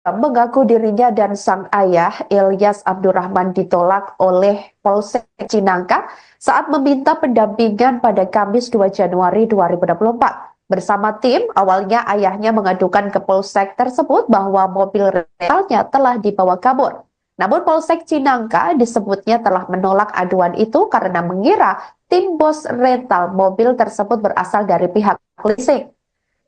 mengaku dirinya dan sang ayah Ilyas Abdurrahman ditolak oleh Polsek Cinangka saat meminta pendampingan pada Kamis 2 Januari 2024. Bersama tim, awalnya ayahnya mengadukan ke Polsek tersebut bahwa mobil rentalnya telah dibawa kabur. Namun Polsek Cinangka disebutnya telah menolak aduan itu karena mengira tim bos rental mobil tersebut berasal dari pihak leasing.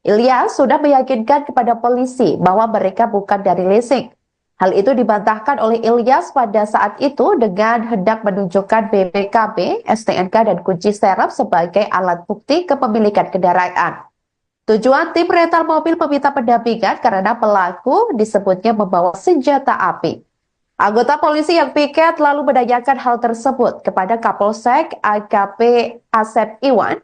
Ilyas sudah meyakinkan kepada polisi bahwa mereka bukan dari leasing. Hal itu dibantahkan oleh Ilyas pada saat itu dengan hendak menunjukkan BPKB, STNK, dan kunci serep sebagai alat bukti kepemilikan kendaraan. Tujuan tim rental mobil meminta pendampingan karena pelaku disebutnya membawa senjata api. Anggota polisi yang piket lalu menanyakan hal tersebut kepada Kapolsek AKP Asep Iwan.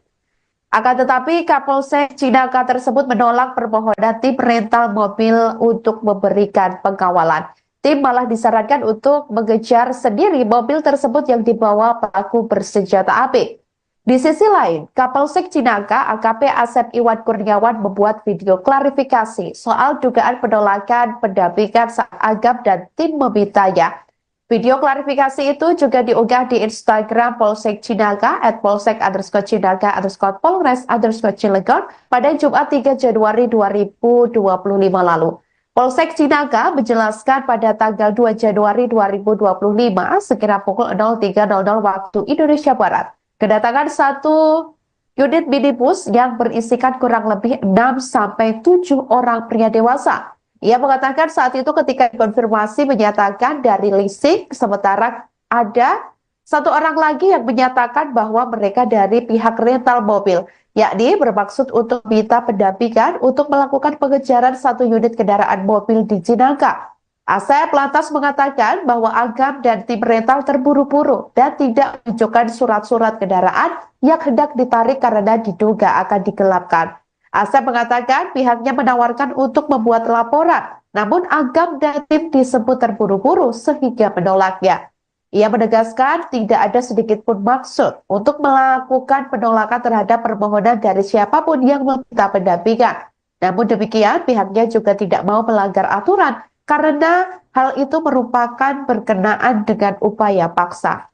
Akan tetapi Kapolsek Cinangka tersebut menolak permohonan tim rental mobil untuk memberikan pengawalan. Tim malah disarankan untuk mengejar sendiri mobil tersebut yang dibawa pelaku bersenjata api. Di sisi lain, Kapolsek Cinangka AKP Asep Iwan Kurniawan membuat video klarifikasi soal dugaan penolakan pendampingan saat Agam dan tim memintanya. Video klarifikasi itu juga diunggah di Instagram Polsek Cinangka @polsek_Cinangka_Polres_Cilegon pada Jumat 3 Januari 2025 lalu. Polsek Cinangka menjelaskan pada tanggal 2 Januari 2025 sekira pukul 03.00 waktu Indonesia Barat, kedatangan satu unit minibus yang berisikan kurang lebih 6-7 orang pria dewasa. Ia mengatakan saat itu ketika dikonfirmasi menyatakan dari leasing, sementara ada satu orang lagi yang menyatakan bahwa mereka dari pihak rental mobil, yakni bermaksud untuk minta pendampingan untuk melakukan pengejaran satu unit kendaraan mobil di Cinangka. Asep lantas mengatakan bahwa Agam dan tim rental terburu-buru dan tidak menunjukkan surat-surat kendaraan yang hendak ditarik karena diduga akan digelapkan. Asep mengatakan pihaknya menawarkan untuk membuat laporan, namun Agam dan tim disebut terburu-buru sehingga menolaknya. Ia menegaskan tidak ada sedikit pun maksud untuk melakukan penolakan terhadap permohonan dari siapapun yang meminta pendampingan. Namun demikian, pihaknya juga tidak mau melanggar aturan karena hal itu merupakan berkenaan dengan upaya paksa.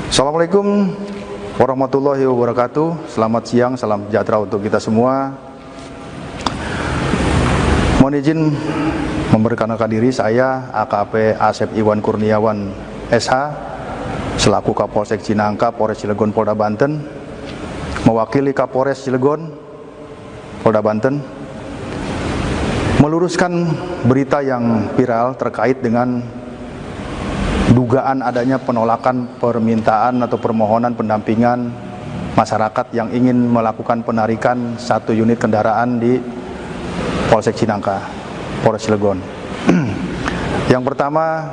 Assalamualaikum warahmatullahi wabarakatuh. Selamat siang, salam sejahtera untuk kita semua. Mohon izin memperkenalkan diri, saya AKP Asep Iwan Kurniawan SH selaku Kapolsek Cinangka, Polres Cilegon, Polda Banten, mewakili Kapolres Cilegon, Polda Banten, meluruskan berita yang viral terkait dengan dugaan adanya penolakan permintaan atau permohonan pendampingan masyarakat yang ingin melakukan penarikan satu unit kendaraan di Polsek Cinangka, Polres Cilegon. Yang pertama,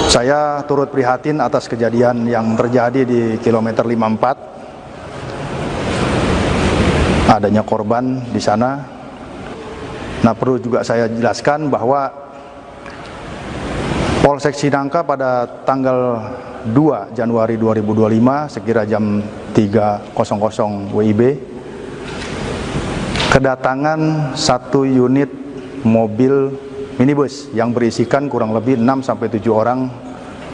saya turut prihatin atas kejadian yang terjadi di kilometer 54. Adanya korban di sana. Nah, perlu juga saya jelaskan bahwa Polsek Cinangka pada tanggal 2 Januari 2025 sekira jam 3.00 WIB kedatangan satu unit mobil minibus yang berisikan kurang lebih 6-7 orang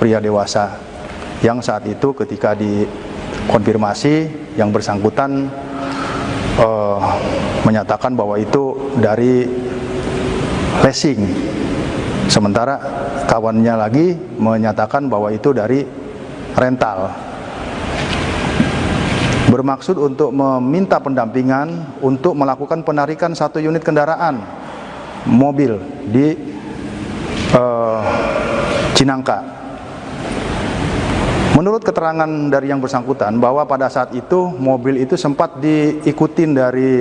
pria dewasa yang saat itu ketika dikonfirmasi yang bersangkutan menyatakan bahwa itu dari leasing, sementara kawannya lagi menyatakan bahwa itu dari rental. Bermaksud untuk meminta pendampingan untuk melakukan penarikan satu unit kendaraan mobil di Cinangka. Menurut keterangan dari yang bersangkutan bahwa pada saat itu mobil itu sempat diikutin dari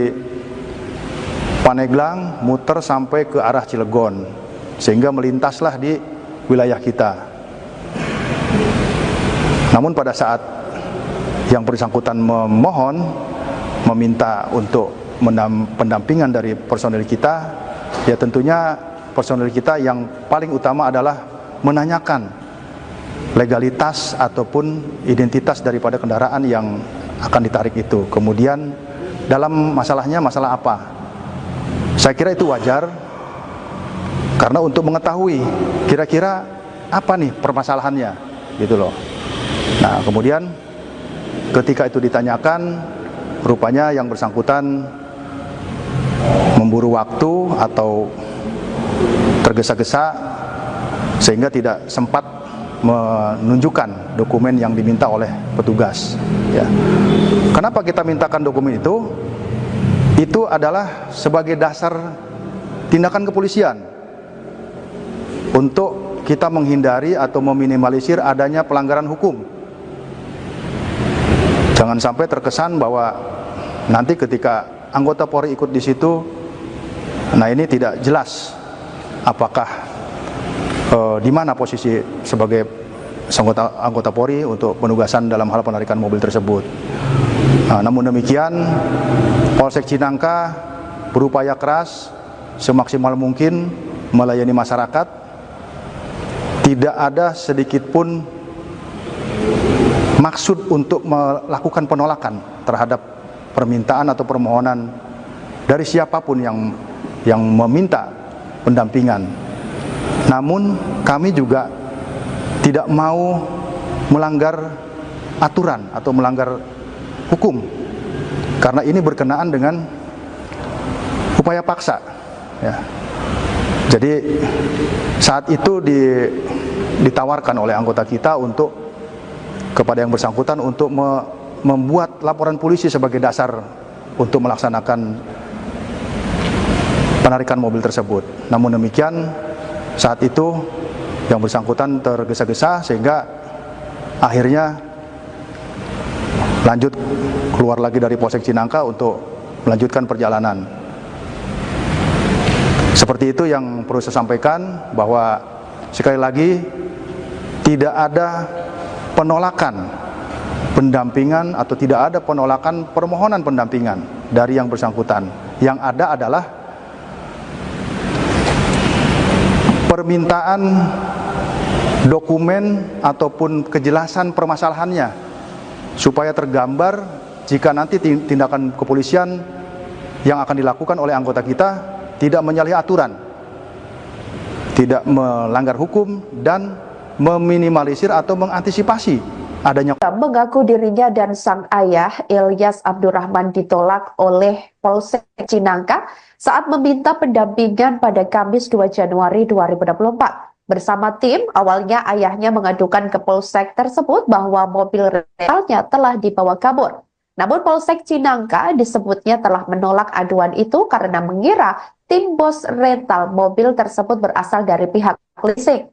Paneglang muter sampai ke arah Cilegon sehingga melintaslah di wilayah kita. Namun pada saat yang bersangkutan memohon meminta untuk pendampingan dari personil kita, ya tentunya personil kita yang paling utama adalah menanyakan legalitas ataupun identitas daripada kendaraan yang akan ditarik itu. Kemudian dalam masalahnya masalah apa? Saya kira itu wajar, karena untuk mengetahui kira-kira apa nih permasalahannya, gitu loh. Nah, kemudian ketika itu ditanyakan, rupanya yang bersangkutan memburu waktu atau tergesa-gesa sehingga tidak sempat menunjukkan dokumen yang diminta oleh petugas. Ya. Kenapa kita mintakan dokumen itu? Itu adalah sebagai dasar tindakan kepolisian untuk kita menghindari atau meminimalisir adanya pelanggaran hukum. Jangan sampai terkesan bahwa nanti ketika anggota Polri ikut di situ, nah ini tidak jelas apakah di mana posisi sebagai anggota Polri untuk penugasan dalam hal penarikan mobil tersebut. Nah, namun demikian, Polsek Cinangka berupaya keras semaksimal mungkin melayani masyarakat. Tidak ada sedikit pun maksud untuk melakukan penolakan terhadap permintaan atau permohonan dari siapapun yang meminta pendampingan. Namun kami juga tidak mau melanggar aturan atau melanggar hukum, karena ini berkenaan dengan upaya paksa. Ya. Jadi saat itu ditawarkan oleh anggota kita untuk kepada yang bersangkutan untuk membuat laporan polisi sebagai dasar untuk melaksanakan penarikan mobil tersebut. Namun demikian, saat itu yang bersangkutan tergesa-gesa sehingga akhirnya lanjut keluar lagi dari Polsek Cinangka untuk melanjutkan perjalanan. Seperti itu yang perlu saya sampaikan, bahwa sekali lagi tidak ada penolakan pendampingan atau tidak ada penolakan permohonan pendampingan dari yang bersangkutan. Yang ada adalah permintaan dokumen ataupun kejelasan permasalahannya, supaya tergambar jika nanti tindakan kepolisian yang akan dilakukan oleh anggota kita tidak menyalahi aturan, tidak melanggar hukum, dan meminimalisir atau mengantisipasi adanya. Mengaku dirinya dan sang ayah Ilyas Abdurrahman ditolak oleh Polsek Cinangka saat meminta pendampingan pada Kamis 2 Januari 2024. Bersama tim, awalnya ayahnya mengadukan ke Polsek tersebut bahwa mobil rentalnya telah dibawa kabur. Namun Polsek Cinangka disebutnya telah menolak aduan itu karena mengira tim bos rental mobil tersebut berasal dari pihak leasing.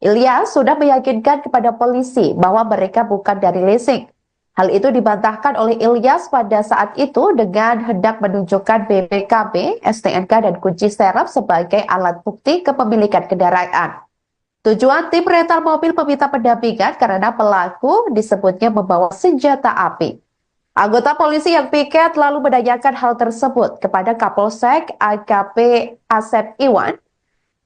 Ilyas sudah meyakinkan kepada polisi bahwa mereka bukan dari leasing. Hal itu dibantahkan oleh Ilyas pada saat itu dengan hendak menunjukkan BPKB, STNK, dan kunci serep sebagai alat bukti kepemilikan kendaraan. Tujuan tim rental mobil meminta pendampingan karena pelaku disebutnya membawa senjata api. Anggota polisi yang piket lalu menanyakan hal tersebut kepada Kapolsek AKP Asep Iwan.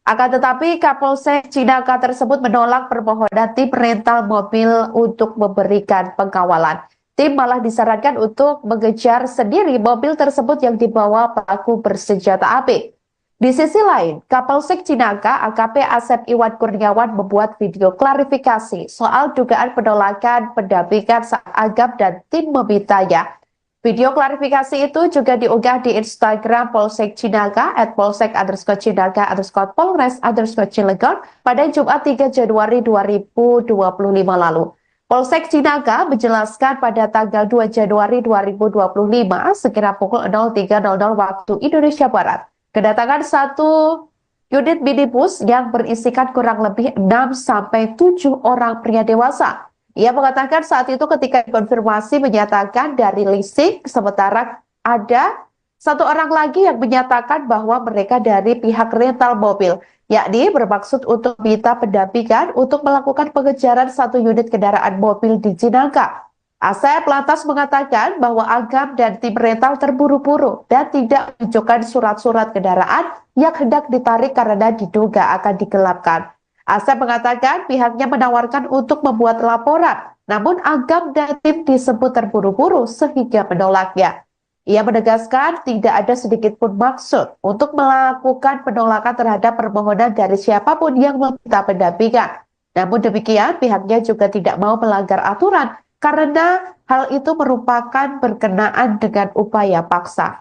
Akan tetapi Kapolsek Cinangka tersebut menolak permohonan tim rental mobil untuk memberikan pengawalan. Tim malah disarankan untuk mengejar sendiri mobil tersebut yang dibawa pelaku bersenjata api. Di sisi lain, Kapolsek Cinangka AKP Asep Iwan Kurniawan membuat video klarifikasi soal dugaan penolakan pendampingan saat Agam dan tim memintanya. Video klarifikasi itu juga diunggah di Instagram Polsek Cinangka @polsek_cinangka_polres_cilegon pada Jumat 3 Januari 2025 lalu. Polsek Cinangka menjelaskan pada tanggal 2 Januari 2025 sekira pukul 03.00 waktu Indonesia Barat, kedatangan satu unit minibus yang berisikan kurang lebih 6-7 orang pria dewasa. Ia mengatakan saat itu ketika konfirmasi menyatakan dari leasing, sementara ada satu orang lagi yang menyatakan bahwa mereka dari pihak rental mobil, yakni bermaksud untuk minta pendampingan untuk melakukan pengejaran satu unit kendaraan mobil di Cinangka. Asep lantas mengatakan bahwa Agam dan tim rental terburu-buru dan tidak menunjukkan surat-surat kendaraan yang hendak ditarik karena diduga akan digelapkan. Asep mengatakan pihaknya menawarkan untuk membuat laporan, namun Agam dan tim disebut terburu-buru sehingga menolaknya. Ia menegaskan tidak ada sedikit pun maksud untuk melakukan penolakan terhadap permohonan dari siapapun yang meminta pendampingan. Namun demikian, pihaknya juga tidak mau melanggar aturan karena hal itu merupakan berkenaan dengan upaya paksa.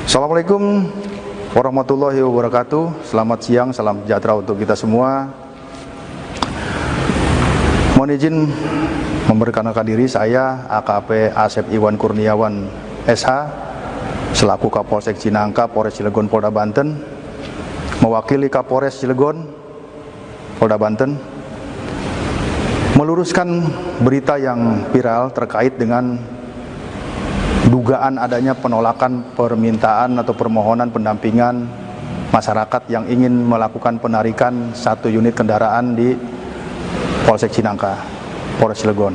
Assalamualaikum warahmatullahi wabarakatuh. Selamat siang, salam sejahtera untuk kita semua. Mohon izin memperkenalkan diri, saya AKP Asep Iwan Kurniawan SH selaku Kapolsek Cinangka, Polres Cilegon, Polda Banten, mewakili Kapolres Cilegon, Polda Banten, meluruskan berita yang viral terkait dengan dugaan adanya penolakan permintaan atau permohonan pendampingan masyarakat yang ingin melakukan penarikan 1 unit kendaraan di Polsek Cinangka, Polres Cilegon.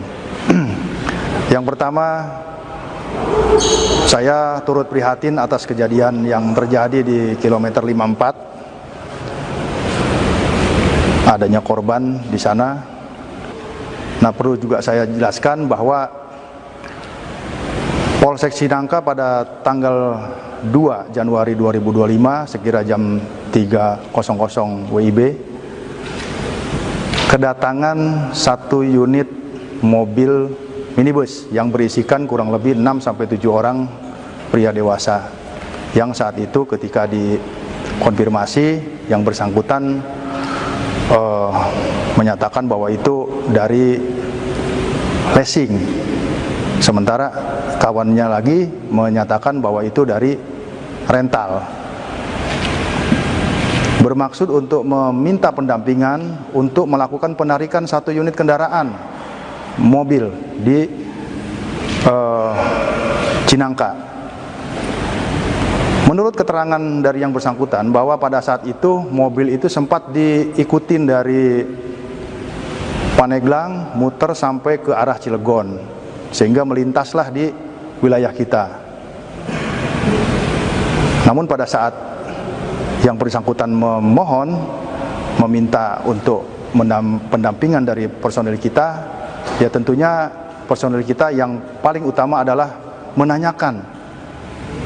Yang pertama, saya turut prihatin atas kejadian yang terjadi di kilometer 54. Adanya korban di sana. Nah, perlu juga saya jelaskan bahwa Polsek Cinangka pada tanggal 2 Januari 2025 sekira jam 3.00 WIB kedatangan 1 unit mobil minibus yang berisikan kurang lebih 6-7 orang pria dewasa, yang saat itu ketika dikonfirmasi yang bersangkutan menyatakan bahwa itu dari leasing, sementara kawannya lagi menyatakan bahwa itu dari rental, bermaksud untuk meminta pendampingan untuk melakukan penarikan 1 unit kendaraan mobil di Cinangka. Menurut keterangan dari yang bersangkutan bahwa pada saat itu mobil itu sempat diikutin dari Paneglang muter sampai ke arah Cilegon, sehingga melintaslah di wilayah kita. Namun pada saat yang bersangkutan meminta untuk pendampingan dari personil kita, ya tentunya personil kita yang paling utama adalah menanyakan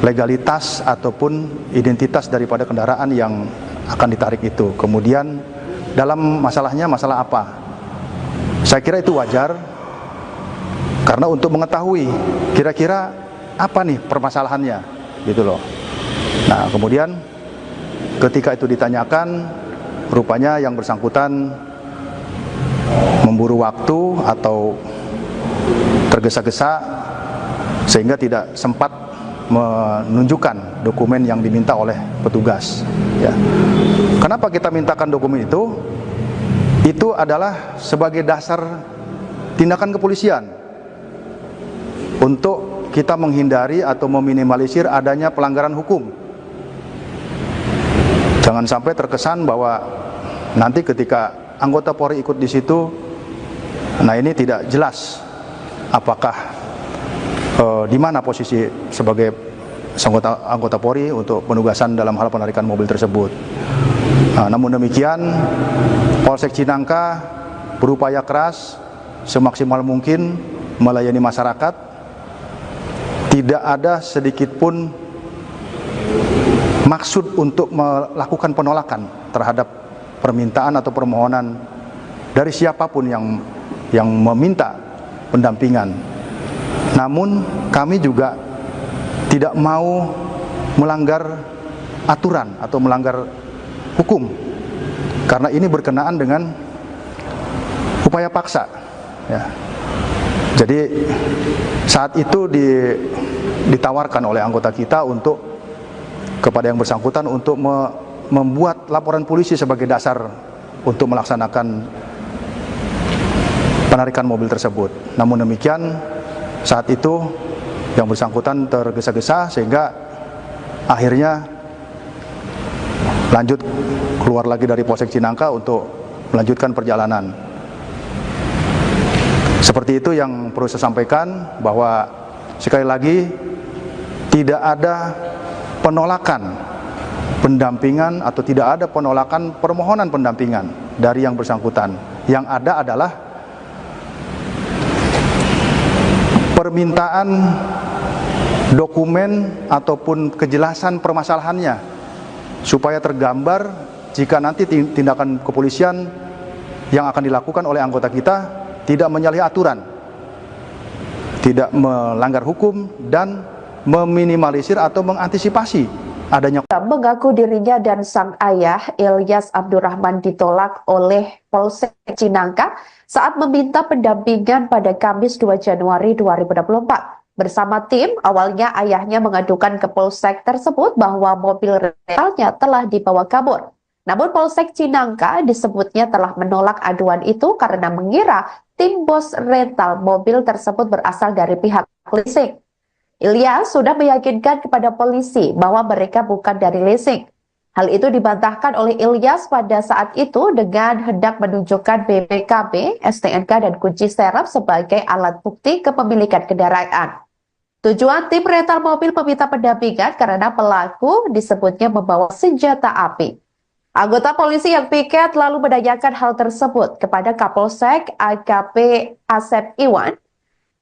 legalitas ataupun identitas daripada kendaraan yang akan ditarik itu. Kemudian dalam masalahnya masalah apa? Saya kira itu wajar, karena untuk mengetahui kira-kira apa nih permasalahannya, gitu loh. Nah, kemudian ketika itu ditanyakan, rupanya yang bersangkutan memburu waktu atau tergesa-gesa sehingga tidak sempat menunjukkan dokumen yang diminta oleh petugas. Ya. Kenapa kita mintakan dokumen itu? Itu adalah sebagai dasar tindakan kepolisian untuk kita menghindari atau meminimalisir adanya pelanggaran hukum. Jangan sampai terkesan bahwa nanti ketika anggota Polri ikut di situ, nah ini tidak jelas apakah di mana posisi sebagai anggota Polri untuk penugasan dalam hal penarikan mobil tersebut. Nah, namun demikian, Polsek Cinangka berupaya keras semaksimal mungkin melayani masyarakat. Tidak ada sedikit pun maksud untuk melakukan penolakan terhadap permintaan atau permohonan dari siapapun yang meminta pendampingan. Namun kami juga tidak mau melanggar aturan atau melanggar hukum, karena ini berkenaan dengan upaya paksa. Ya. Jadi saat itu ditawarkan oleh anggota kita untuk kepada yang bersangkutan untuk membuat laporan polisi sebagai dasar untuk melaksanakan penarikan mobil tersebut. Namun demikian, saat itu yang bersangkutan tergesa-gesa sehingga akhirnya lanjut keluar lagi dari Polsek Cinangka untuk melanjutkan perjalanan. Seperti itu yang perlu saya sampaikan, bahwa sekali lagi tidak ada penolakan pendampingan atau tidak ada penolakan permohonan pendampingan dari yang bersangkutan. Yang ada adalah permintaan dokumen ataupun kejelasan permasalahannya supaya tergambar jika nanti tindakan kepolisian yang akan dilakukan oleh anggota kita tidak menyalahi aturan, tidak melanggar hukum, dan meminimalisir atau mengantisipasi adanya. Mengaku dirinya dan sang ayah Ilyas Abdurrahman ditolak oleh Polsek Cinangka saat meminta pendampingan pada Kamis 2 Januari 2024. Bersama tim, awalnya ayahnya mengadukan ke Polsek tersebut bahwa mobil rentalnya telah dibawa kabur. Namun Polsek Cinangka disebutnya telah menolak aduan itu karena mengira tim bos rental mobil tersebut berasal dari pihak leasing. Ilyas sudah meyakinkan kepada polisi bahwa mereka bukan dari leasing. Hal itu dibantahkan oleh Ilyas pada saat itu dengan hendak menunjukkan BPKB, STNK, dan kunci serep sebagai alat bukti kepemilikan kendaraan. Tujuan tim rental mobil meminta pendampingan karena pelaku disebutnya membawa senjata api. Anggota polisi yang piket lalu menanyakan hal tersebut kepada Kapolsek AKP Asep Iwan.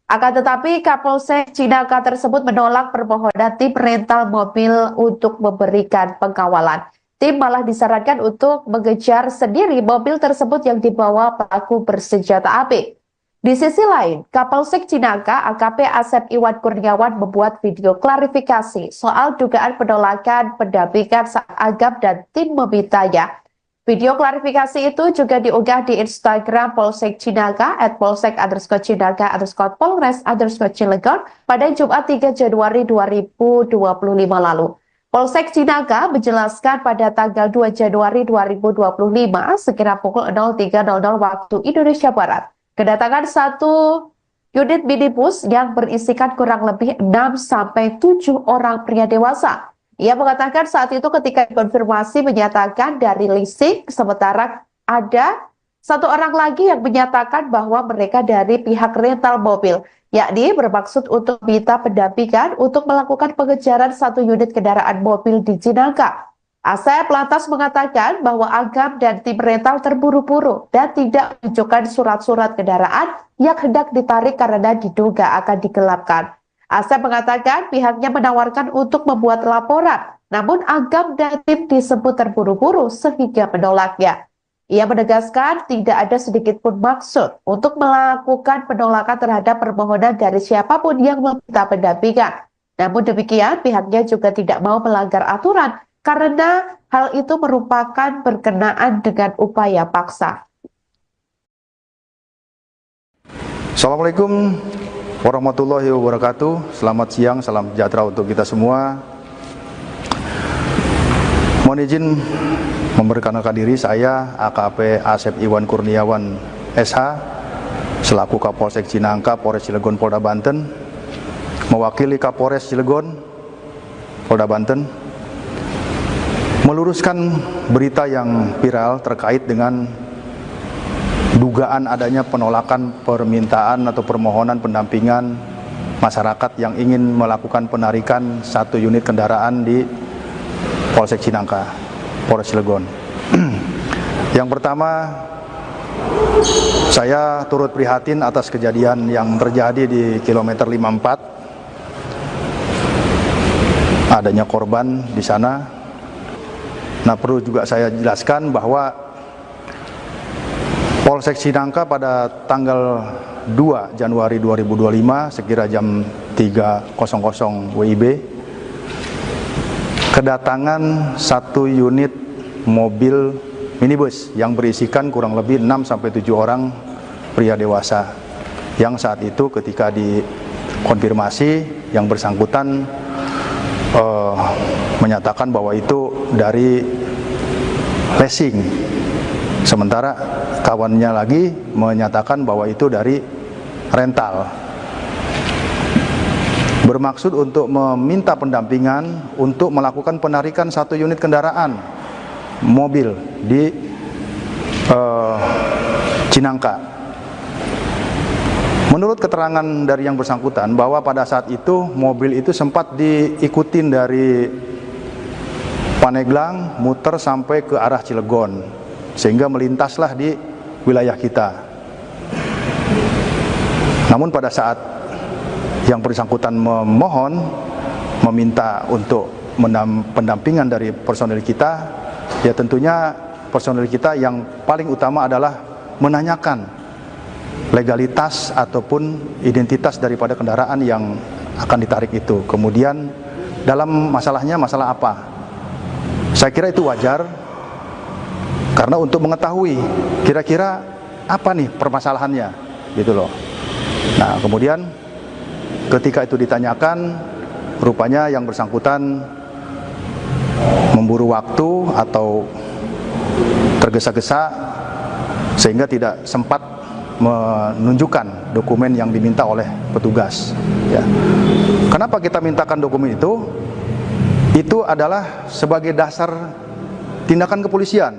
Akan tetapi Kapolsek Cinangka tersebut menolak permohonan tim rental mobil untuk memberikan pengawalan. Tim malah disarankan untuk mengejar sendiri mobil tersebut yang dibawa pelaku bersenjata api. Di sisi lain, Kapolsek Cinangka AKP Asep Iwan Kurniawan membuat video klarifikasi soal dugaan penolakan pendampingan saat Agam dan tim memintanya. Video klarifikasi itu juga diunggah di Instagram Polsek Cinangka @polsek_Cinangka_Polres_Cilegon pada Jumat 3 Januari 2025 lalu. Polsek Cinangka menjelaskan pada tanggal 2 Januari 2025 sekira pukul 03.00 waktu Indonesia Barat, kedatangan satu unit minibus yang berisikan kurang lebih 6-7 orang pria dewasa. Ia mengatakan saat itu ketika konfirmasi menyatakan dari leasing, sementara ada satu orang lagi yang menyatakan bahwa mereka dari pihak rental mobil, yakni bermaksud untuk minta pendampingan untuk melakukan pengejaran satu unit kendaraan mobil di Cinangka. Asep lantas mengatakan bahwa Agam dan tim rental terburu-buru dan tidak menunjukkan surat-surat kendaraan yang hendak ditarik karena diduga akan digelapkan. Asep mengatakan pihaknya menawarkan untuk membuat laporan, namun Agam dan tim disebut terburu-buru sehingga menolaknya. Ia menegaskan tidak ada sedikit pun maksud untuk melakukan penolakan terhadap permohonan dari siapapun yang meminta pendampingan. Namun demikian, pihaknya juga tidak mau melanggar aturan karena hal itu merupakan berkenaan dengan upaya paksa. Assalamualaikum warahmatullahi wabarakatuh. Selamat siang, salam sejahtera untuk kita semua. Mohon izin memperkenalkan diri, saya AKP Asep Iwan Kurniawan SH selaku Kapolsek Cinangka, Polres Cilegon, Polda Banten, mewakili Kapolres Cilegon, Polda Banten, meluruskan berita yang viral terkait dengan dugaan adanya penolakan permintaan atau permohonan pendampingan masyarakat yang ingin melakukan penarikan satu unit kendaraan di Polsek Cinangka, Polres Cilegon. Yang pertama, saya turut prihatin atas kejadian yang terjadi di kilometer 54. Adanya korban di sana. Nah, perlu juga saya jelaskan bahwa Polsek Cinangka pada tanggal 2 Januari 2025 sekira jam 3.00 WIB kedatangan satu unit mobil minibus yang berisikan kurang lebih 6-7 orang pria dewasa yang saat itu ketika dikonfirmasi yang bersangkutan menyatakan bahwa itu dari leasing, sementara kawannya lagi menyatakan bahwa itu dari rental, bermaksud untuk meminta pendampingan untuk melakukan penarikan satu unit kendaraan mobil di Cinangka. Menurut keterangan dari yang bersangkutan bahwa pada saat itu mobil itu sempat diikutin dari Paneglang muter sampai ke arah Cilegon sehingga melintaslah di wilayah kita. Namun pada saat yang bersangkutan memohon, meminta untuk pendampingan dari personil kita, ya tentunya personil kita yang paling utama adalah menanyakan legalitas ataupun identitas daripada kendaraan yang akan ditarik itu. Kemudian dalam masalahnya masalah apa? Saya kira itu wajar, karena untuk mengetahui kira-kira apa nih permasalahannya, gitu loh. Nah, kemudian ketika itu ditanyakan, rupanya yang bersangkutan memburu waktu atau tergesa-gesa sehingga tidak sempat menunjukkan dokumen yang diminta oleh petugas. Ya. Kenapa kita mintakan dokumen itu? Itu adalah sebagai dasar tindakan kepolisian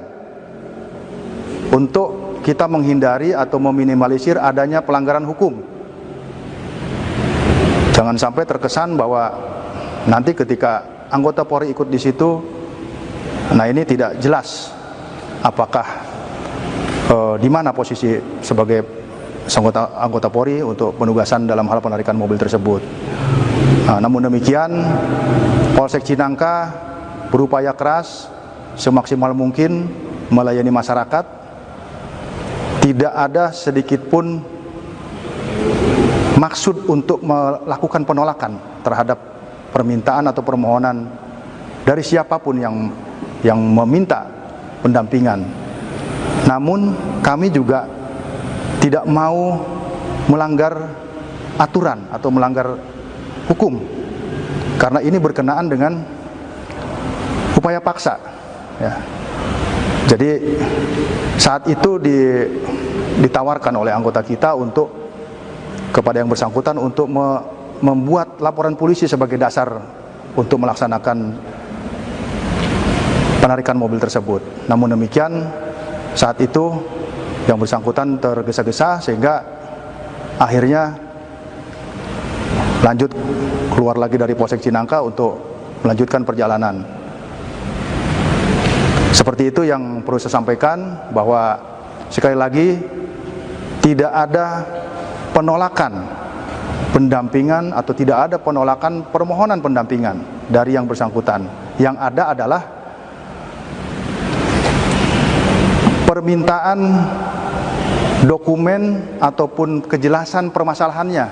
untuk kita menghindari atau meminimalisir adanya pelanggaran hukum. Jangan sampai terkesan bahwa nanti ketika anggota Polri ikut di situ, nah ini tidak jelas apakah di mana posisi sebagai anggota Polri untuk penugasan dalam hal penarikan mobil tersebut. Nah, namun demikian, Polsek Cinangka berupaya keras semaksimal mungkin melayani masyarakat. Tidak ada sedikit pun maksud untuk melakukan penolakan terhadap permintaan atau permohonan dari siapapun yang meminta pendampingan. Namun kami juga tidak mau melanggar aturan atau melanggar hukum, karena ini berkenaan dengan upaya paksa. Ya. Jadi saat itu ditawarkan oleh anggota kita untuk kepada yang bersangkutan untuk membuat laporan polisi sebagai dasar untuk melaksanakan penarikan mobil tersebut. Namun demikian, saat itu yang bersangkutan tergesa-gesa sehingga akhirnya lanjut keluar lagi dari Polsek Cinangka untuk melanjutkan perjalanan. Seperti itu yang perlu saya sampaikan, bahwa sekali lagi tidak ada penolakan pendampingan atau tidak ada penolakan permohonan pendampingan dari yang bersangkutan. Yang ada adalah permintaan dokumen ataupun kejelasan permasalahannya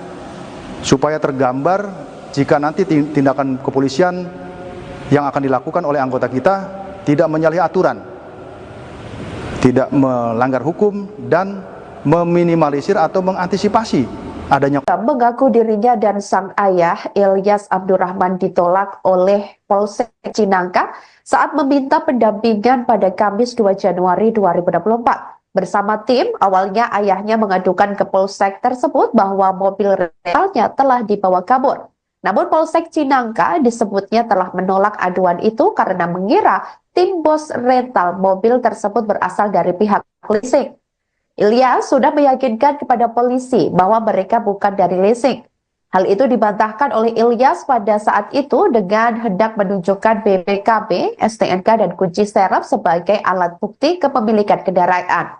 supaya tergambar jika nanti tindakan kepolisian yang akan dilakukan oleh anggota kita tidak menyalahi aturan, tidak melanggar hukum, dan meminimalisir atau mengantisipasi adanya. Mengaku dirinya dan sang ayah Ilyas Abdurrahman ditolak oleh Polsek Cinangka saat meminta pendampingan pada Kamis 2 Januari 2024. Bersama tim, awalnya ayahnya mengadukan ke Polsek tersebut bahwa mobil rentalnya telah dibawa kabur. Namun Polsek Cinangka disebutnya telah menolak aduan itu karena mengira tim bos rental mobil tersebut berasal dari pihak leasing. Ilyas sudah meyakinkan kepada polisi bahwa mereka bukan dari leasing. Hal itu dibantahkan oleh Ilyas pada saat itu dengan hendak menunjukkan BPKB, STNK, dan kunci serep sebagai alat bukti kepemilikan kendaraan.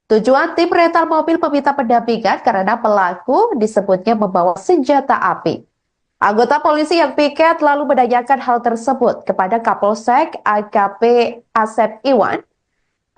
Tujuan tim rental mobil meminta pendampingan karena pelaku disebutnya membawa senjata api. Anggota polisi yang piket lalu menanyakan hal tersebut kepada Kapolsek AKP Asep Iwan.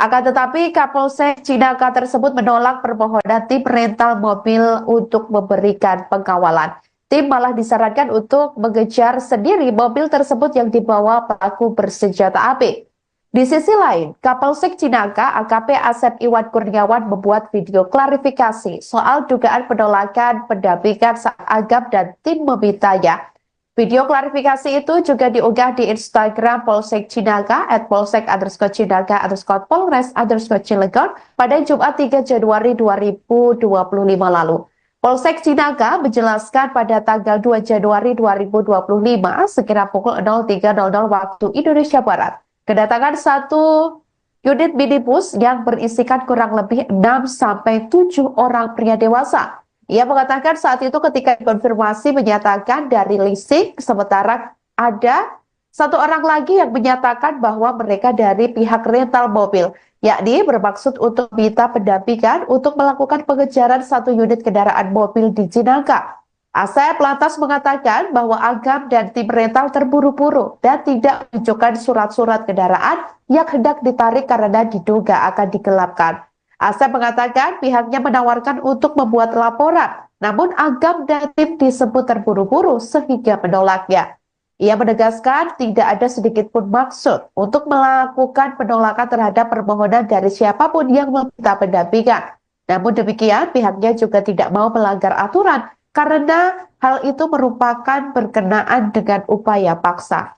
Akan tetapi Kapolsek Cinangka tersebut menolak permohonan tim rental mobil untuk memberikan pengawalan. Tim malah disarankan untuk mengejar sendiri mobil tersebut yang dibawa pelaku bersenjata api. Di sisi lain, Kapolsek Cinangka AKP Asep Iwan Kurniawan membuat video klarifikasi soal dugaan penolakan pendampingan saat Agap dan tim memintanya. Video klarifikasi itu juga diunggah di Instagram Polsek Cinangka @polsek_Cinangka_Polres_Cilegon pada Jumat 3 Januari 2025 lalu. Polsek Cinangka menjelaskan pada tanggal 2 Januari 2025 sekira pukul 03.00 waktu Indonesia Barat, kedatangan satu unit minibus yang berisikan kurang lebih 6-7 orang pria dewasa. Ia mengatakan saat itu ketika konfirmasi menyatakan dari leasing, sementara ada satu orang lagi yang menyatakan bahwa mereka dari pihak rental mobil, yakni bermaksud untuk minta pendampingan untuk melakukan pengejaran satu unit kendaraan mobil di Cinangka. Asep lantas mengatakan bahwa Agam dan tim rental terburu-buru dan tidak menunjukkan surat-surat kendaraan yang hendak ditarik karena diduga akan digelapkan. Asep mengatakan pihaknya menawarkan untuk membuat laporan, namun Agam dan tim disebut terburu-buru sehingga menolaknya. Ia menegaskan tidak ada sedikit pun maksud untuk melakukan penolakan terhadap permohonan dari siapapun yang meminta pendampingan. Namun demikian, pihaknya juga tidak mau melanggar aturan karena hal itu merupakan berkenaan dengan upaya paksa.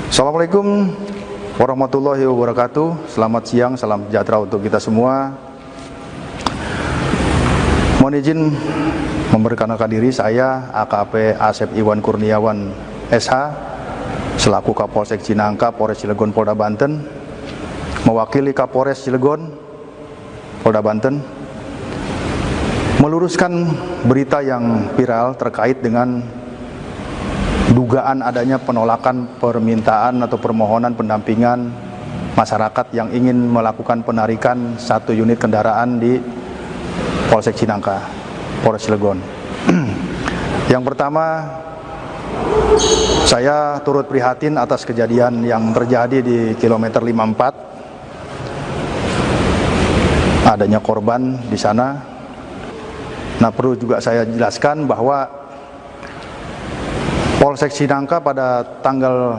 Assalamualaikum warahmatullahi wabarakatuh. Selamat siang, salam sejahtera untuk kita semua. Mohon izin memperkenalkan diri, saya AKP Asep Iwan Kurniawan SH selaku Kapolsek Cinangka, Polres Cilegon, Polda Banten, mewakili Kapolres Cilegon, Polda Banten, meluruskan berita yang viral terkait dengan dugaan adanya penolakan permintaan atau permohonan pendampingan masyarakat yang ingin melakukan penarikan satu unit kendaraan di Polsek Cinangka, Polres Cilegon. Yang pertama, saya turut prihatin atas kejadian yang terjadi di kilometer 54. Adanya korban di sana. Nah, perlu juga saya jelaskan bahwa Polsek Cinangka pada tanggal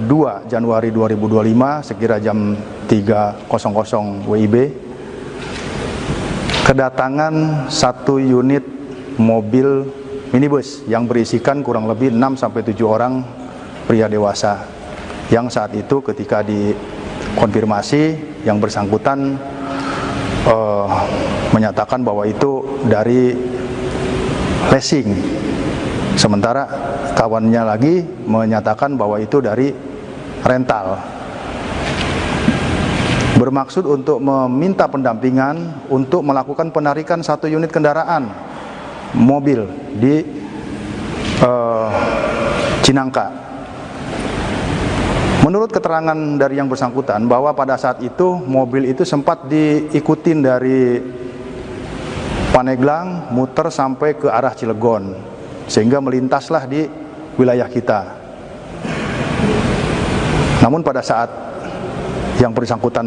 2 Januari 2025 sekira jam 3.00 WIB kedatangan satu unit mobil minibus yang berisikan kurang lebih 6-7 orang pria dewasa, yang saat itu ketika dikonfirmasi yang bersangkutan menyatakan bahwa itu dari leasing, sementara kawannya lagi menyatakan bahwa itu dari rental, bermaksud untuk meminta pendampingan untuk melakukan penarikan satu unit kendaraan mobil di Cinangka. Menurut keterangan dari yang bersangkutan bahwa pada saat itu mobil itu sempat diikutin dari Paneglang muter sampai ke arah Cilegon, sehingga melintaslah di wilayah kita. Namun pada saat yang bersangkutan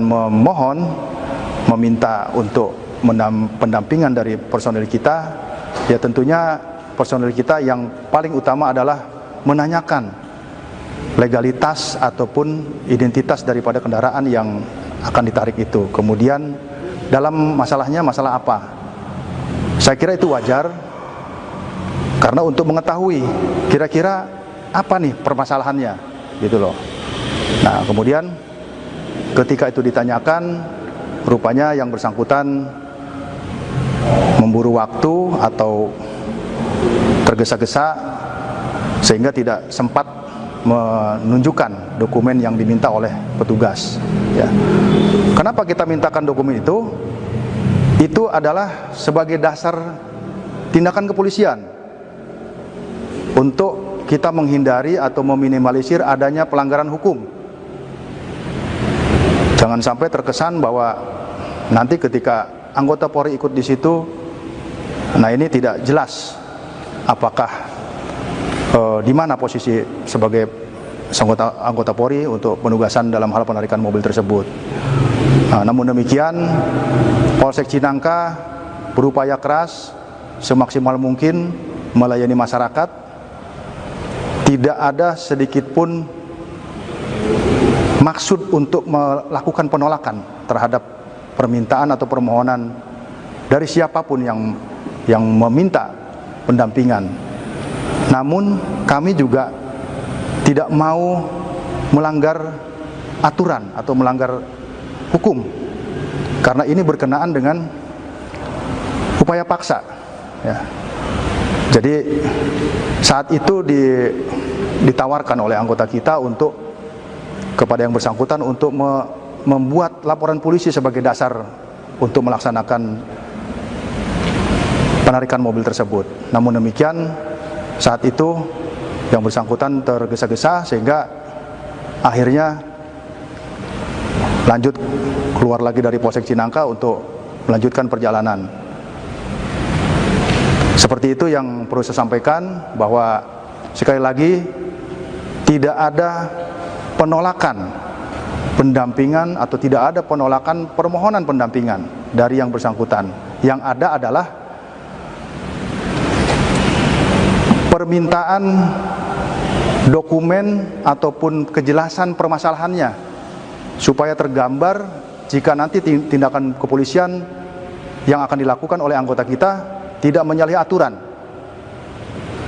meminta untuk pendampingan dari personil kita, ya tentunya personil kita yang paling utama adalah menanyakan legalitas ataupun identitas daripada kendaraan yang akan ditarik itu. Kemudian dalam masalahnya masalah apa? Saya kira itu wajar, karena untuk mengetahui kira-kira apa nih permasalahannya, gitu loh. Nah, kemudian ketika itu ditanyakan, rupanya yang bersangkutan memburu waktu atau tergesa-gesa sehingga tidak sempat menunjukkan dokumen yang diminta oleh petugas. Ya. Kenapa kita mintakan dokumen itu? Itu adalah sebagai dasar tindakan kepolisian untuk kita menghindari atau meminimalisir adanya pelanggaran hukum. Jangan sampai terkesan bahwa nanti ketika anggota Polri ikut di situ, nah ini tidak jelas apakah di mana posisi sebagai anggota Polri untuk penugasan dalam hal penarikan mobil tersebut. Nah, namun demikian, Polsek Cinangka berupaya keras semaksimal mungkin melayani masyarakat. Tidak ada sedikit pun maksud untuk melakukan penolakan terhadap permintaan atau permohonan dari siapapun yang meminta pendampingan. Namun kami juga tidak mau melanggar aturan atau melanggar hukum, karena ini berkenaan dengan upaya paksa. Ya. Jadi saat itu ditawarkan oleh anggota kita untuk kepada yang bersangkutan untuk membuat laporan polisi sebagai dasar untuk melaksanakan penarikan mobil tersebut. Namun demikian, saat itu yang bersangkutan tergesa-gesa sehingga akhirnya lanjut keluar lagi dari Polsek Cinangka untuk melanjutkan perjalanan. Seperti itu yang perlu saya sampaikan, bahwa sekali lagi tidak ada penolakan pendampingan atau tidak ada penolakan permohonan pendampingan dari yang bersangkutan. Yang ada adalah permintaan dokumen ataupun kejelasan permasalahannya supaya tergambar jika nanti tindakan kepolisian yang akan dilakukan oleh anggota kita tidak menyalahi aturan,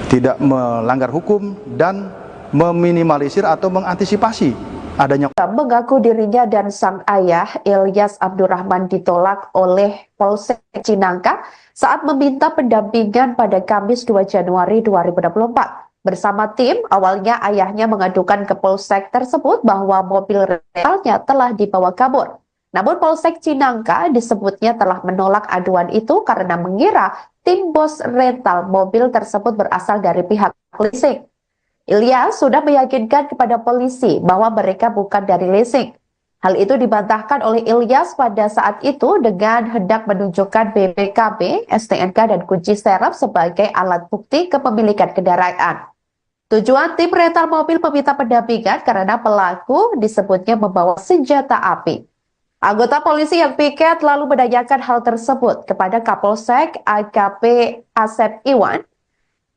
tidak melanggar hukum, dan meminimalisir atau mengantisipasi adanya. Mengaku dirinya dan sang ayah Ilyas Abdurrahman ditolak oleh Polsek Cinangka saat meminta pendampingan pada Kamis 2 Januari 2024. Bersama tim, awalnya ayahnya mengadukan ke Polsek tersebut bahwa mobil rentalnya telah dibawa kabur. Namun Polsek Cinangka disebutnya telah menolak aduan itu karena mengira tim bos rental mobil tersebut berasal dari pihak leasing. Ilyas sudah meyakinkan kepada polisi bahwa mereka bukan dari leasing. Hal itu dibantahkan oleh Ilyas pada saat itu dengan hendak menunjukkan BPKB, STNK, dan kunci serep sebagai alat bukti kepemilikan kendaraan. Tujuan tim rental mobil meminta pendampingan karena pelaku disebutnya membawa senjata api. Anggota polisi yang piket lalu menanyakan hal tersebut kepada Kapolsek AKP Asep Iwan.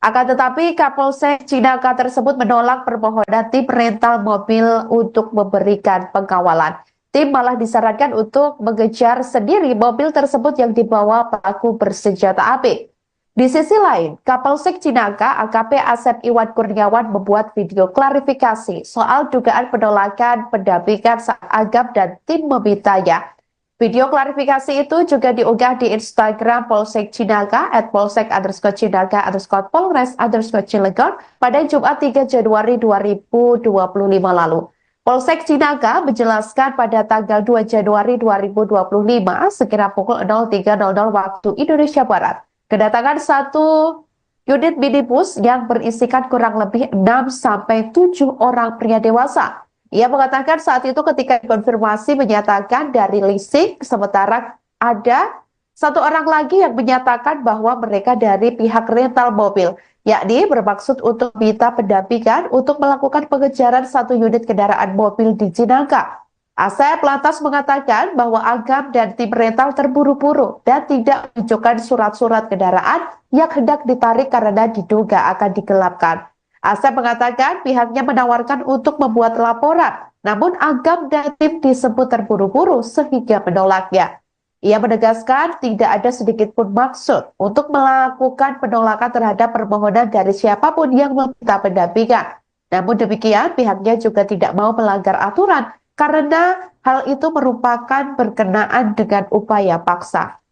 Akan tetapi Kapolsek Cinangka tersebut menolak permohonan tim rental mobil untuk memberikan pengawalan. Tim malah disarankan untuk mengejar sendiri mobil tersebut yang dibawa pelaku bersenjata api. Di sisi lain, Kapolsek Cinangka AKP Asep Iwan Kurniawan membuat video klarifikasi soal dugaan penolakan pendampingan saat Agam dan tim memintanya. Video klarifikasi itu juga diunggah di Instagram Polsek Cinangka @polsek_cinangka_polres_cilegon pada Jumat 3 Januari 2025 lalu. Polsek Cinangka menjelaskan pada tanggal 2 Januari 2025 sekira pukul 03.00 waktu Indonesia Barat, kedatangan satu unit minibus yang berisikan kurang lebih 6-7 orang pria dewasa. Ia mengatakan saat itu ketika dikonfirmasi menyatakan dari leasing, sementara ada satu orang lagi yang menyatakan bahwa mereka dari pihak rental mobil, yakni bermaksud untuk minta pendampingan untuk melakukan pengejaran satu unit kendaraan mobil di Cinangka. Asep lantas mengatakan bahwa Agam dan tim rental terburu-buru dan tidak menunjukkan surat-surat kendaraan yang hendak ditarik karena diduga akan digelapkan. Asep mengatakan pihaknya menawarkan untuk membuat laporan, namun Agam dan tim disebut terburu-buru sehingga menolaknya. Ia menegaskan tidak ada sedikit pun maksud untuk melakukan penolakan terhadap permohonan dari siapapun yang meminta pendampingan. Namun demikian, pihaknya juga tidak mau melanggar aturan karena hal itu merupakan berkenaan dengan upaya paksa.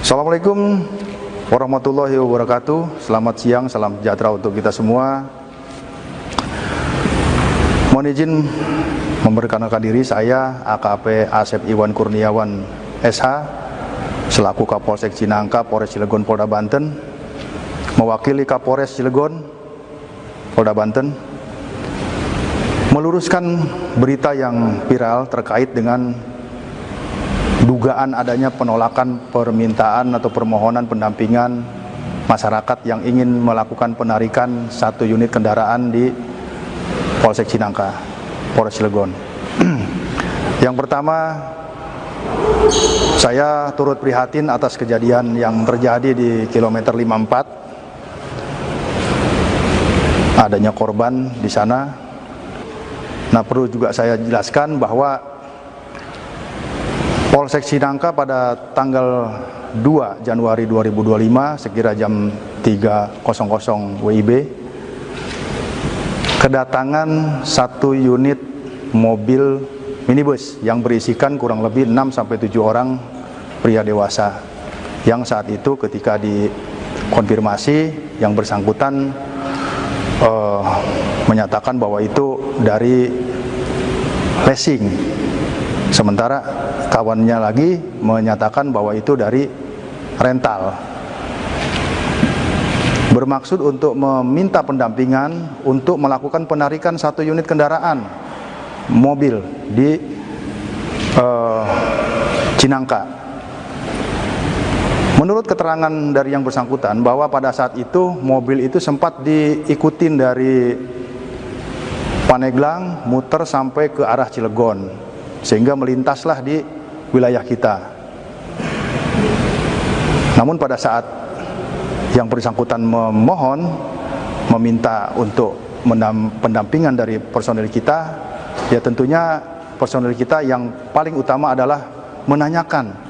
Assalamualaikum warahmatullahi wabarakatuh. Selamat siang, salam sejahtera untuk kita semua. Mohon izin memperkenalkan diri, saya AKP Asep Iwan Kurniawan SH selaku Kapolsek Cinangka, Polres Cilegon, Polda Banten, mewakili Kapolres Cilegon, Polda Banten, meluruskan berita yang viral terkait dengan dugaan adanya penolakan permintaan atau permohonan pendampingan masyarakat yang ingin melakukan penarikan satu unit kendaraan di Polsek Cinangka, Polres Cilegon. Yang pertama, saya turut prihatin atas kejadian yang terjadi di kilometer 54. Adanya korban di sana. Nah, perlu juga saya jelaskan bahwa Polsek Cinangka pada tanggal 2 Januari 2025 sekira jam 3.00 WIB kedatangan satu unit mobil minibus yang berisikan kurang lebih 6-7 orang pria dewasa, yang saat itu ketika dikonfirmasi yang bersangkutan menyatakan bahwa itu dari leasing, sementara kawannya lagi menyatakan bahwa itu dari rental, bermaksud untuk meminta pendampingan untuk melakukan penarikan satu unit kendaraan mobil di Cinangka. menurut keterangan dari yang bersangkutan bahwa pada saat itu mobil itu sempat diikutin dari Paneglang muter sampai ke arah Cilegon sehingga melintaslah di wilayah kita. Namun pada saat yang bersangkutan meminta untuk pendampingan dari personil kita, ya tentunya personil kita yang paling utama adalah menanyakan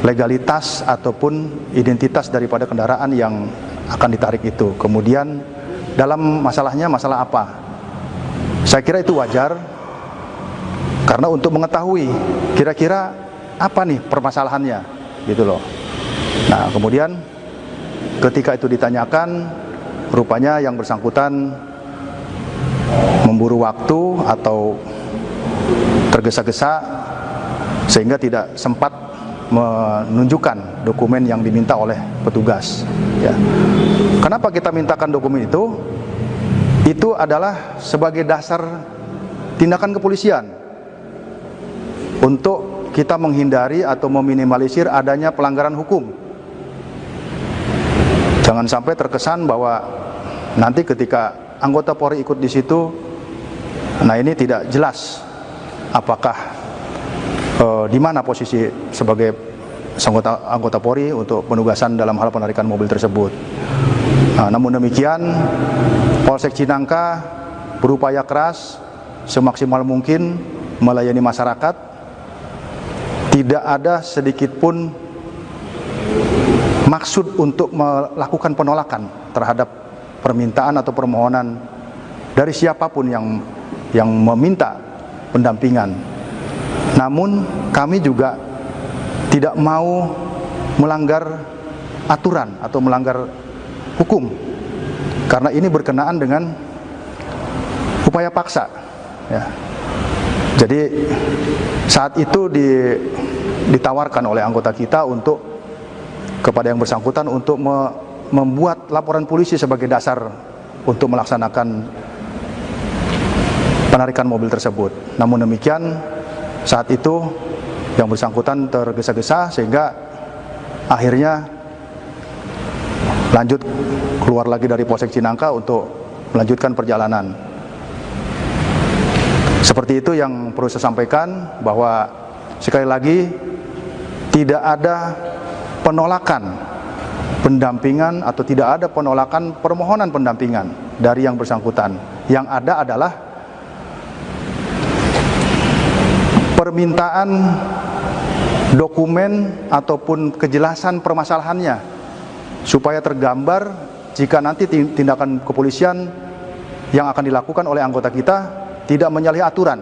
legalitas ataupun identitas daripada kendaraan yang akan ditarik itu. Kemudian dalam masalahnya masalah apa? Saya kira itu wajar karena untuk mengetahui kira-kira apa nih permasalahannya gitu loh. Nah, kemudian ketika itu ditanyakan, rupanya yang bersangkutan memburu waktu atau tergesa-gesa sehingga tidak sempat menunjukkan dokumen yang diminta oleh petugas. Ya. Kenapa kita mintakan dokumen itu? Itu adalah sebagai dasar tindakan kepolisian untuk kita menghindari atau meminimalisir adanya pelanggaran hukum. Jangan sampai terkesan bahwa nanti ketika anggota Polri ikut di situ, nah ini tidak jelas apakah di mana posisi sebagai anggota Polri untuk penugasan dalam hal penarikan mobil tersebut. Nah, namun demikian, Polsek Cinangka berupaya keras semaksimal mungkin melayani masyarakat. Tidak ada sedikit pun maksud untuk melakukan penolakan terhadap permintaan atau permohonan dari siapapun yang meminta pendampingan. Namun kami juga tidak mau melanggar aturan atau melanggar hukum karena ini berkenaan dengan upaya paksa ya. Jadi saat itu ditawarkan oleh anggota kita untuk kepada yang bersangkutan untuk membuat laporan polisi sebagai dasar untuk melaksanakan penarikan mobil tersebut. Namun demikian saat itu yang bersangkutan tergesa-gesa sehingga akhirnya lanjut keluar lagi dari Polsek Cinangka untuk melanjutkan perjalanan. Seperti itu yang perlu saya sampaikan, bahwa sekali lagi tidak ada penolakan pendampingan atau tidak ada penolakan permohonan pendampingan dari yang bersangkutan. Yang ada adalah permintaan dokumen ataupun kejelasan permasalahannya supaya tergambar jika nanti tindakan kepolisian yang akan dilakukan oleh anggota kita tidak menyalahi aturan,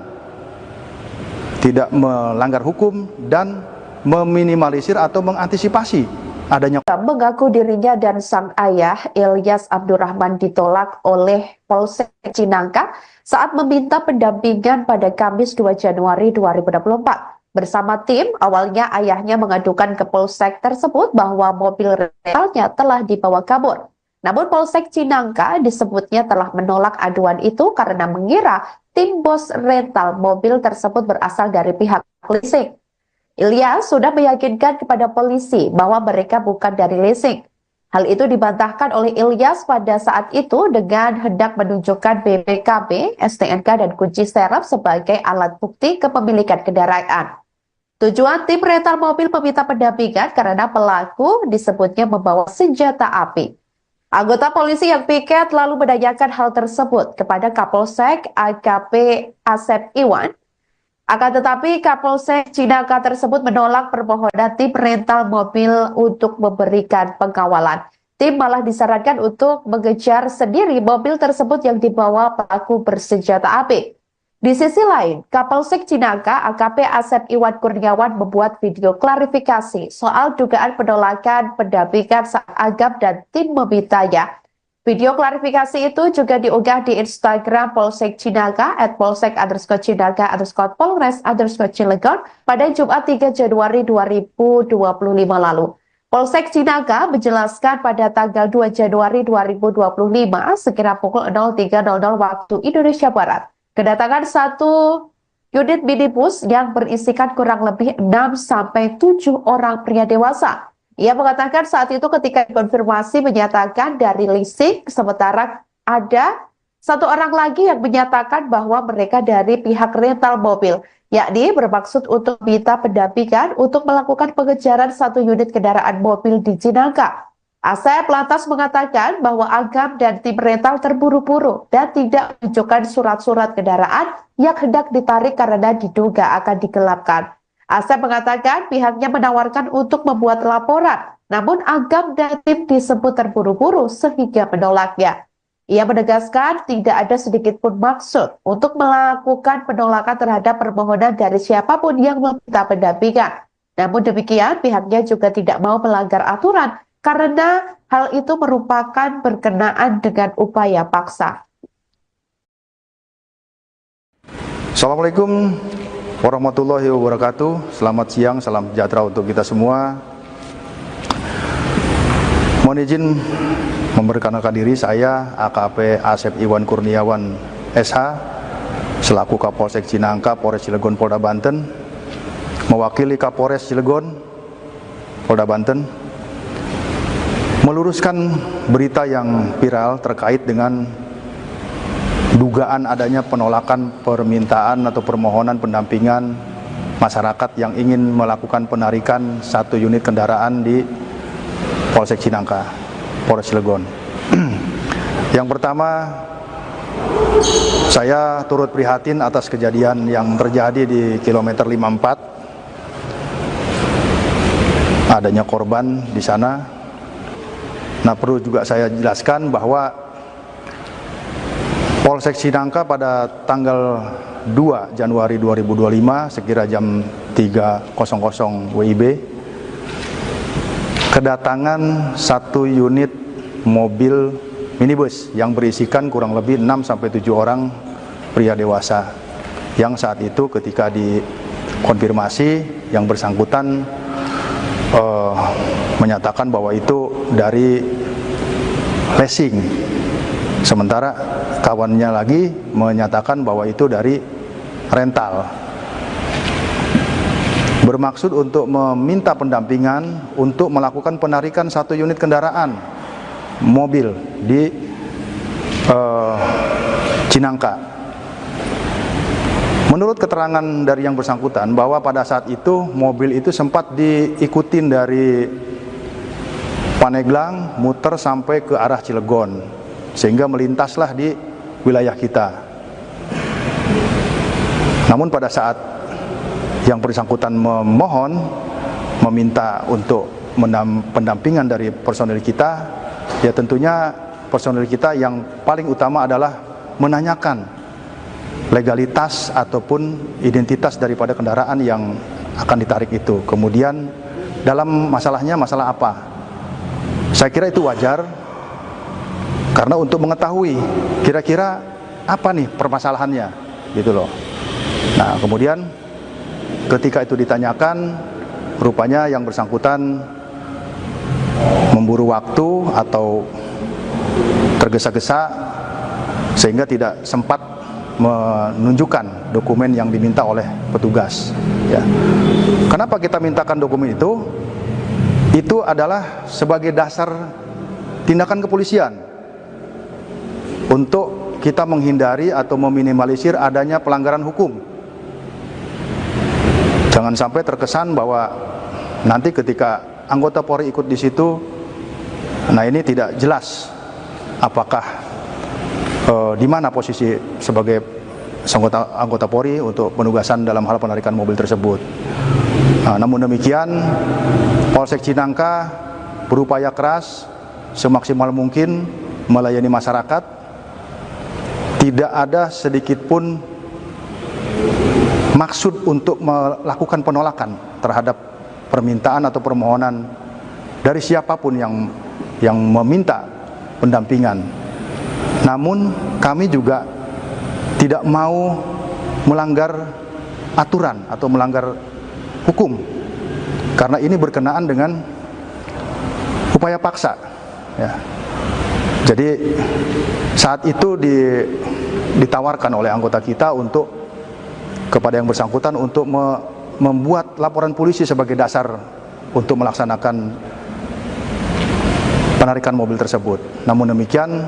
tidak melanggar hukum dan meminimalisir atau mengantisipasi adanya. Mengaku dirinya dan sang ayah Ilyas Abdurrahman ditolak oleh Polsek Cinangka saat meminta pendampingan pada Kamis 2 Januari 2024. Bersama tim, awalnya ayahnya mengadukan ke Polsek tersebut bahwa mobil rentalnya telah dibawa kabur. Namun Polsek Cinangka disebutnya telah menolak aduan itu karena mengira tim bos rental mobil tersebut berasal dari pihak leasing. Ilyas sudah meyakinkan kepada polisi bahwa mereka bukan dari leasing. Hal itu dibantahkan oleh Ilyas pada saat itu dengan hendak menunjukkan BPKB, STNK, dan kunci serep sebagai alat bukti kepemilikan kendaraan. Tujuan tim rental mobil meminta pendampingan karena pelaku disebutnya membawa senjata api. Anggota polisi yang piket lalu menanyakan hal tersebut kepada Kapolsek AKP Asep Iwan. Akan tetapi Kapolsek Cinangka tersebut menolak permohonan tim rental mobil untuk memberikan pengawalan. Tim malah disarankan untuk mengejar sendiri mobil tersebut yang dibawa pelaku bersenjata api. Di sisi lain, Kapolsek Cinangka AKP Asep Iwan Kurniawan membuat video klarifikasi soal dugaan penolakan pendampingan saat Agap dan tim memintanya. Video klarifikasi itu juga diunggah di Instagram Polsek Cinangka @polsek_cinangka_polres_cilegon pada Jumat 3 Januari 2025 lalu. Polsek Cinangka menjelaskan pada tanggal 2 Januari 2025 sekira pukul 03.00 waktu Indonesia Barat, kedatangan satu unit minibus yang berisikan kurang lebih 6-7 orang pria dewasa Ia mengatakan saat itu ketika dikonfirmasi menyatakan dari leasing, sementara ada satu orang lagi yang menyatakan bahwa mereka dari pihak rental mobil, yakni bermaksud untuk minta pendampingan untuk melakukan pengejaran satu unit kendaraan mobil di Cinangka. Asep lantas mengatakan bahwa Agam dan tim rental terburu-buru dan tidak menunjukkan surat-surat kendaraan yang hendak ditarik karena diduga akan digelapkan. Asep mengatakan pihaknya menawarkan untuk membuat laporan, namun Agam dan tim disebut terburu-buru sehingga menolaknya. Ia menegaskan tidak ada sedikit pun maksud untuk melakukan penolakan terhadap permohonan dari siapapun yang meminta pendampingan. Namun demikian, pihaknya juga tidak mau melanggar aturan karena hal itu merupakan berkenaan dengan upaya paksa. Assalamualaikum warahmatullahi wabarakatuh. Selamat siang, salam sejahtera untuk kita semua. Mohon izin memperkenalkan diri, saya AKP Asep Iwan Kurniawan SH selaku Kapolsek Cinangka, Polres Cilegon, Polda Banten, mewakili Kapolres Cilegon, Polda Banten, meluruskan berita yang viral terkait dengan dugaan adanya penolakan permintaan atau permohonan pendampingan masyarakat yang ingin melakukan penarikan satu unit kendaraan di Polsek Cinangka, Polres Cilegon. Yang pertama, saya turut prihatin atas kejadian yang terjadi di kilometer 54. Adanya korban di sana. Nah, perlu juga saya jelaskan bahwa Polsek Cinangka pada tanggal 2 Januari 2025 sekira jam 3.00 WIB kedatangan satu unit mobil minibus yang berisikan kurang lebih 6-7 orang pria dewasa yang saat itu ketika dikonfirmasi yang bersangkutan menyatakan bahwa itu dari leasing, sementara kawannya lagi menyatakan bahwa itu dari rental, bermaksud untuk meminta pendampingan untuk melakukan penarikan satu unit kendaraan mobil di Cinangka. Menurut keterangan dari yang bersangkutan bahwa pada saat itu mobil itu sempat diikutin dari Paneglang muter sampai ke arah Cilegon sehingga melintaslah di wilayah kita. Namun pada saat yang bersangkutan meminta untuk pendampingan dari personil kita, ya tentunya personil kita yang paling utama adalah menanyakan legalitas ataupun identitas daripada kendaraan yang akan ditarik itu. Kemudian dalam masalahnya masalah apa? Saya kira itu wajar karena untuk mengetahui kira-kira apa nih permasalahannya gitu loh. Nah, kemudian ketika itu ditanyakan, rupanya yang bersangkutan memburu waktu atau tergesa-gesa sehingga tidak sempat menunjukkan dokumen yang diminta oleh petugas. Ya. Kenapa kita mintakan dokumen itu? Itu adalah sebagai dasar tindakan kepolisian untuk kita menghindari atau meminimalisir adanya pelanggaran hukum. Jangan sampai terkesan bahwa nanti ketika anggota Polri ikut di situ, nah ini tidak jelas apakah di mana posisi sebagai anggota Polri untuk penugasan dalam hal penarikan mobil tersebut. Nah, namun demikian, Polsek Cinangka berupaya keras semaksimal mungkin melayani masyarakat. Tidak ada sedikit pun maksud untuk melakukan penolakan terhadap permintaan atau permohonan dari siapapun yang meminta pendampingan. Namun kami juga tidak mau melanggar aturan atau melanggar hukum karena ini berkenaan dengan upaya paksa. Ya. Jadi saat itu ditawarkan oleh anggota kita untuk kepada yang bersangkutan untuk membuat laporan polisi sebagai dasar untuk melaksanakan penarikan mobil tersebut. Namun demikian,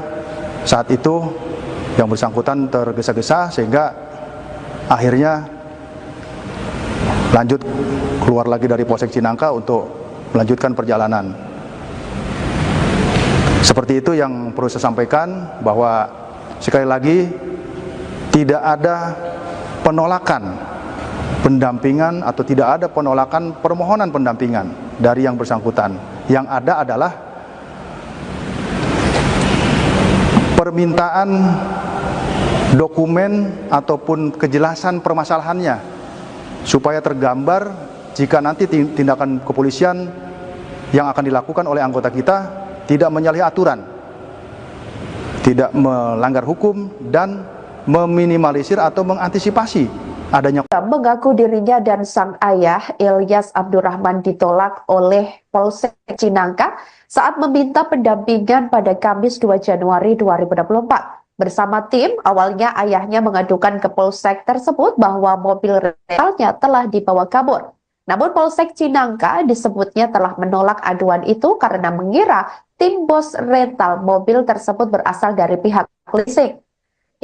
saat itu yang bersangkutan tergesa-gesa sehingga akhirnya lanjut keluar lagi dari Polsek Cinangka untuk melanjutkan perjalanan. Seperti itu yang perlu saya sampaikan, bahwa sekali lagi tidak ada penolakan pendampingan atau tidak ada penolakan permohonan pendampingan dari yang bersangkutan. Yang ada adalah permintaan dokumen ataupun kejelasan permasalahannya, supaya tergambar jika nanti tindakan kepolisian yang akan dilakukan oleh anggota kita tidak menyalahi aturan, tidak melanggar hukum, dan meminimalisir atau mengantisipasi adanya. Mengaku dirinya dan sang ayah Ilyas Abdurrahman ditolak oleh Polsek Cinangka saat meminta pendampingan pada Kamis 2 Januari 2024. Bersama tim, awalnya ayahnya mengadukan ke Polsek tersebut bahwa mobil rentalnya telah dibawa kabur. Namun Polsek Cinangka disebutnya telah menolak aduan itu karena mengira tim bos rental mobil tersebut berasal dari pihak leasing.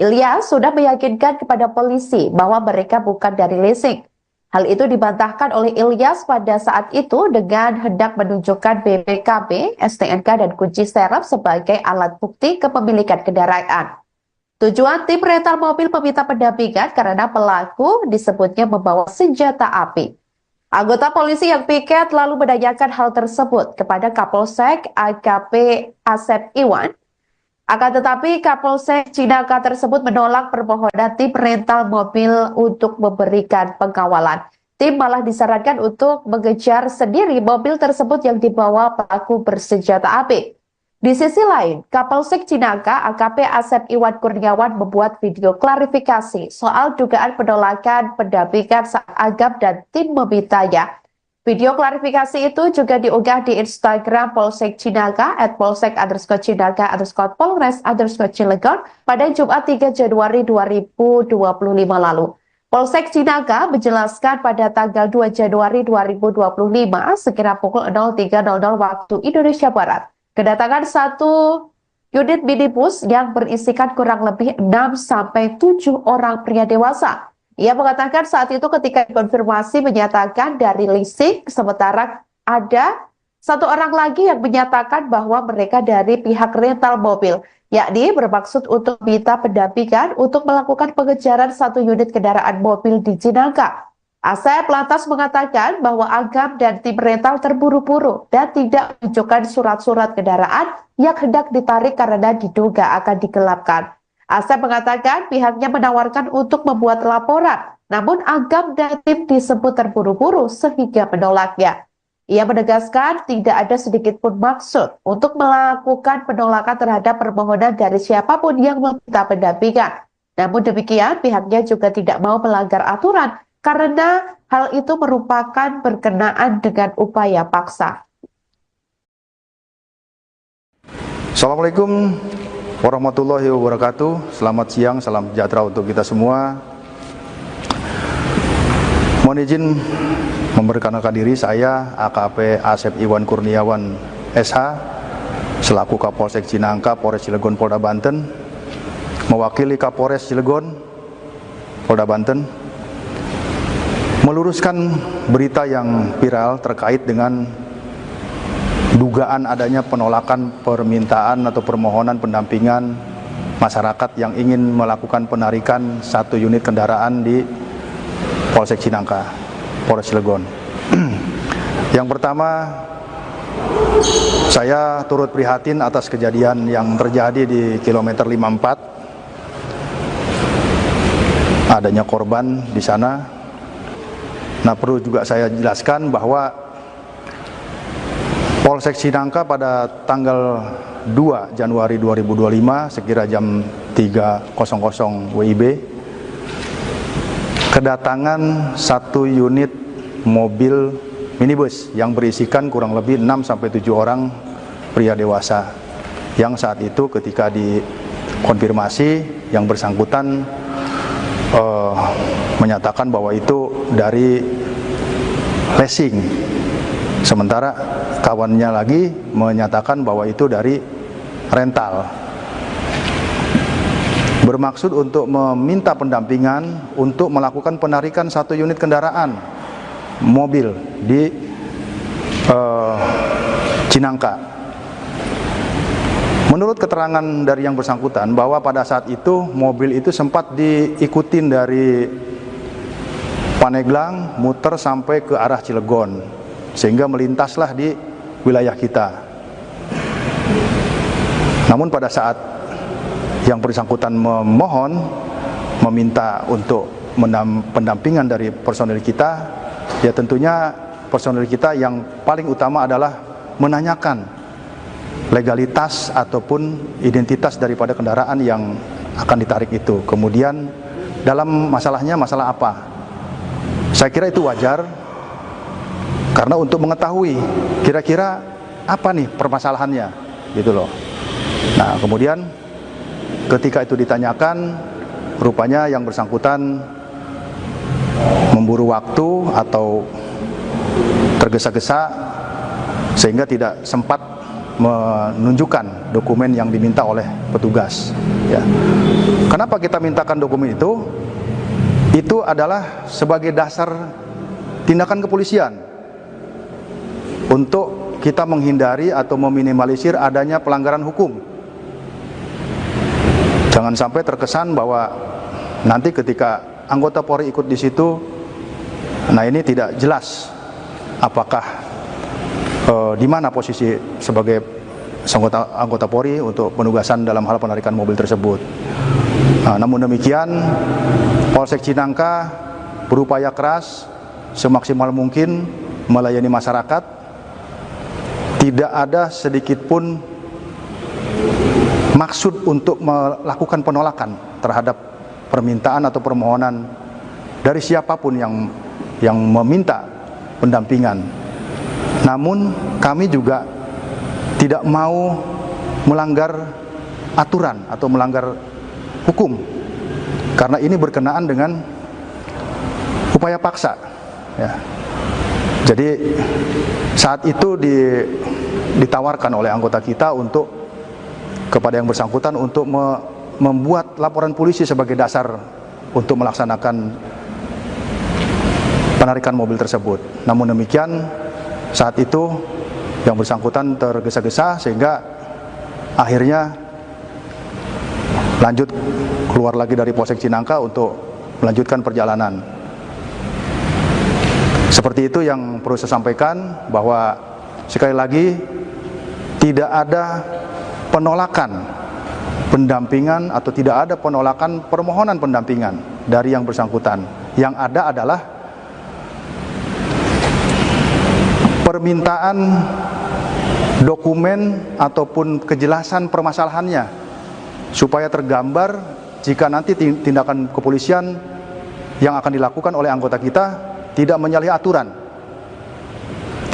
Ilyas sudah meyakinkan kepada polisi bahwa mereka bukan dari leasing. Hal itu dibantahkan oleh Ilyas pada saat itu dengan hendak menunjukkan BPKB, STNK, dan kunci serep sebagai alat bukti kepemilikan kendaraan. Tujuan tim rental mobil meminta pendampingan karena pelaku disebutnya membawa senjata api. Anggota polisi yang piket lalu menanyakan hal tersebut kepada Kapolsek AKP Asep Iwan. Akan tetapi Kapolsek Cinangka tersebut menolak permohonan tim rental mobil untuk memberikan pengawalan. Tim malah disarankan untuk mengejar sendiri mobil tersebut yang dibawa pelaku bersenjata api. Di sisi lain, Kapolsek Cinangka AKP Asep Iwan Kurniawan membuat video klarifikasi soal dugaan penolakan pendampingan saat Agam dan tim memintanya. Video klarifikasi itu juga diunggah di Instagram Polsek Cinangka @polsek_cinangka_polres_cilegon pada Jumat 3 Januari 2025 lalu. Polsek Cinangka menjelaskan pada tanggal 2 Januari 2025 sekira pukul 03.00 waktu Indonesia Barat, kedatangan satu unit minibus yang berisikan kurang lebih 6-7 orang pria dewasa. Ia mengatakan saat itu ketika dikonfirmasi menyatakan dari leasing, sementara ada satu orang lagi yang menyatakan bahwa mereka dari pihak rental mobil, yakni bermaksud untuk minta pendampingan untuk melakukan pengejaran satu unit kendaraan mobil di Cinangka. Asep lantas mengatakan bahwa Agam dan tim rental terburu-buru dan tidak menunjukkan surat-surat kendaraan yang hendak ditarik karena diduga akan digelapkan. Asep mengatakan pihaknya menawarkan untuk membuat laporan, namun Agam dan tim disebut terburu-buru sehingga menolaknya. Ia menegaskan tidak ada sedikit pun maksud untuk melakukan penolakan terhadap permohonan dari siapapun yang meminta pendampingan. Namun demikian, pihaknya juga tidak mau melanggar aturan karena hal itu merupakan berkenaan dengan upaya paksa. Assalamualaikum warahmatullahi wabarakatuh. Selamat siang, salam sejahtera untuk kita semua. Mohon izin memperkenalkan diri, saya AKP Asep Iwan Kurniawan SH selaku Kapolsek Cinangka, Polres Cilegon, Polda Banten, mewakili Kapolres Cilegon, Polda Banten, meluruskan berita yang viral terkait dengan dugaan adanya penolakan permintaan atau permohonan pendampingan masyarakat yang ingin melakukan penarikan satu unit kendaraan di Polsek Cinangka, Polres Cilegon. Yang pertama, saya turut prihatin atas kejadian yang terjadi di kilometer 54. Adanya korban di sana. Nah, perlu juga saya jelaskan bahwa Polsek Cinangka pada tanggal 2 Januari 2025 sekira jam 3.00 WIB kedatangan satu unit mobil minibus yang berisikan kurang lebih 6-7 orang pria dewasa, yang saat itu ketika dikonfirmasi yang bersangkutan menyatakan bahwa itu dari leasing, sementara kawannya lagi menyatakan bahwa itu dari rental. Bermaksud untuk meminta pendampingan untuk melakukan penarikan satu unit kendaraan mobil di Cinangka. Menurut keterangan dari yang bersangkutan bahwa pada saat itu mobil itu sempat diikutin dari Paneglang muter sampai ke arah Cilegon sehingga melintaslah di wilayah kita. Namun pada saat yang bersangkutan memohon meminta untuk pendampingan dari personil kita, ya tentunya personil kita yang paling utama adalah menanyakan legalitas ataupun identitas daripada kendaraan yang akan ditarik itu. Kemudian dalam masalahnya masalah apa? Saya kira itu wajar karena untuk mengetahui kira-kira apa nih permasalahannya gitu loh. Nah, kemudian ketika itu ditanyakan, rupanya yang bersangkutan memburu waktu atau tergesa-gesa sehingga tidak sempat menunjukkan dokumen yang diminta oleh petugas. Ya. Kenapa kita mintakan dokumen itu? Itu adalah sebagai dasar tindakan kepolisian untuk kita menghindari atau meminimalisir adanya pelanggaran hukum. Jangan sampai terkesan bahwa nanti ketika anggota Polri ikut di situ, nah ini tidak jelas apakah di mana posisi sebagai anggota Polri untuk penugasan dalam hal penarikan mobil tersebut. Nah, namun demikian, Polsek Cinangka berupaya keras semaksimal mungkin melayani masyarakat. Tidak ada sedikit pun maksud untuk melakukan penolakan terhadap permintaan atau permohonan dari siapapun yang meminta pendampingan. Namun kami juga tidak mau melanggar aturan atau melanggar hukum karena ini berkenaan dengan upaya paksa. Ya. Jadi saat itu ditawarkan oleh anggota kita untuk kepada yang bersangkutan untuk membuat laporan polisi sebagai dasar untuk melaksanakan penarikan mobil tersebut. Namun demikian, saat itu yang bersangkutan tergesa-gesa sehingga akhirnya lanjut keluar lagi dari Polsek Cinangka untuk melanjutkan perjalanan. Seperti itu yang perlu saya sampaikan, bahwa sekali lagi tidak ada penolakan pendampingan atau tidak ada penolakan permohonan pendampingan dari yang bersangkutan. Yang ada adalah permintaan dokumen ataupun kejelasan permasalahannya supaya tergambar jika nanti tindakan kepolisian yang akan dilakukan oleh anggota kita tidak menyalahi aturan,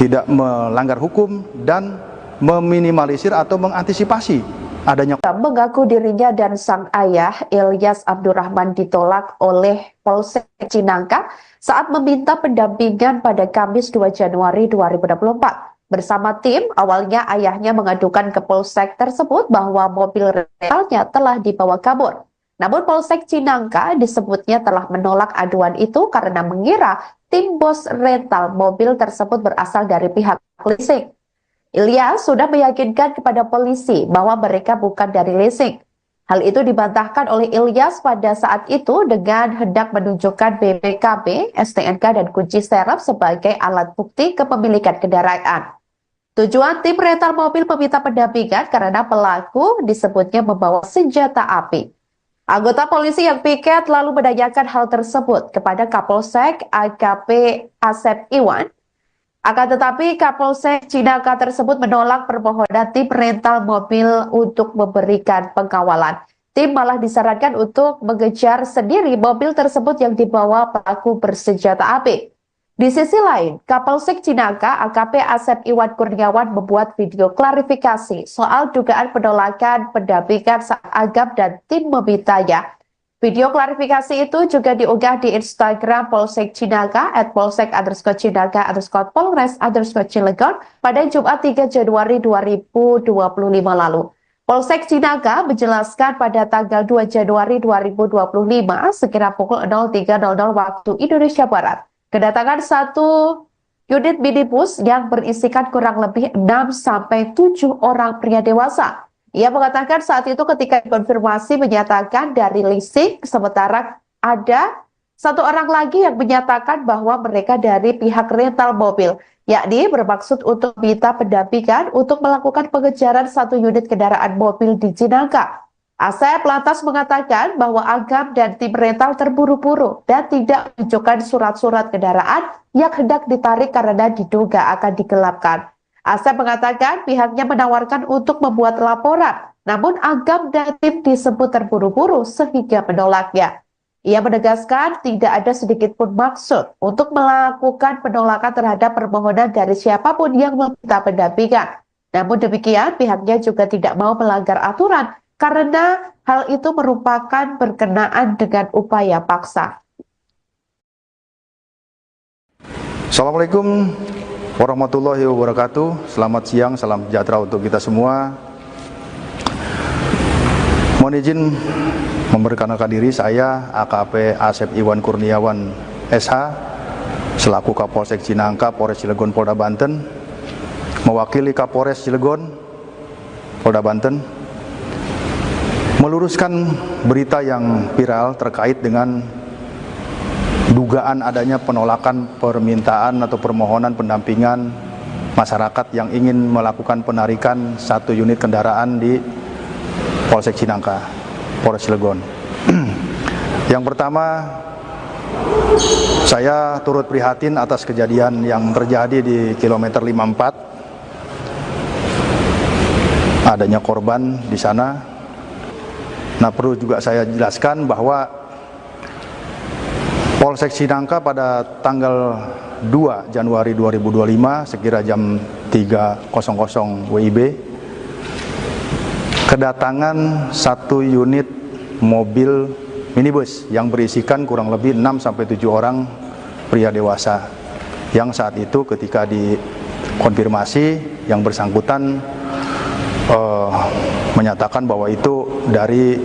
tidak melanggar hukum, dan meminimalisir atau mengantisipasi adanya. Mengaku dirinya dan sang ayah Ilyas Abdurrahman ditolak oleh Polsek Cinangka saat meminta pendampingan pada Kamis 2 Januari 2024. Bersama tim, awalnya ayahnya mengadukan ke Polsek tersebut bahwa mobil rentalnya telah dibawa kabur. Namun Polsek Cinangka disebutnya telah menolak aduan itu karena mengira tim bos rental mobil tersebut berasal dari pihak leasing. Ilyas sudah meyakinkan kepada polisi bahwa mereka bukan dari leasing. Hal itu dibantahkan oleh Ilyas pada saat itu dengan hendak menunjukkan BPKB, STNK, dan kunci serep sebagai alat bukti kepemilikan kendaraan. Tujuan tim rental mobil meminta pendampingan karena pelaku disebutnya membawa senjata api. Anggota polisi yang piket lalu menanyakan hal tersebut kepada Kapolsek AKP Asep Iwan. Akan tetapi Kapolsek Cinangka tersebut menolak permohonan tim rental mobil untuk memberikan pengawalan. Tim malah disarankan untuk mengejar sendiri mobil tersebut yang dibawa pelaku bersenjata api. Di sisi lain, Kapolsek Cinangka AKP Asep Iwan Kurniawan membuat video klarifikasi soal dugaan penolakan pendampingan saat Agam dan tim memintanya. Video klarifikasi itu juga diunggah di Instagram Polsek Cinangka @polsek_cinangka_polres_cilegon pada Jumat 3 Januari 2025 lalu. Polsek Cinangka menjelaskan pada tanggal 2 Januari 2025 sekira pukul 03.00 waktu Indonesia Barat, kedatangan satu unit minibus yang berisikan kurang lebih 6-7 orang pria dewasa. Ia mengatakan saat itu ketika dikonfirmasi menyatakan dari leasing, sementara ada satu orang lagi yang menyatakan bahwa mereka dari pihak rental mobil, yakni bermaksud untuk minta pendampingan untuk melakukan pengejaran satu unit kendaraan mobil di Cinangka. Asep lantas mengatakan bahwa Agam dan tim rental terburu-buru dan tidak menunjukkan surat-surat kendaraan yang hendak ditarik karena diduga akan digelapkan. Asep mengatakan pihaknya menawarkan untuk membuat laporan, namun Agam dan tim disebut terburu-buru sehingga menolaknya. Ia menegaskan tidak ada sedikit pun maksud untuk melakukan penolakan terhadap permohonan dari siapapun yang meminta pendampingan. Namun demikian, pihaknya juga tidak mau melanggar aturan karena hal itu merupakan berkenaan dengan upaya paksa. Assalamualaikum warahmatullahi wabarakatuh. Selamat siang, salam sejahtera untuk kita semua. Mohon izin memperkenalkan diri, saya AKP Asep Iwan Kurniawan SH selaku Kapolsek Cinangka, Polres Cilegon, Polda Banten, mewakili Kapolres Cilegon, Polda Banten, meluruskan berita yang viral terkait dengan dugaan adanya penolakan permintaan atau permohonan pendampingan masyarakat yang ingin melakukan penarikan satu unit kendaraan di Polsek Cinangka, Polres Cilegon. Yang pertama, saya turut prihatin atas kejadian yang terjadi di kilometer 54. Adanya korban di sana. Nah, perlu juga saya jelaskan bahwa Polsek Cinangka pada tanggal 2 Januari 2025 sekira jam 3.00 WIB kedatangan satu unit mobil minibus yang berisikan kurang lebih 6-7 orang pria dewasa yang saat itu ketika dikonfirmasi yang bersangkutan menyatakan bahwa itu dari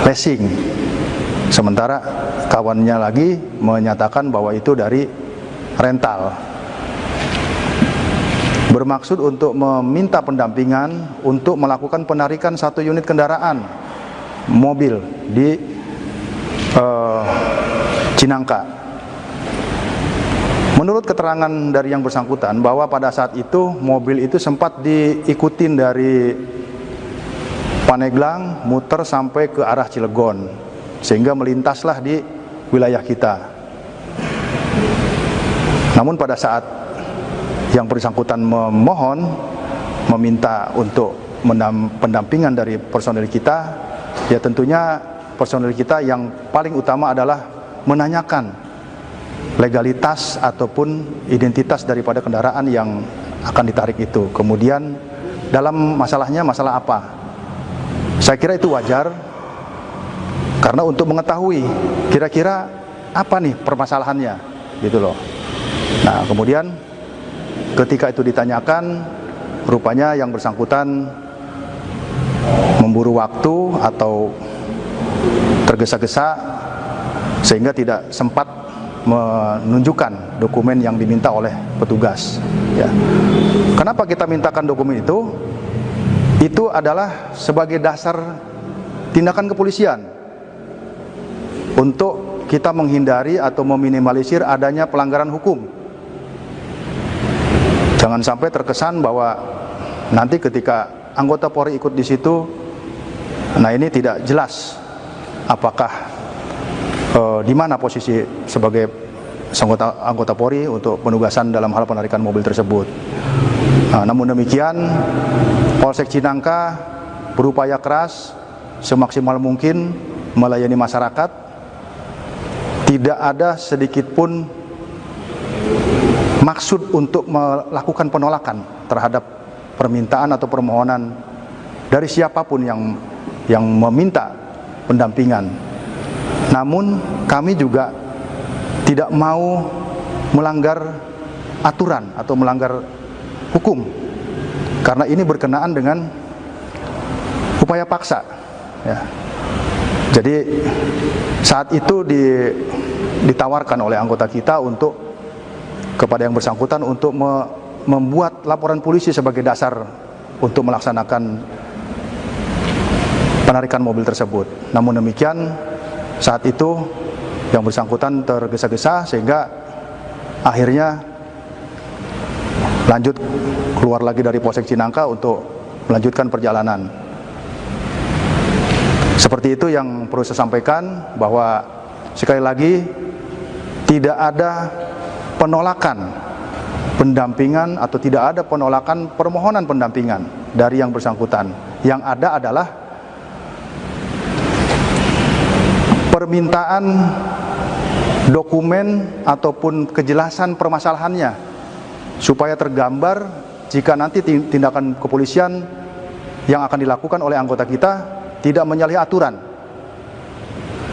leasing, sementara kawannya lagi menyatakan bahwa itu dari rental, bermaksud untuk meminta pendampingan untuk melakukan penarikan satu unit kendaraan mobil di Cinangka. Menurut keterangan dari yang bersangkutan bahwa pada saat itu mobil itu sempat diikutin dari Paneglang muter sampai ke arah Cilegon sehingga melintaslah di wilayah kita. Namun pada saat yang bersangkutan memohon meminta untuk pendampingan dari personel kita, ya tentunya personel kita yang paling utama adalah menanyakan legalitas ataupun identitas daripada kendaraan yang akan ditarik itu. Kemudian dalam masalahnya masalah apa? Saya kira itu wajar karena untuk mengetahui kira-kira apa nih permasalahannya gitu loh. Nah, kemudian ketika itu ditanyakan, rupanya yang bersangkutan memburu waktu atau tergesa-gesa sehingga tidak sempat menunjukkan dokumen yang diminta oleh petugas. Ya. Kenapa kita mintakan dokumen itu? Itu adalah sebagai dasar tindakan kepolisian untuk kita menghindari atau meminimalisir adanya pelanggaran hukum. Jangan sampai terkesan bahwa nanti ketika anggota Polri ikut di situ, nah ini tidak jelas apakah di mana posisi sebagai anggota Polri untuk penugasan dalam hal penarikan mobil tersebut. Nah, namun demikian, Polsek Cinangka berupaya keras semaksimal mungkin melayani masyarakat. Tidak ada sedikit pun maksud untuk melakukan penolakan terhadap permintaan atau permohonan dari siapapun yang meminta pendampingan Namun kami juga tidak mau melanggar aturan atau melanggar hukum, karena ini berkenaan dengan upaya paksa. Ya. Jadi saat itu ditawarkan oleh anggota kita untuk kepada yang bersangkutan untuk membuat laporan polisi sebagai dasar untuk melaksanakan penarikan mobil tersebut. Namun demikian, saat itu yang bersangkutan tergesa-gesa sehingga akhirnya lanjut keluar lagi dari Polsek Cinangka untuk melanjutkan perjalanan. Seperti itu yang perlu saya sampaikan, bahwa sekali lagi tidak ada penolakan pendampingan atau tidak ada penolakan permohonan pendampingan dari yang bersangkutan. Yang ada adalah permintaan dokumen ataupun kejelasan permasalahannya supaya tergambar jika nanti tindakan kepolisian yang akan dilakukan oleh anggota kita tidak menyalahi aturan,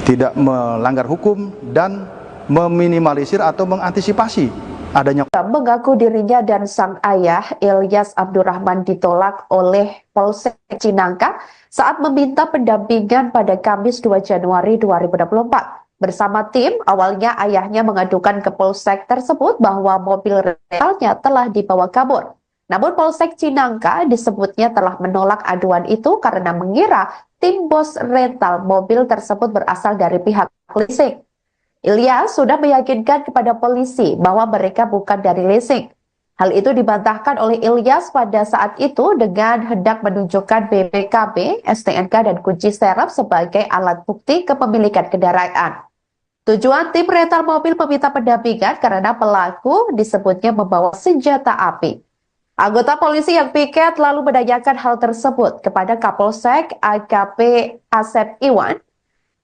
tidak melanggar hukum, dan meminimalisir atau mengantisipasi adanya. Mengaku dirinya dan sang ayah Ilyas Abdurrahman ditolak oleh Polsek Cinangka saat meminta pendampingan pada Kamis 2 Januari 2024. Bersama tim, awalnya ayahnya mengadukan ke Polsek tersebut bahwa mobil rentalnya telah dibawa kabur. Namun Polsek Cinangka disebutnya telah menolak aduan itu karena mengira tim bos rental mobil tersebut berasal dari pihak leasing. Ilyas sudah meyakinkan kepada polisi bahwa mereka bukan dari leasing. Hal itu dibantahkan oleh Ilyas pada saat itu dengan hendak menunjukkan BPKB, STNK, dan kunci serep sebagai alat bukti kepemilikan kendaraan. Tujuan tim rental mobil meminta pendampingan karena pelaku disebutnya membawa senjata api. Anggota polisi yang piket lalu menanyakan hal tersebut kepada Kapolsek AKP Asep Iwan.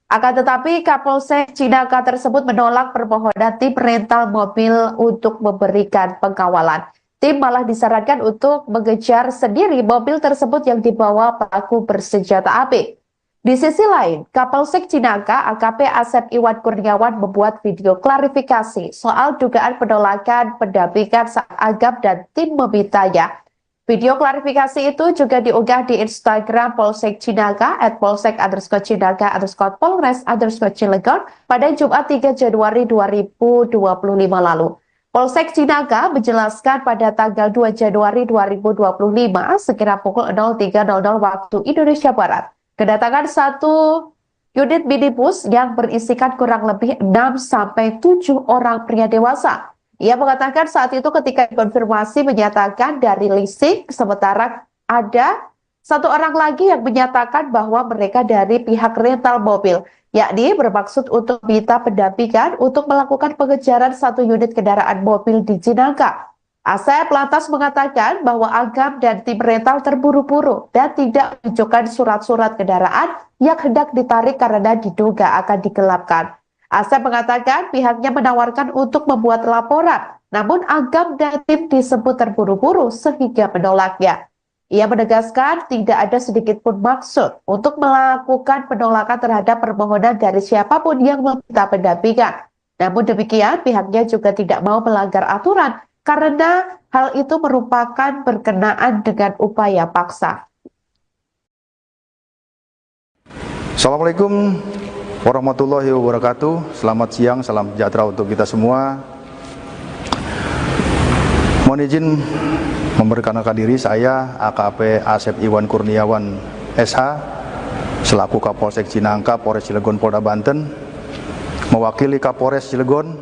Akan tetapi Kapolsek Cinangka tersebut menolak permohonan tim rental mobil untuk memberikan pengawalan. Tim malah disarankan untuk mengejar sendiri mobil tersebut yang dibawa pelaku bersenjata api. Di sisi lain, Kapolsek Cinangka AKP Asep Iwan Kurniawan membuat video klarifikasi soal dugaan penolakan pendampingan saat Agam dan tim memintanya. Video klarifikasi itu juga diunggah di Instagram Polsek Cinangka @polsek_cinangka_polres_cilegon pada Jumat 3 Januari 2025 lalu. Polsek Cinangka menjelaskan pada tanggal 2 Januari 2025 sekira pukul 03.00 waktu Indonesia Barat, kedatangan satu unit minibus yang berisikan kurang lebih 6-7 orang pria dewasa. Ia mengatakan saat itu ketika konfirmasi menyatakan dari leasing, sementara ada satu orang lagi yang menyatakan bahwa mereka dari pihak rental mobil, yakni bermaksud untuk minta pendampingan untuk melakukan pengejaran satu unit kendaraan mobil di Cinangka. Asep lantas mengatakan bahwa Agam dan tim rental terburu-buru dan tidak menunjukkan surat-surat kendaraan yang hendak ditarik karena diduga akan digelapkan. Asep mengatakan pihaknya menawarkan untuk membuat laporan, namun Agam dan tim disebut terburu-buru sehingga menolaknya. Ia menegaskan tidak ada sedikit pun maksud untuk melakukan penolakan terhadap permohonan dari siapapun yang meminta pendampingan. Namun demikian, pihaknya juga tidak mau melanggar aturan karena hal itu merupakan berkenaan dengan upaya paksa. Assalamualaikum warahmatullahi wabarakatuh. Selamat siang, salam sejahtera untuk kita semua. Mohon izin memperkenalkan diri, saya AKP Asep Iwan Kurniawan SH selaku Kapolsek Cinangka, Polres Cilegon, Polda Banten, mewakili Kapolres Cilegon,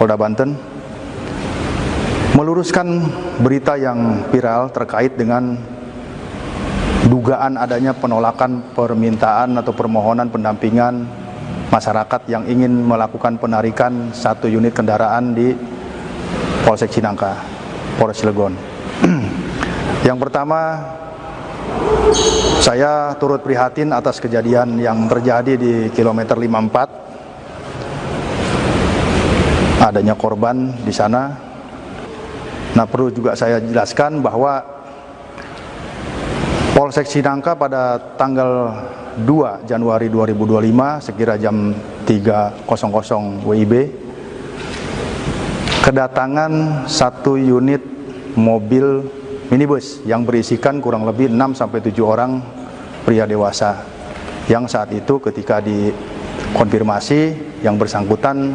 Polda Banten, meluruskan berita yang viral terkait dengan dugaan adanya penolakan permintaan atau permohonan pendampingan masyarakat yang ingin melakukan penarikan satu unit kendaraan di Polsek Cinangka, Polres Cilegon. Yang pertama, saya turut prihatin atas kejadian yang terjadi di kilometer 54. Adanya korban di sana. Nah, perlu juga saya jelaskan bahwa Polsek Cinangka pada tanggal 2 Januari 2025 sekira jam 3.00 WIB, kedatangan satu unit mobil minibus yang berisikan kurang lebih 6-7 orang pria dewasa, yang saat itu ketika dikonfirmasi yang bersangkutan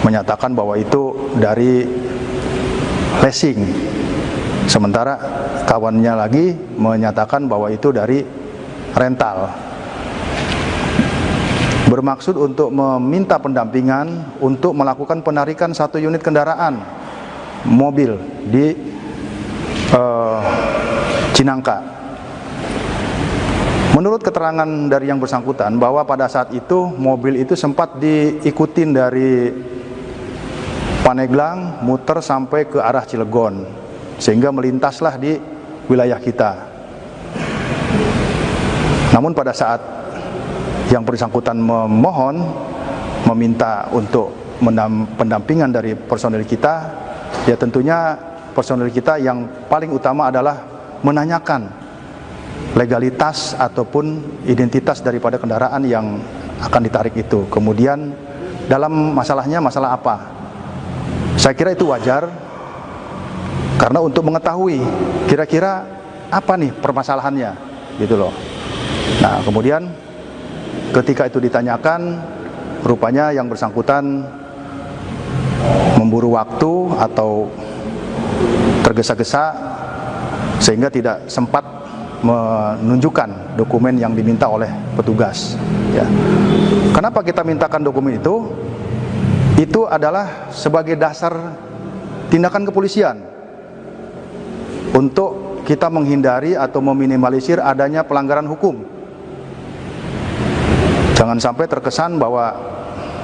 menyatakan bahwa itu dari leasing, sementara kawannya lagi menyatakan bahwa itu dari rental, bermaksud untuk meminta pendampingan untuk melakukan penarikan satu unit kendaraan mobil di Cinangka. Menurut keterangan dari yang bersangkutan bahwa pada saat itu mobil itu sempat diikutin dari Paneglang muter sampai ke arah Cilegon, sehingga melintaslah di wilayah kita. Namun pada saat yang bersangkutan meminta untuk pendampingan dari personil kita, ya tentunya personil kita yang paling utama adalah menanyakan legalitas ataupun identitas daripada kendaraan yang akan ditarik itu. Kemudian dalam masalahnya masalah apa? Saya kira itu wajar, karena untuk mengetahui kira-kira apa nih permasalahannya, gitu loh. Nah, kemudian ketika itu ditanyakan, rupanya yang bersangkutan memburu waktu atau tergesa-gesa sehingga tidak sempat menunjukkan dokumen yang diminta oleh petugas. Ya. Kenapa kita mintakan dokumen itu? Itu adalah sebagai dasar tindakan kepolisian untuk kita menghindari atau meminimalisir adanya pelanggaran hukum. Jangan sampai terkesan bahwa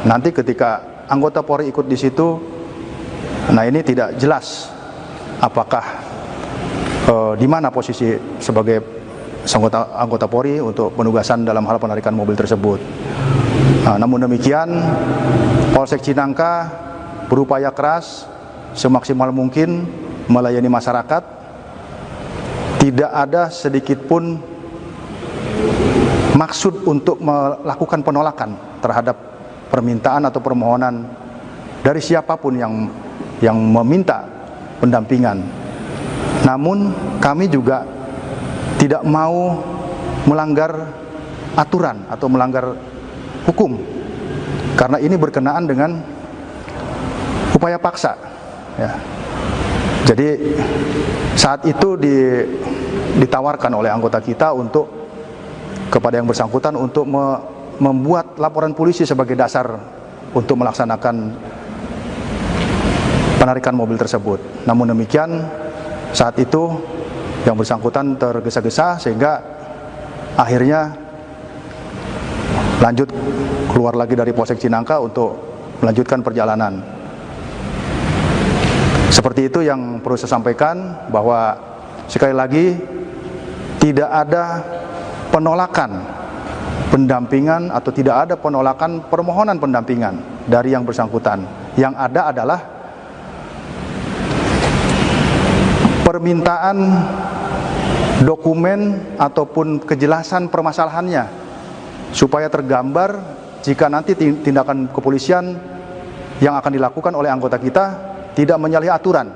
nanti ketika anggota Polri ikut di situ, nah ini tidak jelas apakah di mana posisi sebagai anggota Polri untuk penugasan dalam hal penarikan mobil tersebut. Nah, namun demikian, Polsek Cinangka berupaya keras semaksimal mungkin melayani masyarakat. Tidak ada sedikit pun maksud untuk melakukan penolakan terhadap permintaan atau permohonan dari siapapun yang meminta pendampingan. Namun kami juga tidak mau melanggar aturan atau melanggar hukum, karena ini berkenaan dengan upaya paksa. Ya. Jadi saat itu ditawarkan oleh anggota kita untuk kepada yang bersangkutan untuk membuat laporan polisi sebagai dasar untuk melaksanakan penarikan mobil tersebut. Namun demikian, saat itu yang bersangkutan tergesa-gesa sehingga akhirnya lanjut keluar lagi dari Polsek Cinangka untuk melanjutkan perjalanan. Seperti itu yang perlu saya sampaikan, bahwa sekali lagi tidak ada penolakan pendampingan atau tidak ada penolakan permohonan pendampingan dari yang bersangkutan. Yang ada adalah permintaan dokumen ataupun kejelasan permasalahannya, supaya tergambar jika nanti tindakan kepolisian yang akan dilakukan oleh anggota kita tidak menyalahi aturan,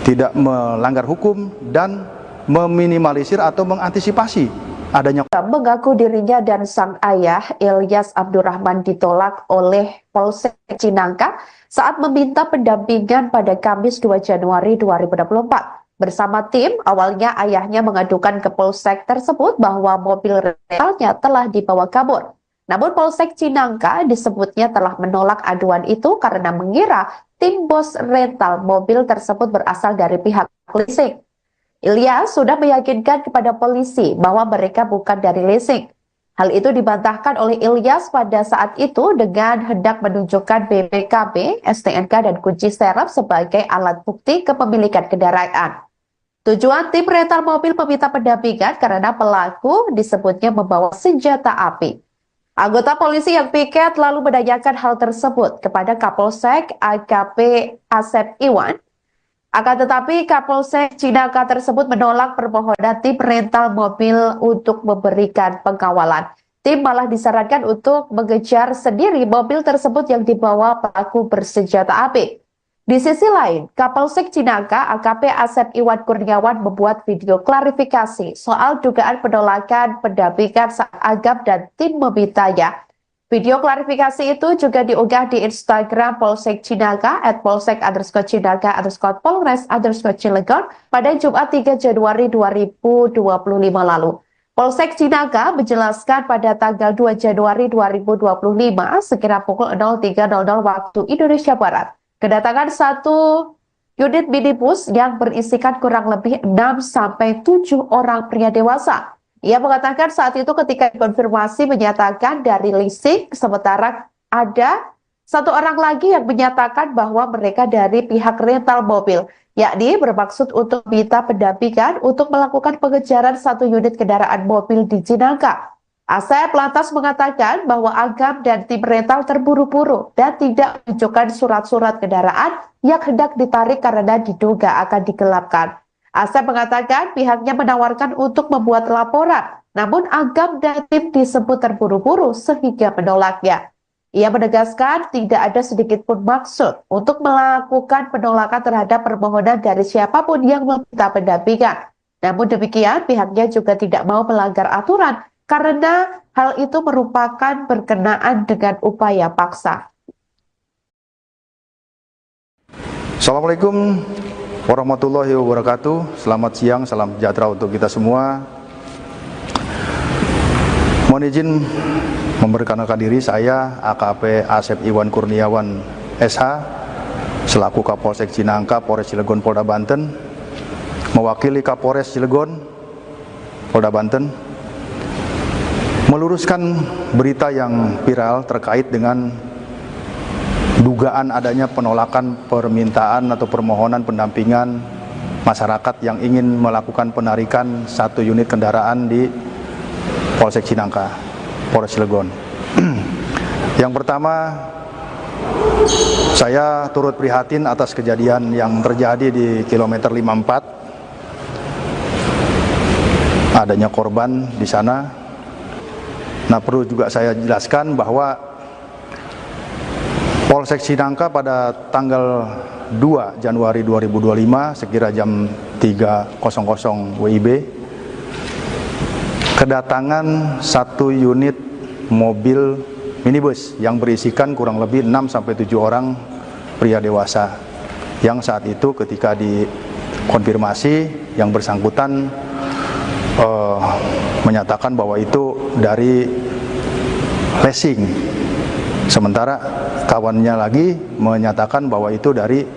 tidak melanggar hukum, dan meminimalisir atau mengantisipasi adanya. Mengaku dirinya dan sang ayah Ilyas Abdurrahman ditolak oleh Polsek Cinangka saat meminta pendampingan pada Kamis 2 Januari 2024. Bersama tim, awalnya ayahnya mengadukan ke Polsek tersebut bahwa mobil rentalnya telah dibawa kabur. Namun Polsek Cinangka disebutnya telah menolak aduan itu karena mengira tim bos rental mobil tersebut berasal dari pihak leasing. Ilyas sudah meyakinkan kepada polisi bahwa mereka bukan dari leasing. Hal itu dibantahkan oleh Ilyas pada saat itu dengan hendak menunjukkan BPKB, STNK, dan kunci serep sebagai alat bukti kepemilikan kendaraan. Tujuan tim rental mobil meminta pendampingan karena pelaku disebutnya membawa senjata api. Anggota polisi yang piket lalu menanyakan hal tersebut kepada Kapolsek AKP Asep Iwan. Akan tetapi Kapolsek Cinangka tersebut menolak permohonan tim rental mobil untuk memberikan pengawalan. Tim malah disarankan untuk mengejar sendiri mobil tersebut yang dibawa pelaku bersenjata api. Di sisi lain, Kapolsek Cinangka AKP Asep Iwan Kurniawan membuat video klarifikasi soal dugaan penolakan pendampingan saat Agam dan tim memintanya. Video klarifikasi itu juga diunggah di Instagram Polsek Cinangka @polsek_cinangka_polres_cilegon pada Jumat 3 Januari 2025 lalu. Polsek Cinangka menjelaskan pada tanggal 2 Januari 2025 sekira pukul 03.00 waktu Indonesia Barat, kedatangan satu unit minibus yang berisikan kurang lebih 6-7 orang pria dewasa. Ia mengatakan saat itu ketika konfirmasi menyatakan dari leasing, sementara ada satu orang lagi yang menyatakan bahwa mereka dari pihak rental mobil, yakni bermaksud untuk minta pendampingan untuk melakukan pengejaran satu unit kendaraan mobil di Cinangka. Asep lantas mengatakan bahwa Agam dan tim rental terburu-buru dan tidak menunjukkan surat-surat kendaraan yang hendak ditarik karena diduga akan digelapkan. Asep mengatakan pihaknya menawarkan untuk membuat laporan, namun Agam dan tim disebut terburu-buru sehingga menolaknya. Ia menegaskan tidak ada sedikit pun maksud untuk melakukan penolakan terhadap permohonan dari siapapun yang meminta pendampingan. Namun demikian, pihaknya juga tidak mau melanggar aturan karena hal itu merupakan berkenaan dengan upaya paksa. Assalamualaikum warahmatullahi wabarakatuh. Selamat siang, salam sejahtera untuk kita semua. Mohon izin memperkenalkan diri, saya AKP Asep Iwan Kurniawan SH selaku Kapolsek Cinangka, Polres Cilegon, Polda Banten, mewakili Kapolres Cilegon, Polda Banten, meluruskan berita yang viral terkait dengan dugaan adanya penolakan permintaan atau permohonan pendampingan masyarakat yang ingin melakukan penarikan satu unit kendaraan di Polsek Cinangka, Polres Cilegon. Yang pertama, saya turut prihatin atas kejadian yang terjadi di kilometer 54. Adanya korban di sana. Nah, perlu juga saya jelaskan bahwa Polsek Cinangka pada tanggal 2 Januari 2025 sekira jam 3.00 WIB kedatangan satu unit mobil minibus yang berisikan kurang lebih 6-7 orang pria dewasa yang saat itu ketika dikonfirmasi yang bersangkutan menyatakan bahwa itu dari leasing, sementara kawannya lagi menyatakan bahwa itu dari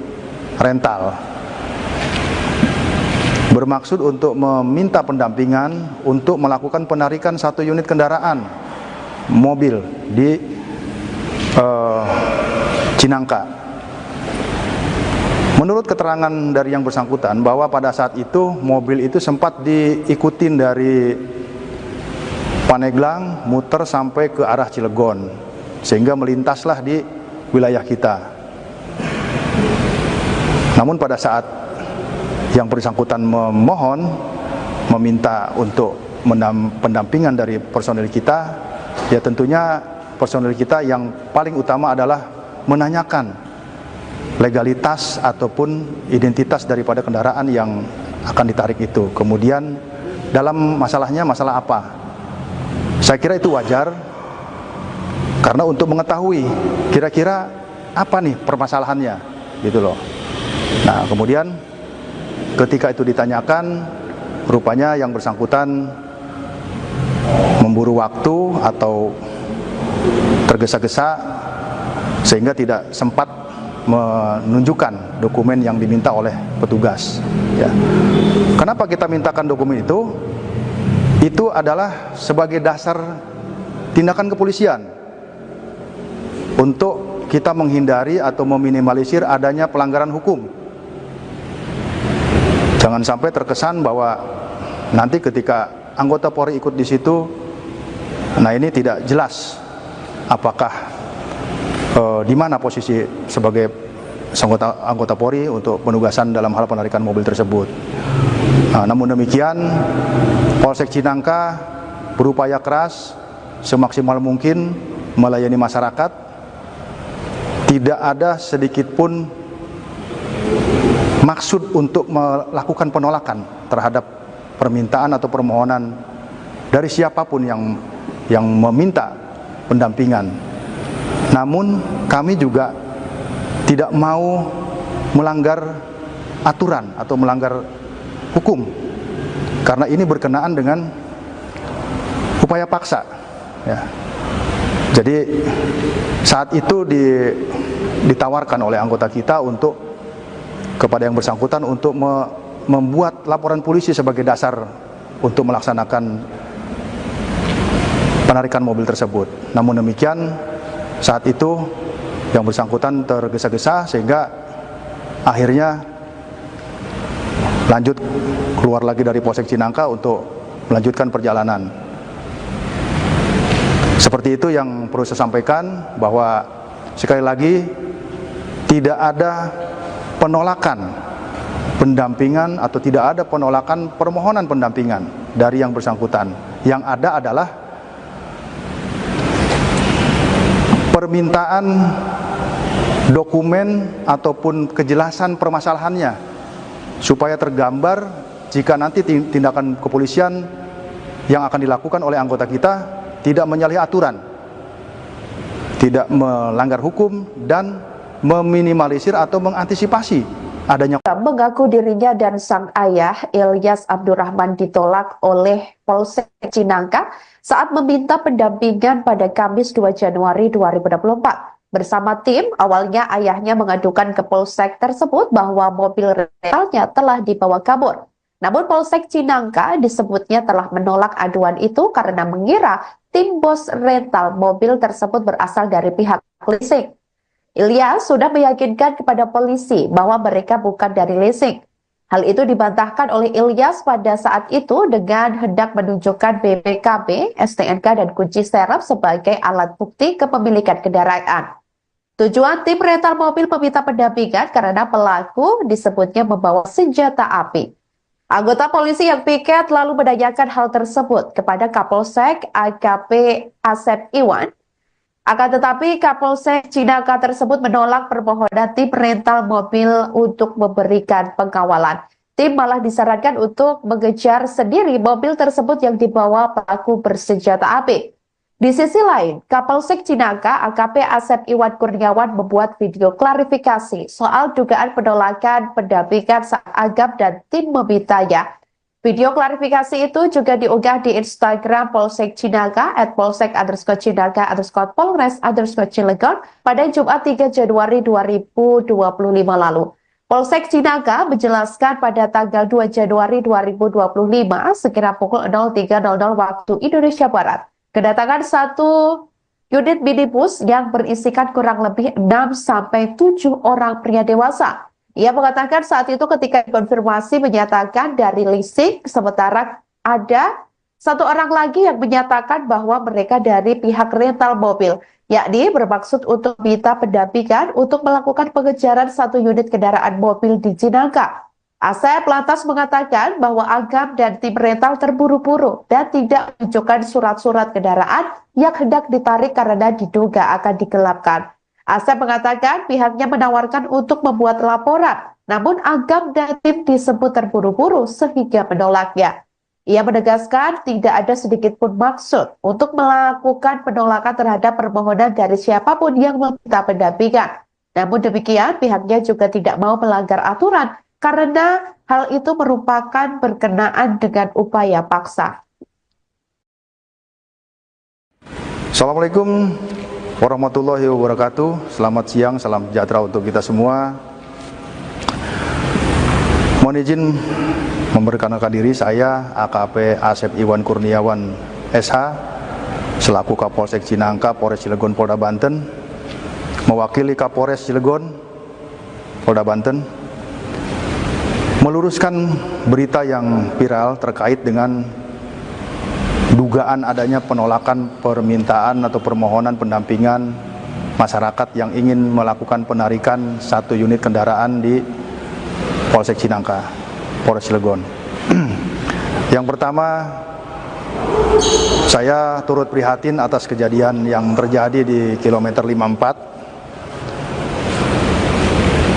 rental, bermaksud untuk meminta pendampingan untuk melakukan penarikan satu unit kendaraan mobil di Cinangka. Menurut keterangan dari yang bersangkutan bahwa pada saat itu mobil itu sempat diikutin dari Paneglang muter sampai ke arah Cilegon sehingga melintaslah di wilayah kita. Namun pada saat yang bersangkutan meminta untuk pendampingan dari personil kita, ya tentunya personil kita yang paling utama adalah menanyakan legalitas ataupun identitas daripada kendaraan yang akan ditarik itu. Kemudian dalam masalahnya masalah apa? Saya kira itu wajar karena untuk mengetahui kira-kira apa nih permasalahannya gitu loh. Nah, kemudian ketika itu ditanyakan, rupanya yang bersangkutan memburu waktu atau tergesa-gesa sehingga tidak sempat menunjukkan dokumen yang diminta oleh petugas. Ya. Kenapa kita mintakan dokumen itu? Itu adalah sebagai dasar tindakan kepolisian untuk kita menghindari atau meminimalisir adanya pelanggaran hukum. Jangan sampai terkesan bahwa nanti ketika anggota Polri ikut di situ, nah ini tidak jelas apakah di mana posisi sebagai anggota Polri untuk penugasan dalam hal penarikan mobil tersebut. Namun demikian, Polsek Cinangka berupaya keras semaksimal mungkin melayani masyarakat. Tidak ada sedikit pun maksud untuk melakukan penolakan terhadap permintaan atau permohonan dari siapapun yang meminta pendampingan. Namun kami juga tidak mau melanggar aturan atau melanggar hukum, karena ini berkenaan dengan upaya paksa. Ya. Jadi saat itu ditawarkan oleh anggota kita untuk kepada yang bersangkutan untuk membuat laporan polisi sebagai dasar untuk melaksanakan penarikan mobil tersebut. Namun demikian, saat itu yang bersangkutan tergesa-gesa sehingga akhirnya lanjut keluar lagi dari Polsek Cinangka untuk melanjutkan perjalanan. Seperti itu yang perlu saya sampaikan, bahwa sekali lagi tidak ada penolakan pendampingan atau tidak ada penolakan permohonan pendampingan dari yang bersangkutan. Yang ada adalah permintaan dokumen ataupun kejelasan permasalahannya supaya tergambar jika nanti tindakan kepolisian yang akan dilakukan oleh anggota kita tidak menyalahi aturan, tidak melanggar hukum, dan meminimalisir atau mengantisipasi adanya. Mengaku dirinya dan sang ayah Ilyas Abdurrahman ditolak oleh Polsek Cinangka saat meminta pendampingan pada Kamis 2 Januari 2024. Bersama tim, awalnya ayahnya mengadukan ke Polsek tersebut bahwa mobil rentalnya telah dibawa kabur. Namun Polsek Cinangka disebutnya telah menolak aduan itu karena mengira tim bos rental mobil tersebut berasal dari pihak leasing. Ilyas sudah meyakinkan kepada polisi bahwa mereka bukan dari leasing. Hal itu dibantahkan oleh Ilyas pada saat itu dengan hendak menunjukkan BPKB, STNK, dan kunci serep sebagai alat bukti kepemilikan kendaraan. Tujuan tim rental mobil meminta pendampingan karena pelaku disebutnya membawa senjata api. Anggota polisi yang piket lalu menanyakan hal tersebut kepada Kapolsek AKP Asep Iwan. Akan tetapi Kapolsek Cinangka tersebut menolak permohonan tim rental mobil untuk memberikan pengawalan. Tim malah disarankan untuk mengejar sendiri mobil tersebut yang dibawa pelaku bersenjata api. Di sisi lain, Kapolsek Cinangka AKP Asep Iwan Kurniawan membuat video klarifikasi soal dugaan penolakan pendampingan saat Agam dan tim memintanya. Video klarifikasi itu juga diunggah di Instagram Polsek Cinangka @polsek_cinangka_polres_cilegon pada Jumat 3 Januari 2025 lalu. Polsek Cinangka menjelaskan pada tanggal 2 Januari 2025 sekira pukul 03.00 waktu Indonesia Barat, kedatangan satu unit minibus yang berisikan kurang lebih 6-7 orang pria dewasa. Ia mengatakan saat itu ketika konfirmasi menyatakan dari leasing, sementara ada satu orang lagi yang menyatakan bahwa mereka dari pihak rental mobil, yakni bermaksud untuk minta pendampingan untuk melakukan pengejaran satu unit kendaraan mobil di Cinangka. Asep lantas mengatakan bahwa Agam dan tim rental terburu-buru dan tidak menunjukkan surat-surat kendaraan yang hendak ditarik karena diduga akan digelapkan. Asep mengatakan pihaknya menawarkan untuk membuat laporan, namun Agam dan tim disebut terburu-buru sehingga menolaknya. Ia menegaskan tidak ada sedikit pun maksud untuk melakukan penolakan terhadap permohonan dari siapapun yang meminta pendampingan. Namun demikian, pihaknya juga tidak mau melanggar aturan karena hal itu merupakan berkenaan dengan upaya paksa. Assalamualaikum warahmatullahi wabarakatuh. Selamat siang, salam sejahtera untuk kita semua. Mohon izin memperkenalkan diri, saya AKP Asep Iwan Kurniawan SH selaku Kapolsek Cinangka, Polres Cilegon, Polda Banten, mewakili Kapolres Cilegon, Polda Banten, meluruskan berita yang viral terkait dengan dugaan adanya penolakan permintaan atau permohonan pendampingan masyarakat yang ingin melakukan penarikan satu unit kendaraan di Polsek Cinangka, Polres Cilegon. Yang pertama, saya turut prihatin atas kejadian yang terjadi di kilometer 54.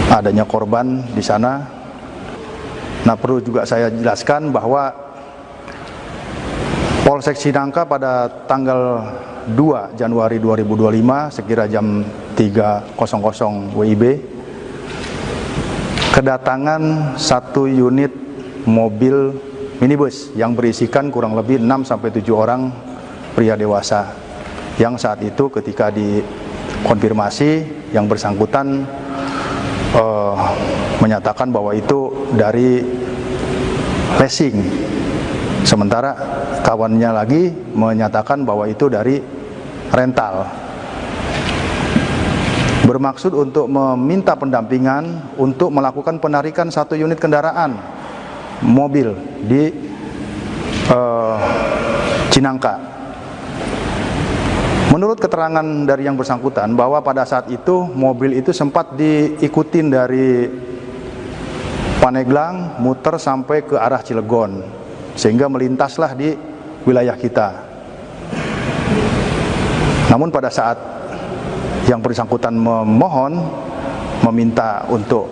Adanya korban di sana. Nah, perlu juga saya jelaskan bahwa Polsek Cinangka pada tanggal 2 Januari 2025 sekira jam 3.00 WIB kedatangan satu unit mobil minibus yang berisikan kurang lebih 6-7 orang pria dewasa yang saat itu ketika dikonfirmasi yang bersangkutan menyatakan bahwa itu dari leasing, sementara kawannya lagi menyatakan bahwa itu dari rental. Bermaksud untuk meminta pendampingan untuk melakukan penarikan satu unit kendaraan mobil di Cinangka. Menurut keterangan dari yang bersangkutan bahwa pada saat itu mobil itu sempat diikutin dari Paneglang muter sampai ke arah Cilegon sehingga melintaslah di wilayah kita. Namun pada saat yang bersangkutan meminta untuk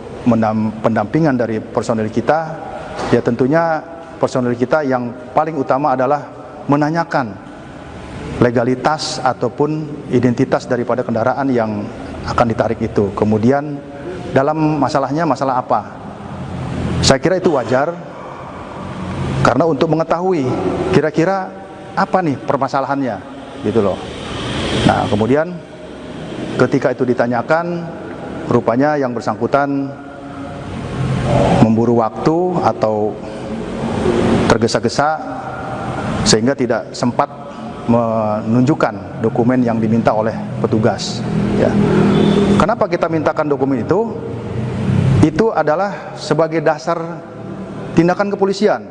pendampingan dari personil kita, ya tentunya personil kita yang paling utama adalah menanyakan legalitas ataupun identitas daripada kendaraan yang akan ditarik itu. Kemudian dalam masalahnya masalah apa? Saya kira itu wajar karena untuk mengetahui kira-kira apa nih permasalahannya gitu loh. Nah, kemudian ketika itu ditanyakan, rupanya yang bersangkutan memburu waktu atau tergesa-gesa sehingga tidak sempat menunjukkan dokumen yang diminta oleh petugas. Ya. Kenapa kita mintakan dokumen itu? Itu adalah sebagai dasar tindakan kepolisian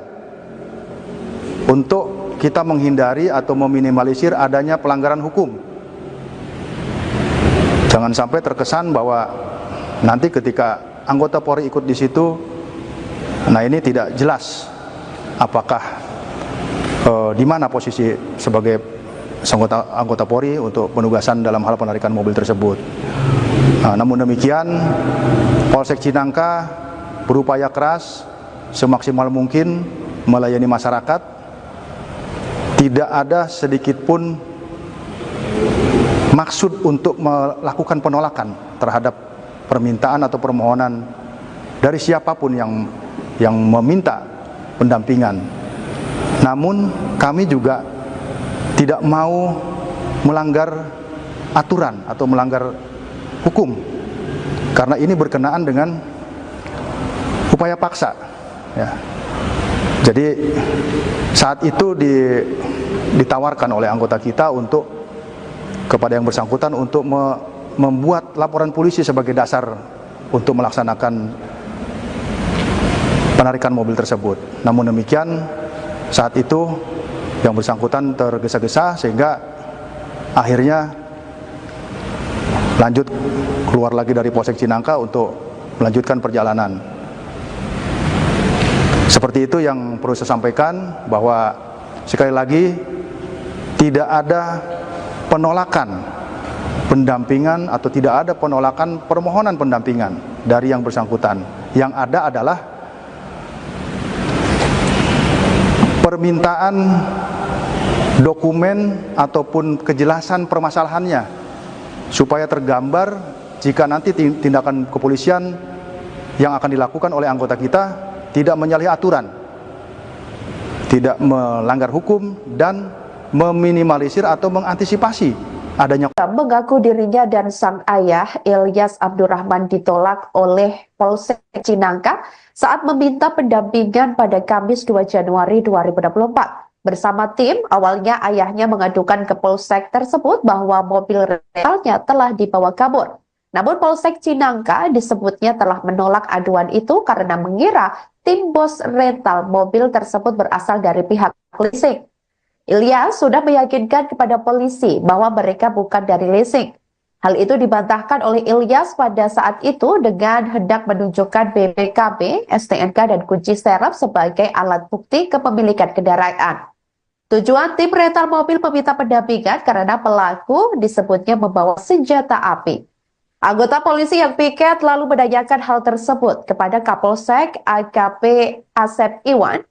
untuk kita menghindari atau meminimalisir adanya pelanggaran hukum. Jangan sampai terkesan bahwa nanti ketika anggota Polri ikut di situ, nah ini tidak jelas apakah di mana posisi sebagai anggota Polri untuk penugasan dalam hal penarikan mobil tersebut. Nah, namun demikian, Polsek Cinangka berupaya keras semaksimal mungkin melayani masyarakat. Tidak ada sedikit pun maksud untuk melakukan penolakan terhadap permintaan atau permohonan dari siapapun yang meminta pendampingan. Namun kami juga tidak mau melanggar aturan atau melanggar hukum karena ini berkenaan dengan upaya paksa. Ya. Jadi saat itu ditawarkan oleh anggota kita untuk kepada yang bersangkutan untuk membuat laporan polisi sebagai dasar untuk melaksanakan penarikan mobil tersebut. Namun demikian, saat itu yang bersangkutan tergesa-gesa sehingga akhirnya lanjut keluar lagi dari Polsek Cinangka untuk melanjutkan perjalanan. Seperti itu yang perlu saya sampaikan, bahwa sekali lagi tidak ada penolakan pendampingan atau tidak ada penolakan permohonan pendampingan dari yang bersangkutan. Yang ada adalah permintaan dokumen ataupun kejelasan permasalahannya supaya tergambar jika nanti tindakan kepolisian yang akan dilakukan oleh anggota kita tidak menyalahi aturan, tidak melanggar hukum, dan meminimalisir atau mengantisipasi adanya. Mengaku dirinya dan sang ayah Ilyas Abdurrahman ditolak oleh Polsek Cinangka saat meminta pendampingan pada Kamis 2 Januari 2024. Bersama tim, awalnya ayahnya mengadukan ke Polsek tersebut bahwa mobil rentalnya telah dibawa kabur. Namun Polsek Cinangka disebutnya telah menolak aduan itu karena mengira tim bos rental mobil tersebut berasal dari pihak leasing. Ilyas sudah meyakinkan kepada polisi bahwa mereka bukan dari leasing. Hal itu dibantahkan oleh Ilyas pada saat itu dengan hendak menunjukkan BPKB, STNK, dan kunci serep sebagai alat bukti kepemilikan kendaraan. Tujuan tim rental mobil meminta pendampingan karena pelaku disebutnya membawa senjata api. Anggota polisi yang piket lalu menanyakan hal tersebut kepada Kapolsek AKP Asep Iwan.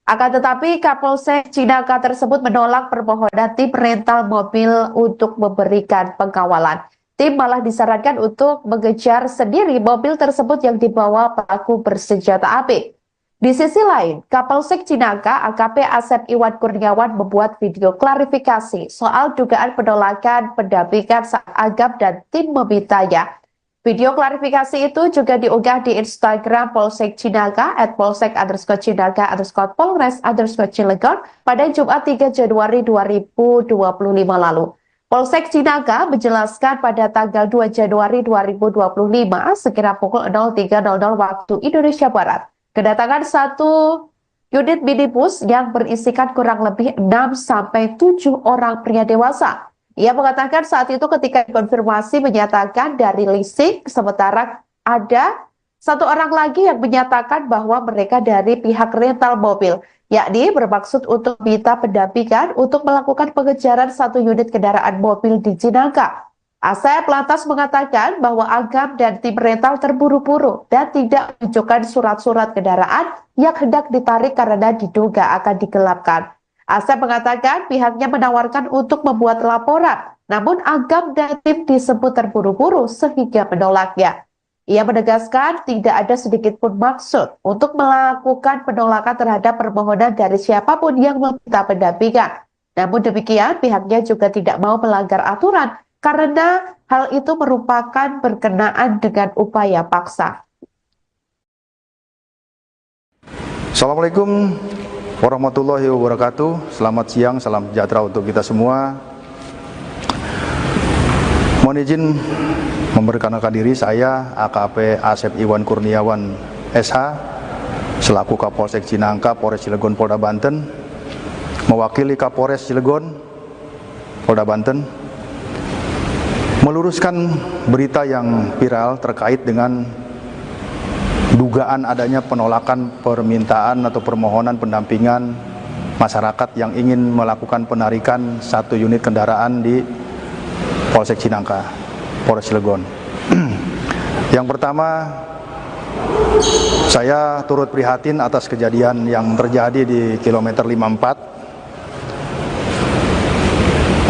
Akan tetapi Kapolsek Cinangka tersebut menolak permohonan tim rental mobil untuk memberikan pengawalan. Tim malah disarankan untuk mengejar sendiri mobil tersebut yang dibawa pelaku bersenjata api. Di sisi lain, Kapolsek Cinangka AKP Asep Iwan Kurniawan membuat video klarifikasi soal dugaan penolakan pendampingan saat Agam dan tim memintanya. Video klarifikasi itu juga diunggah di Instagram Polsek Cinangka @polsek_Cinangka_Polres_Cilegon pada Jumat 3 Januari 2025 lalu. Polsek Cinangka menjelaskan pada tanggal 2 Januari 2025 sekira pukul 03.00 waktu Indonesia Barat, kedatangan satu unit minibus yang berisikan kurang lebih 6-7 orang pria dewasa. Ia mengatakan saat itu ketika konfirmasi menyatakan dari leasing, sementara ada satu orang lagi yang menyatakan bahwa mereka dari pihak rental mobil, yakni bermaksud untuk minta pendampingan untuk melakukan pengejaran satu unit kendaraan mobil di Cinangka. Asep lantas mengatakan bahwa Agam dan tim rental terburu-buru dan tidak menunjukkan surat-surat kendaraan yang hendak ditarik karena diduga akan digelapkan. Asep mengatakan pihaknya menawarkan untuk membuat laporan, namun Agam dan tim disebut terburu-buru sehingga menolaknya. Ia menegaskan tidak ada sedikit pun maksud untuk melakukan penolakan terhadap permohonan dari siapapun yang meminta pendampingan. Namun demikian, pihaknya juga tidak mau melanggar aturan karena hal itu merupakan berkenaan dengan upaya paksa. Assalamualaikum warahmatullahi wabarakatuh. Selamat siang, salam sejahtera untuk kita semua. Mohon izin memperkenalkan diri, saya AKP Asep Iwan Kurniawan SH selaku Kapolsek Cinangka, Polres Cilegon, Polda Banten, mewakili Kapolres Cilegon, Polda Banten, meluruskan berita yang viral terkait dengan dugaan adanya penolakan permintaan atau permohonan pendampingan masyarakat yang ingin melakukan penarikan satu unit kendaraan di Polsek Cinangka, Polres Cilegon. Yang pertama, saya turut prihatin atas kejadian yang terjadi di kilometer 54.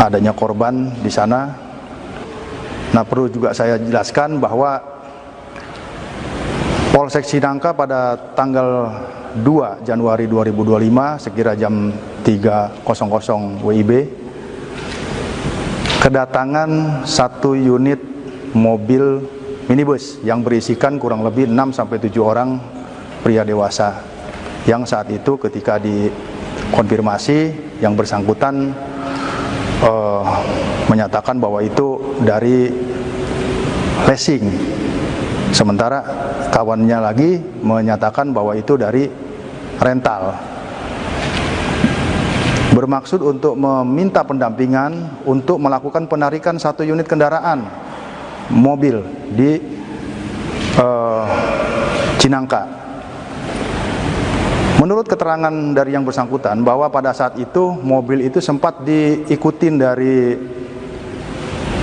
Adanya korban di sana. Nah, perlu juga saya jelaskan bahwa Polsek Cinangka pada tanggal 2 Januari 2025 sekira jam 3.00 WIB kedatangan satu unit mobil minibus yang berisikan kurang lebih 6-7 orang pria dewasa yang saat itu ketika dikonfirmasi yang bersangkutan menyatakan bahwa itu dari leasing, sementara kawannya lagi menyatakan bahwa itu dari rental, bermaksud untuk meminta pendampingan untuk melakukan penarikan satu unit kendaraan mobil di Cinangka. Menurut keterangan dari yang bersangkutan bahwa pada saat itu mobil itu sempat diikutin dari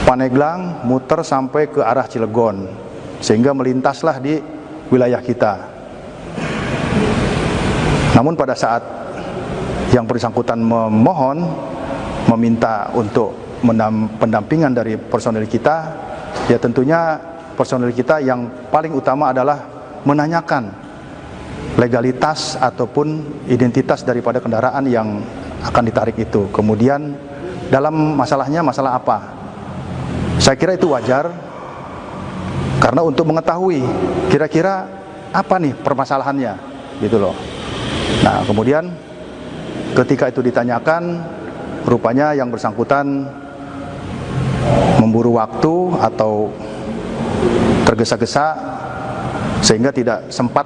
Paneglang muter sampai ke arah Cilegon sehingga melintaslah di wilayah kita. Namun pada saat yang bersangkutan meminta untuk pendampingan dari personel kita, ya tentunya personel kita yang paling utama adalah menanyakan legalitas ataupun identitas daripada kendaraan yang akan ditarik itu. Kemudian dalam masalahnya masalah apa? Saya kira itu wajar karena untuk mengetahui kira-kira apa nih permasalahannya gitu loh. Nah, kemudian ketika itu ditanyakan, rupanya yang bersangkutan memburu waktu atau tergesa-gesa sehingga tidak sempat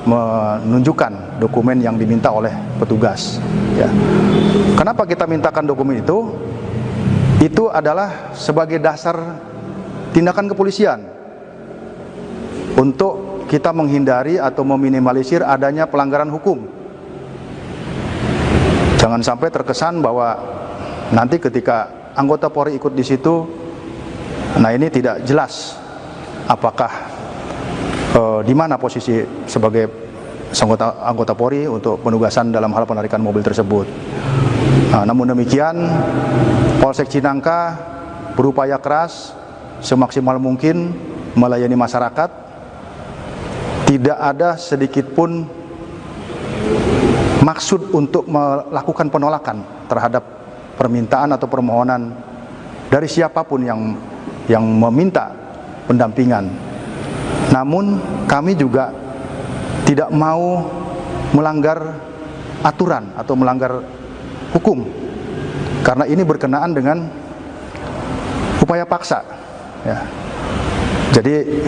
menunjukkan dokumen yang diminta oleh petugas. Ya. Kenapa kita mintakan dokumen itu? Itu adalah sebagai dasar tindakan kepolisian untuk kita menghindari atau meminimalisir adanya pelanggaran hukum. Jangan sampai terkesan bahwa nanti ketika anggota Polri ikut di situ, nah ini tidak jelas apakah di mana posisi sebagai anggota Polri untuk penugasan dalam hal penarikan mobil tersebut. Nah, namun demikian, Polsek Cinangka berupaya keras semaksimal mungkin melayani masyarakat. Tidak ada sedikit pun maksud untuk melakukan penolakan terhadap permintaan atau permohonan dari siapapun yang meminta pendampingan. Namun kami juga tidak mau melanggar aturan atau melanggar hukum, karena ini berkenaan dengan upaya paksa, ya. Jadi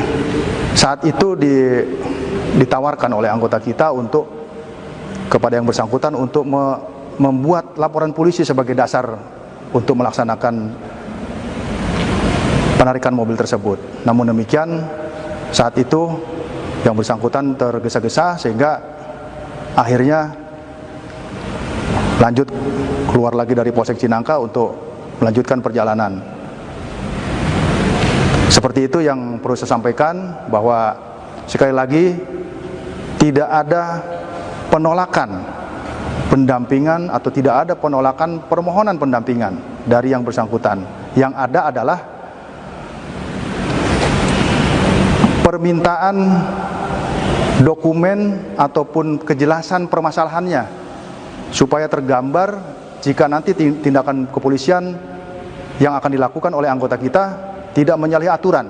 saat itu ditawarkan oleh anggota kita untuk kepada yang bersangkutan untuk membuat laporan polisi sebagai dasar untuk melaksanakan penarikan mobil tersebut. Namun demikian, saat itu yang bersangkutan tergesa-gesa sehingga akhirnya lanjut keluar lagi dari Polsek Cinangka untuk melanjutkan perjalanan. Seperti itu yang perlu saya sampaikan, bahwa sekali lagi tidak ada penolakan pendampingan atau tidak ada penolakan permohonan pendampingan dari yang bersangkutan. Yang ada adalah permintaan dokumen ataupun kejelasan permasalahannya supaya tergambar jika nanti tindakan kepolisian yang akan dilakukan oleh anggota kita tidak menyalahi aturan,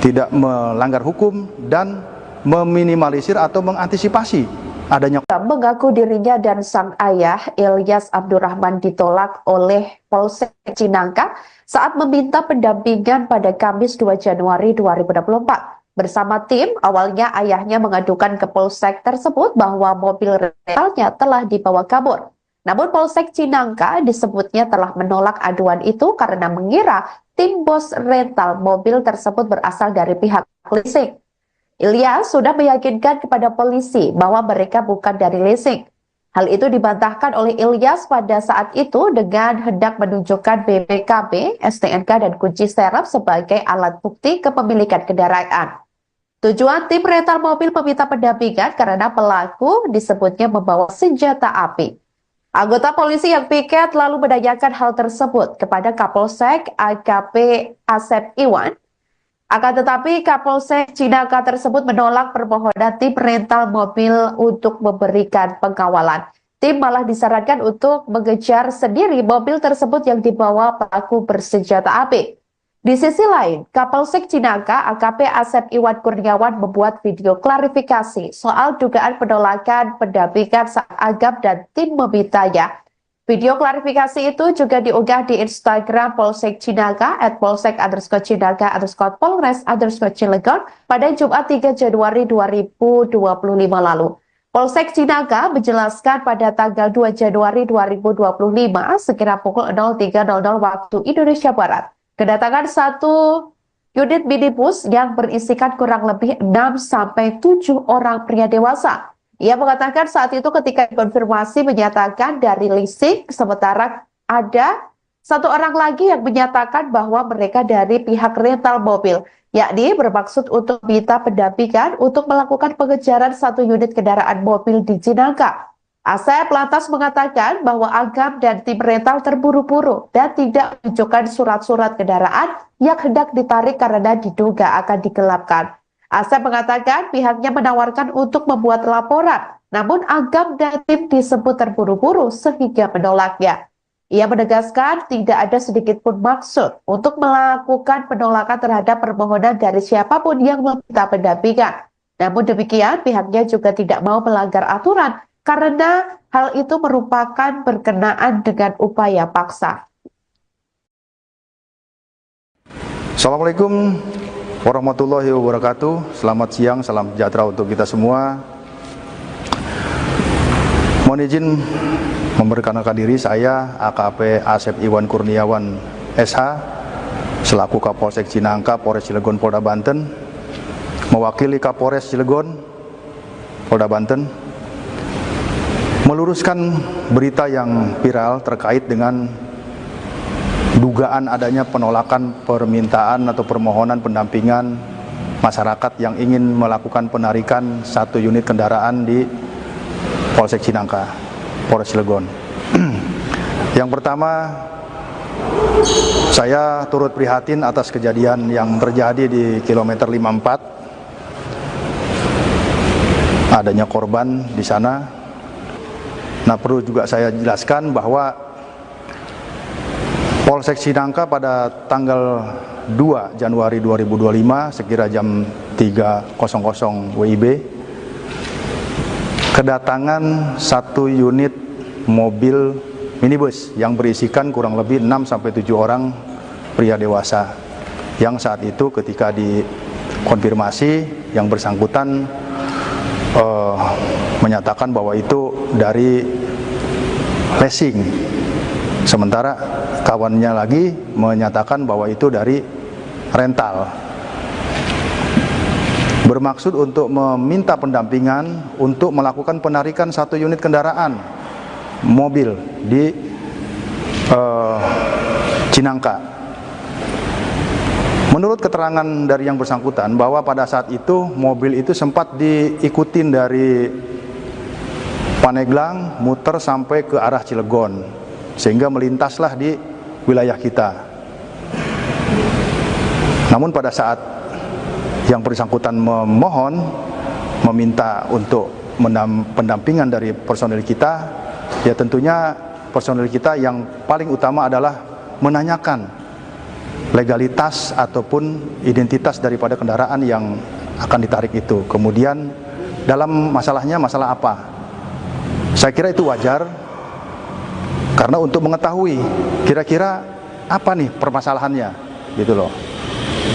tidak melanggar hukum, dan meminimalisir atau mengantisipasi adanya. Mengaku dirinya dan sang ayah Ilyas Abdurrahman ditolak oleh Polsek Cinangka saat meminta pendampingan pada Kamis 2 Januari 2024. Bersama tim, awalnya ayahnya mengadukan ke Polsek tersebut bahwa mobil rentalnya telah dibawa kabur. Namun Polsek Cinangka disebutnya telah menolak aduan itu karena mengira tim bos rental mobil tersebut berasal dari pihak leasing. Ilyas sudah meyakinkan kepada polisi bahwa mereka bukan dari leasing. Hal itu dibantahkan oleh Ilyas pada saat itu dengan hendak menunjukkan BPKB, STNK, dan kunci serep sebagai alat bukti kepemilikan kendaraan. Tujuan tim rental mobil meminta pendampingan karena pelaku disebutnya membawa senjata api. Anggota polisi yang piket lalu menanyakan hal tersebut kepada Kapolsek AKP Asep Iwan. Akan tetapi Kapolsek Cinangka tersebut menolak permohonan tim rental mobil untuk memberikan pengawalan. Tim malah disarankan untuk mengejar sendiri mobil tersebut yang dibawa pelaku bersenjata api. Di sisi lain, Kapolsek Cinangka AKP Asep Iwan Kurniawan membuat video klarifikasi soal dugaan penolakan pendampingan saat Agam dan tim memintanya. Video klarifikasi itu juga diunggah di Instagram Polsek Cinangka @polsek_cinangka_polres_cilegon pada Jumat 3 Januari 2025 lalu. Polsek Cinangka menjelaskan pada tanggal 2 Januari 2025 sekira pukul 03.00 waktu Indonesia Barat, kedatangan satu unit minibus yang berisikan kurang lebih 6-7 orang pria dewasa. Ia mengatakan saat itu ketika dikonfirmasi menyatakan dari leasing, sementara ada satu orang lagi yang menyatakan bahwa mereka dari pihak rental mobil, yakni bermaksud untuk minta pendampingan untuk melakukan pengejaran satu unit kendaraan mobil di Cinangka. Asep lantas mengatakan bahwa Agam dan tim rental terburu-buru dan tidak menunjukkan surat-surat kendaraan yang hendak ditarik karena diduga akan digelapkan. Asep mengatakan pihaknya menawarkan untuk membuat laporan, namun Agam dan tim disebut terburu-buru sehingga menolaknya. Ia menegaskan tidak ada sedikit pun maksud untuk melakukan penolakan terhadap permohonan dari siapapun yang meminta pendampingan. Namun demikian, pihaknya juga tidak mau melanggar aturan karena hal itu merupakan berkenaan dengan upaya paksa. Assalamualaikum warahmatullahi wabarakatuh. Selamat siang, salam sejahtera untuk kita semua. Mohon izin memperkenalkan diri, saya AKP Asep Iwan Kurniawan SH selaku Kapolsek Cinangka, Polres Cilegon, Polda Banten, mewakili Kapolres Cilegon, Polda Banten, meluruskan berita yang viral terkait dengan dugaan adanya penolakan permintaan atau permohonan pendampingan masyarakat yang ingin melakukan penarikan 1 unit kendaraan di Polsek Cinangka, Polres Cilegon. Yang pertama, saya turut prihatin atas kejadian yang terjadi di kilometer 54. Adanya korban di sana. Nah, perlu juga saya jelaskan bahwa Polsek Cinangka pada tanggal 2 Januari 2025 sekira jam 3.00 WIB kedatangan 1 unit mobil minibus yang berisikan kurang lebih 6-7 orang pria dewasa, yang saat itu ketika dikonfirmasi yang bersangkutan menyatakan bahwa itu dari leasing, sementara kawannya lagi menyatakan bahwa itu dari rental, bermaksud untuk meminta pendampingan untuk melakukan penarikan 1 unit kendaraan mobil di Cinangka. Menurut keterangan dari yang bersangkutan bahwa pada saat itu mobil itu sempat diikutin dari Paneglang muter sampai ke arah Cilegon, sehingga melintaslah di wilayah kita. Namun pada saat yang bersangkutan memohon, meminta untuk pendampingan dari personil kita, ya tentunya personil kita yang paling utama adalah menanyakan legalitas ataupun identitas daripada kendaraan yang akan ditarik itu. Kemudian dalam masalahnya masalah apa? Saya kira itu wajar, karena untuk mengetahui kira-kira apa nih permasalahannya, gitu loh.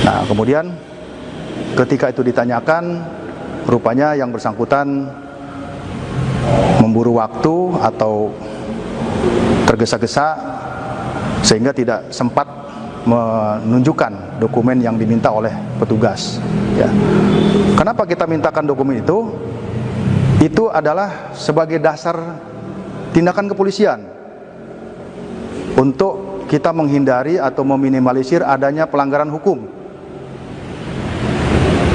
Nah, kemudian ketika itu ditanyakan, rupanya yang bersangkutan memburu waktu atau tergesa-gesa sehingga tidak sempat menunjukkan dokumen yang diminta oleh petugas. Ya. Kenapa kita mintakan dokumen itu? Itu adalah sebagai dasar tindakan kepolisian untuk kita menghindari atau meminimalisir adanya pelanggaran hukum.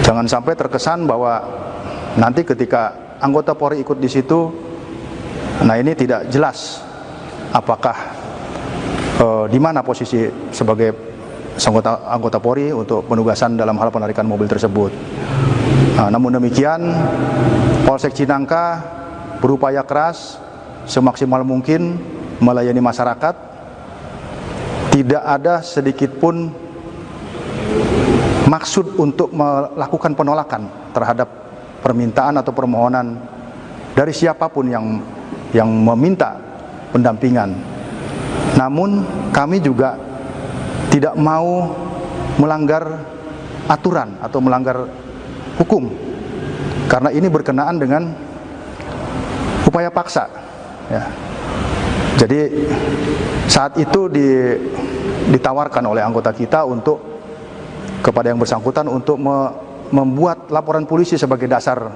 Jangan sampai terkesan bahwa nanti ketika anggota Polri ikut di situ, nah ini tidak jelas apakah di mana posisi sebagai anggota Polri untuk penugasan dalam hal penarikan mobil tersebut. Nah, namun demikian, Polsek Cinangka berupaya keras semaksimal mungkin melayani masyarakat. Tidak ada sedikit pun maksud untuk melakukan penolakan terhadap permintaan atau permohonan dari siapapun yang meminta pendampingan. Namun kami juga tidak mau melanggar aturan atau melanggar hukum, karena ini berkenaan dengan upaya paksa. Ya. Jadi saat itu ditawarkan oleh anggota kita untuk kepada yang bersangkutan untuk membuat laporan polisi sebagai dasar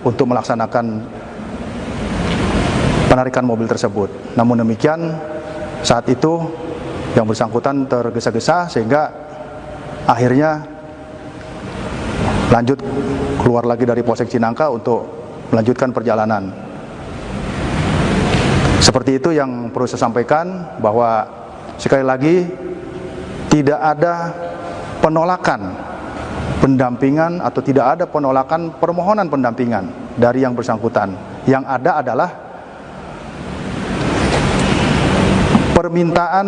untuk melaksanakan penarikan mobil tersebut. Namun demikian, saat itu yang bersangkutan tergesa-gesa sehingga akhirnya lanjut keluar lagi dari Polsek Cinangka untuk melanjutkan perjalanan. Seperti itu yang perlu saya sampaikan, bahwa sekali lagi tidak ada penolakan pendampingan atau tidak ada penolakan permohonan pendampingan dari yang bersangkutan. Yang ada adalah permintaan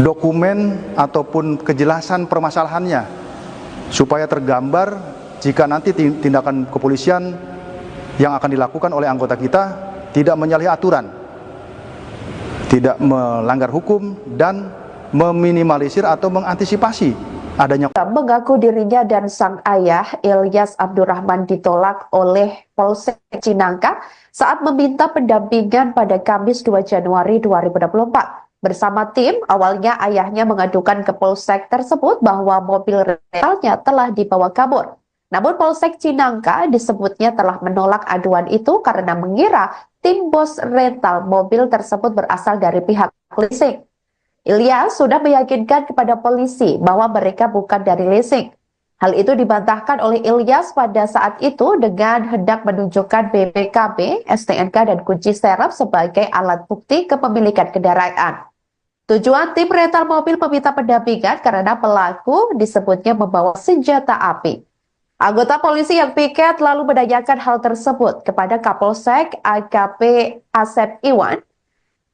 dokumen ataupun kejelasan permasalahannya, supaya tergambar jika nanti tindakan kepolisian yang akan dilakukan oleh anggota kita tidak menyalahi aturan, tidak melanggar hukum, dan meminimalisir atau mengantisipasi adanya. Mengaku dirinya dan sang ayah Ilyas Abdurrahman ditolak oleh Polsek Cinangka saat meminta pendampingan pada Kamis 2 Januari 2024. Bersama tim, awalnya ayahnya mengadukan ke Polsek tersebut bahwa mobil rentalnya telah dibawa kabur. Namun Polsek Cinangka disebutnya telah menolak aduan itu karena mengira tim bos rental mobil tersebut berasal dari pihak leasing. Ilyas sudah meyakinkan kepada polisi bahwa mereka bukan dari leasing. Hal itu dibantahkan oleh Ilyas pada saat itu dengan hendak menunjukkan BPKB, STNK, dan kunci serep sebagai alat bukti kepemilikan kendaraan. Tujuan tim rental mobil meminta pendampingan karena pelaku disebutnya membawa senjata api. Anggota polisi yang piket lalu menanyakan hal tersebut kepada Kapolsek AKP Asep Iwan.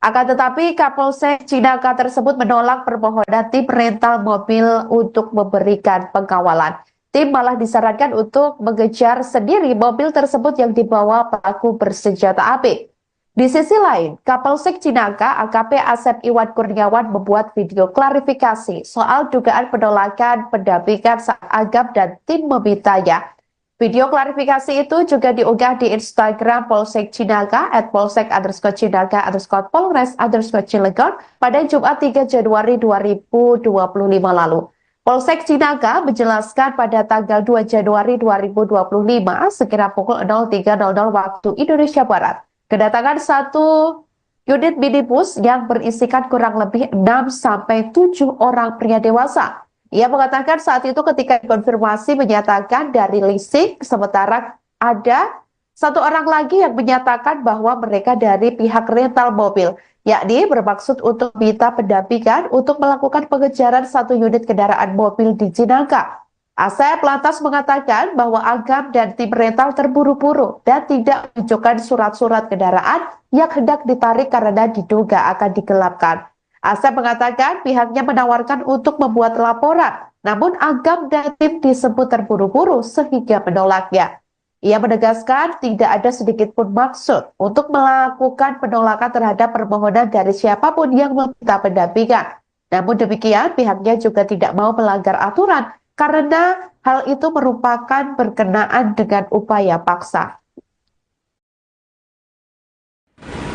Akan tetapi Kapolsek Cinangka tersebut menolak permohonan tim rental mobil untuk memberikan pengawalan. Tim malah disarankan untuk mengejar sendiri mobil tersebut yang dibawa pelaku bersenjata api. Di sisi lain, Kapolsek Cinangka AKP Asep Iwan Kurniawan membuat video klarifikasi soal dugaan penolakan pendampingan saat Agam dan tim memintanya. Video klarifikasi itu juga diunggah di Instagram Polsek Cinangka @polsek_cinangka_polres_cilegon pada Jumat 3 Januari 2025 lalu. Polsek Cinangka menjelaskan pada tanggal 2 Januari 2025 sekira pukul 03.00 waktu Indonesia Barat. Kedatangan satu unit minibus yang berisikan kurang lebih 6-7 orang pria dewasa. Ia mengatakan saat itu ketika dikonfirmasi menyatakan dari leasing, sementara ada satu orang lagi yang menyatakan bahwa mereka dari pihak rental mobil, yakni bermaksud untuk minta pendampingan untuk melakukan pengejaran satu unit kendaraan mobil di Cinangka. Asep lantas mengatakan bahwa Agam dan tim rental terburu-buru dan tidak menunjukkan surat-surat kendaraan yang hendak ditarik karena diduga akan digelapkan. Asep mengatakan pihaknya menawarkan untuk membuat laporan, namun Agam dan tim disebut terburu-buru sehingga menolaknya. Ia menegaskan tidak ada sedikit pun maksud untuk melakukan penolakan terhadap permohonan dari siapapun yang meminta pendampingan. Namun demikian, pihaknya juga tidak mau melanggar aturan karena hal itu merupakan berkenaan dengan upaya paksa.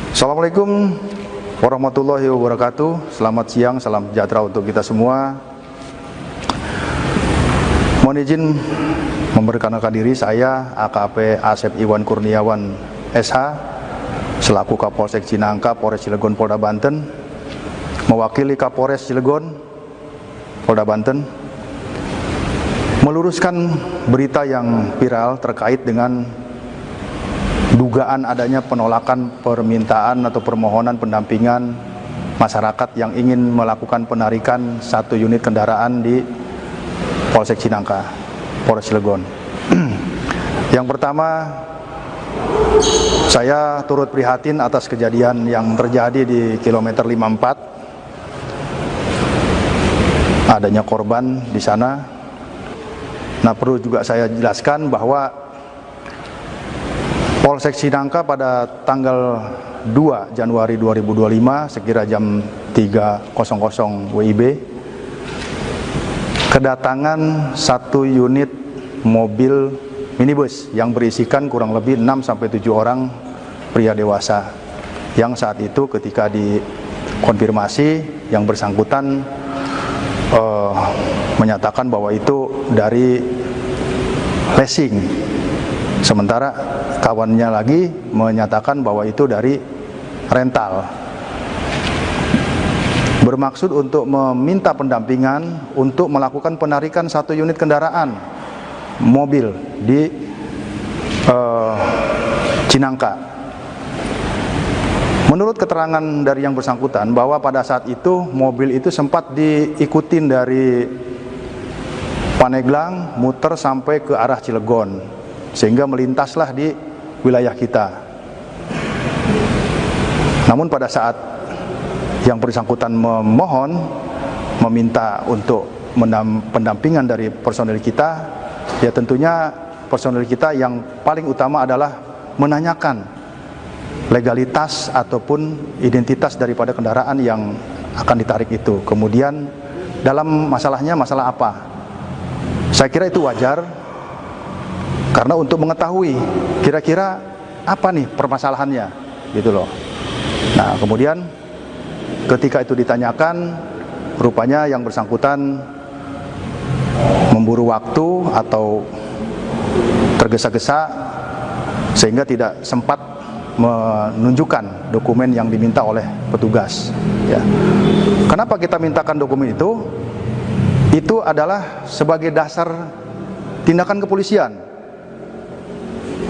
Assalamualaikum warahmatullahi wabarakatuh. Selamat siang, salam sejahtera untuk kita semua. Mohon izin memperkenalkan diri, saya AKP Asep Iwan Kurniawan SH selaku Kapolsek Cinangka, Polres Cilegon, Polda Banten, mewakili Kapolres Cilegon, Polda Banten, meluruskan berita yang viral terkait dengan dugaan adanya penolakan permintaan atau permohonan pendampingan masyarakat yang ingin melakukan penarikan satu unit kendaraan di Polsek Cinangka, Polres Cilegon. Yang pertama, saya turut prihatin atas kejadian yang terjadi di kilometer 54. Adanya korban di sana. Nah, perlu juga saya jelaskan bahwa Polsek Cinangka pada tanggal 2 Januari 2025 sekira jam 3.00 WIB kedatangan satu unit mobil minibus yang berisikan kurang lebih 6-7 orang pria dewasa yang saat itu ketika dikonfirmasi yang bersangkutan menyatakan bahwa itu dari leasing, sementara kawannya lagi menyatakan bahwa itu dari rental, bermaksud untuk meminta pendampingan untuk melakukan penarikan satu unit kendaraan mobil di Cinangka. Menurut keterangan dari yang bersangkutan bahwa pada saat itu mobil itu sempat diikutin dari Paneglang muter sampai ke arah Cilegon sehingga melintaslah di wilayah kita. Namun pada saat yang bersangkutan meminta untuk pendampingan dari personel kita, ya tentunya personel kita yang paling utama adalah menanyakan legalitas ataupun identitas daripada kendaraan yang akan ditarik itu. Kemudian dalam masalahnya masalah apa? Saya kira itu wajar karena untuk mengetahui kira-kira apa nih permasalahannya gitu loh. Nah, kemudian ketika itu ditanyakan, rupanya yang bersangkutan memburu waktu atau tergesa-gesa sehingga tidak sempat menunjukkan dokumen yang diminta oleh petugas. Ya. Kenapa kita mintakan dokumen itu? Itu adalah sebagai dasar tindakan kepolisian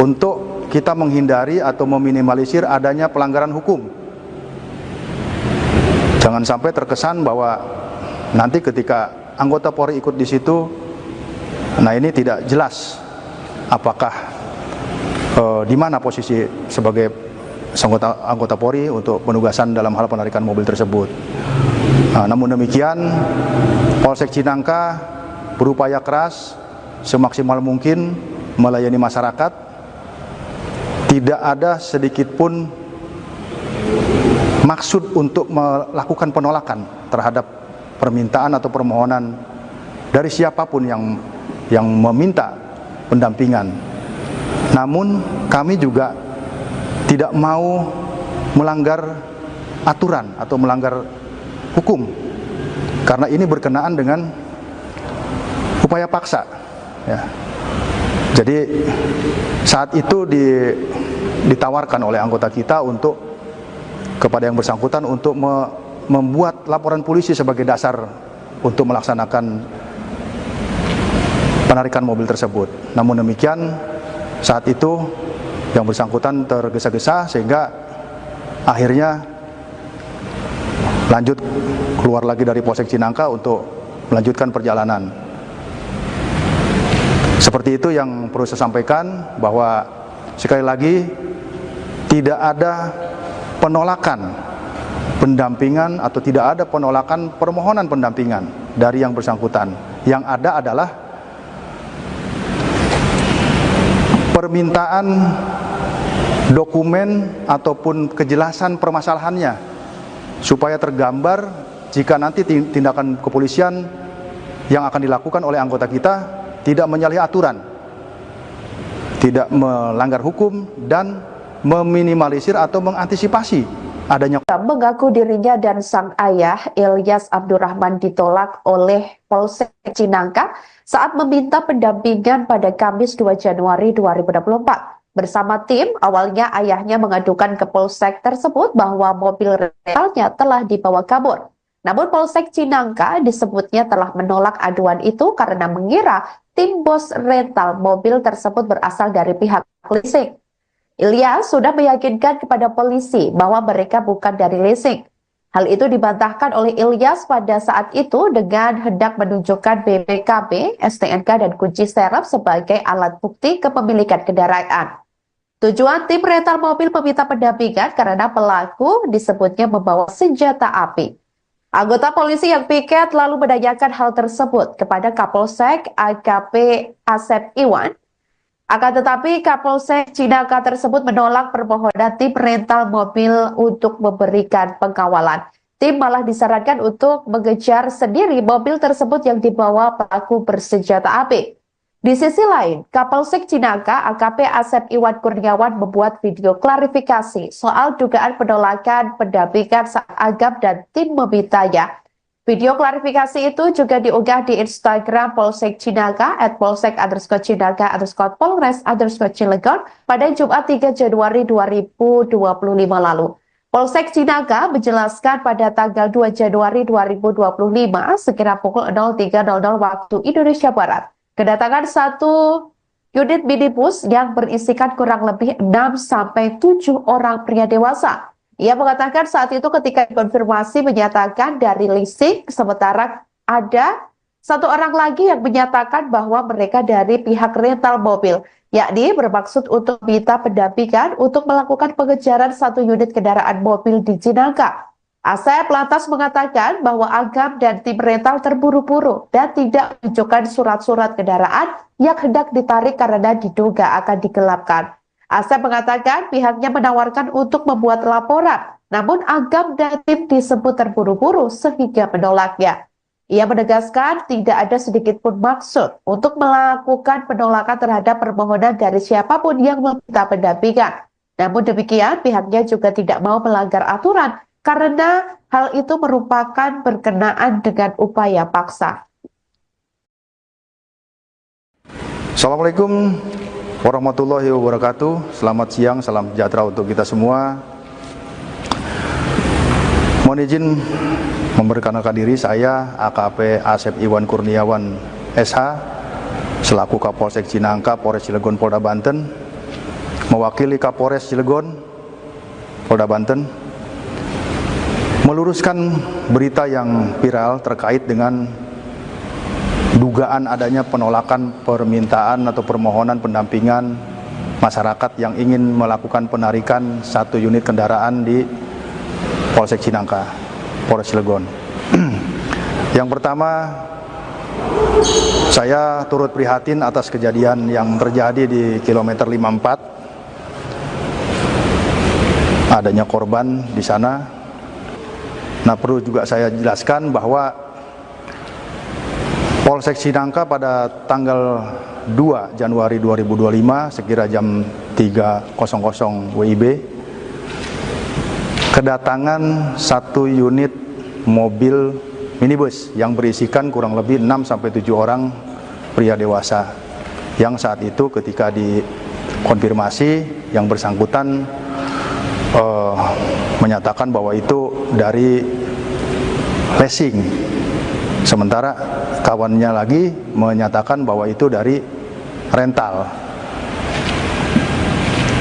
untuk kita menghindari atau meminimalisir adanya pelanggaran hukum. Jangan sampai terkesan bahwa nanti ketika anggota Polri ikut di situ, nah ini tidak jelas apakah di mana posisi sebagai anggota Polri untuk penugasan dalam hal penarikan mobil tersebut. Namun demikian, Polsek Cinangka berupaya keras semaksimal mungkin melayani masyarakat. Tidak ada sedikit pun maksud untuk melakukan penolakan terhadap permintaan atau permohonan dari siapapun yang meminta pendampingan. Namun kami juga tidak mau melanggar aturan atau melanggar hukum, karena ini berkenaan dengan upaya paksa. Ya. Jadi saat itu ditawarkan oleh anggota kita untuk kepada yang bersangkutan untuk membuat laporan polisi sebagai dasar untuk melaksanakan penarikan mobil tersebut. Namun demikian, saat itu yang bersangkutan tergesa-gesa sehingga akhirnya lanjut keluar lagi dari Polsek Cinangka untuk melanjutkan perjalanan. Seperti itu yang perlu saya sampaikan, bahwa sekali lagi tidak ada penolakan pendampingan atau tidak ada penolakan permohonan pendampingan dari yang bersangkutan. Yang ada adalah permintaan dokumen ataupun kejelasan permasalahannya supaya tergambar jika nanti tindakan kepolisian yang akan dilakukan oleh anggota kita tidak menyalahi aturan, tidak melanggar hukum, dan meminimalisir atau mengantisipasi adanya. Mengaku dirinya dan sang ayah Ilyas Abdurrahman ditolak oleh Polsek Cinangka saat meminta pendampingan pada Kamis 2 Januari 2024. Bersama tim, awalnya ayahnya mengadukan ke Polsek tersebut bahwa mobil rentalnya telah dibawa kabur. Namun Polsek Cinangka disebutnya telah menolak aduan itu karena mengira tim bos rental mobil tersebut berasal dari pihak leasing. Ilyas sudah meyakinkan kepada polisi bahwa mereka bukan dari leasing. Hal itu dibantahkan oleh Ilyas pada saat itu dengan hendak menunjukkan BPKB, STNK, dan kunci serep sebagai alat bukti kepemilikan kendaraan. Tujuan tim rental mobil meminta pendampingan karena pelaku disebutnya membawa senjata api. Anggota polisi yang piket lalu menanyakan hal tersebut kepada Kapolsek AKP Asep Iwan. Akan tetapi Kapolsek Cinangka tersebut menolak permohonan tim rental mobil untuk memberikan pengawalan. Tim malah disarankan untuk mengejar sendiri mobil tersebut yang dibawa pelaku bersenjata api. Di sisi lain, Kapolsek Cinangka AKP Asep Iwan Kurniawan membuat video klarifikasi soal dugaan penolakan pendampingan saat Agam dan tim memintanya. Video klarifikasi itu juga diunggah di Instagram Polsek Cinangka @polsek_cinangka_polres_cilegon pada Jumat 3 Januari 2025 lalu. Polsek Cinangka menjelaskan pada tanggal 2 Januari 2025 sekira pukul 03.00 waktu Indonesia Barat, kedatangan satu unit minibus yang berisikan kurang lebih 6-7 orang pria dewasa. Ia mengatakan saat itu ketika dikonfirmasi menyatakan dari leasing, sementara ada satu orang lagi yang menyatakan bahwa mereka dari pihak rental mobil, yakni bermaksud untuk minta pendampingan untuk melakukan pengejaran satu unit kendaraan mobil di Cinangka. Asep lantas mengatakan bahwa Agam dan tim rental terburu-buru dan tidak menunjukkan surat-surat kendaraan yang hendak ditarik karena diduga akan digelapkan. Asep mengatakan pihaknya menawarkan untuk membuat laporan, namun Agam dan tim disebut terburu-buru sehingga menolaknya. Ia menegaskan tidak ada sedikit pun maksud untuk melakukan penolakan terhadap permohonan dari siapapun yang meminta pendampingan. Namun demikian, pihaknya juga tidak mau melanggar aturan karena hal itu merupakan berkenaan dengan upaya paksa. Assalamualaikum warahmatullahi wabarakatuh. Selamat siang, salam sejahtera untuk kita semua. Mohon izin memperkenalkan diri, saya AKP Asep Iwan Kurniawan SH selaku Kapolsek Cinangka, Polres Cilegon, Polda Banten, mewakili Kapolres Cilegon, Polda Banten, meluruskan berita yang viral terkait dengan dugaan adanya penolakan permintaan atau permohonan pendampingan masyarakat yang ingin melakukan penarikan satu unit kendaraan di Polsek Cinangka, Polres Cilegon. Yang pertama, saya turut prihatin atas kejadian yang terjadi di kilometer 54. Adanya korban di sana. Nah, perlu juga saya jelaskan bahwa Polsek Cinangka pada tanggal 2 Januari 2025 sekira jam 3.00 WIB kedatangan satu unit mobil minibus yang berisikan kurang lebih 6-7 orang pria dewasa, yang saat itu ketika dikonfirmasi yang bersangkutan menyatakan bahwa itu dari leasing, sementara kawannya lagi menyatakan bahwa itu dari rental,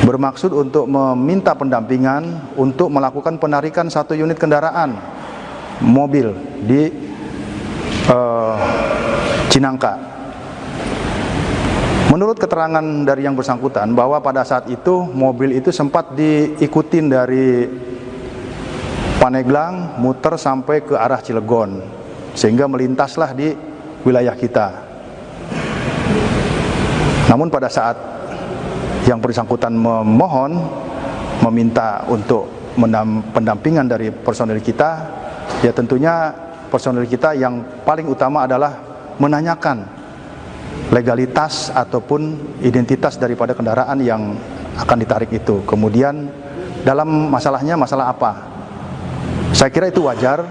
bermaksud untuk meminta pendampingan untuk melakukan penarikan satu unit kendaraan mobil di Cinangka. Menurut keterangan dari yang bersangkutan bahwa pada saat itu mobil itu sempat diikutin dari Paneglang muter sampai ke arah Cilegon, sehingga melintaslah di wilayah kita. Namun pada saat yang bersangkutan meminta untuk pendampingan dari personil kita, ya tentunya personil kita yang paling utama adalah menanyakan legalitas ataupun identitas daripada kendaraan yang akan ditarik itu. Kemudian dalam masalahnya masalah apa? Saya kira itu wajar,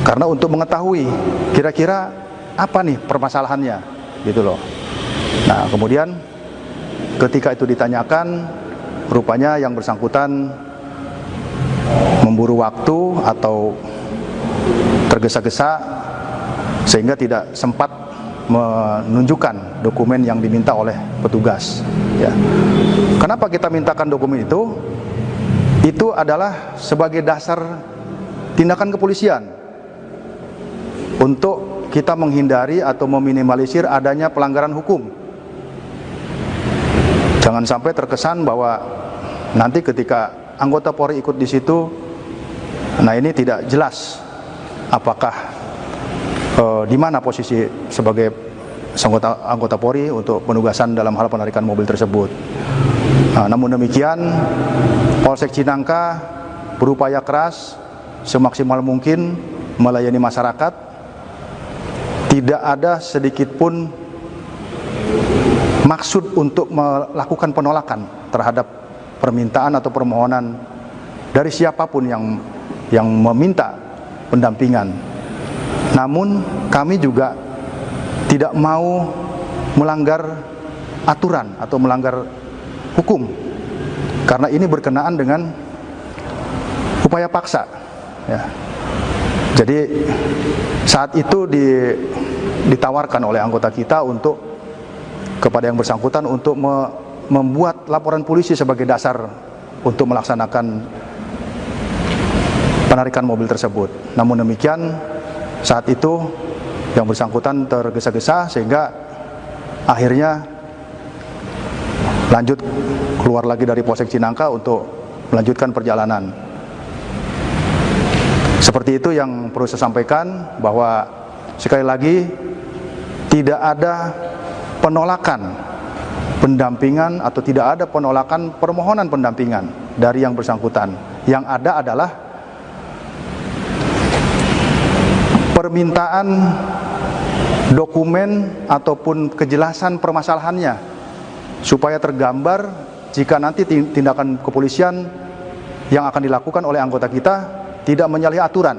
karena untuk mengetahui kira-kira apa nih permasalahannya, gitu loh. Nah, kemudian ketika itu ditanyakan, rupanya yang bersangkutan memburu waktu atau tergesa-gesa sehingga tidak sempat menunjukkan dokumen yang diminta oleh petugas. Ya. Kenapa kita mintakan dokumen itu? Itu adalah sebagai dasar tindakan kepolisian untuk kita menghindari atau meminimalisir adanya pelanggaran hukum. Jangan sampai terkesan bahwa nanti ketika anggota Polri ikut di situ, nah ini tidak jelas apakah di mana posisi sebagai anggota Polri untuk penugasan dalam hal penarikan mobil tersebut. Nah, namun demikian, Polsek Cinangka berupaya keras semaksimal mungkin melayani masyarakat. Tidak ada sedikit pun maksud untuk melakukan penolakan terhadap permintaan atau permohonan dari siapapun yang meminta pendampingan. Namun kami juga tidak mau melanggar aturan atau melanggar hukum, karena ini berkenaan dengan upaya paksa. Ya. Jadi saat itu ditawarkan oleh anggota kita untuk kepada yang bersangkutan untuk membuat laporan polisi sebagai dasar untuk melaksanakan penarikan mobil tersebut. Namun demikian, saat itu yang bersangkutan tergesa-gesa sehingga akhirnya lanjut keluar lagi dari Polsek Cinangka untuk melanjutkan perjalanan. Seperti itu yang perlu saya sampaikan, bahwa sekali lagi tidak ada penolakan pendampingan atau tidak ada penolakan permohonan pendampingan dari yang bersangkutan. Yang ada adalah permintaan dokumen ataupun kejelasan permasalahannya supaya tergambar jika nanti tindakan kepolisian yang akan dilakukan oleh anggota kita tidak menyalahi aturan,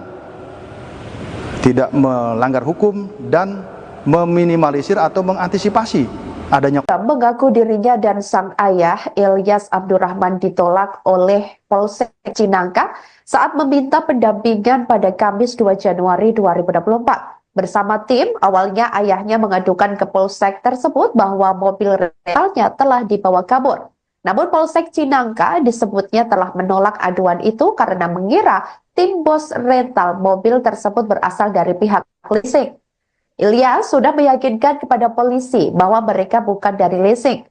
tidak melanggar hukum, dan meminimalisir atau mengantisipasi adanya. Mengaku dirinya dan sang ayah Ilyas Abdurrahman ditolak oleh Polsek Cinangka saat meminta pendampingan pada Kamis 2 Januari 2024. Bersama tim, awalnya ayahnya mengadukan ke Polsek tersebut bahwa mobil rentalnya telah dibawa kabur. Namun Polsek Cinangka disebutnya telah menolak aduan itu karena mengira tim bos rental mobil tersebut berasal dari pihak leasing. Ilyas sudah meyakinkan kepada polisi bahwa mereka bukan dari leasing.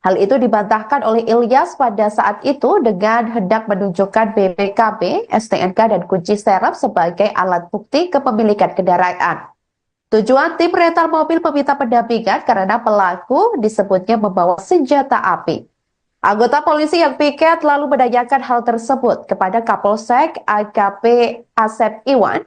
Hal itu dibantahkan oleh Ilyas pada saat itu dengan hendak menunjukkan BPKB, STNK, dan kunci serep sebagai alat bukti kepemilikan kendaraan. Tujuan tim rental mobil meminta pendampingan karena pelaku disebutnya membawa senjata api. Anggota polisi yang piket lalu menanyakan hal tersebut kepada Kapolsek AKP Asep Iwan.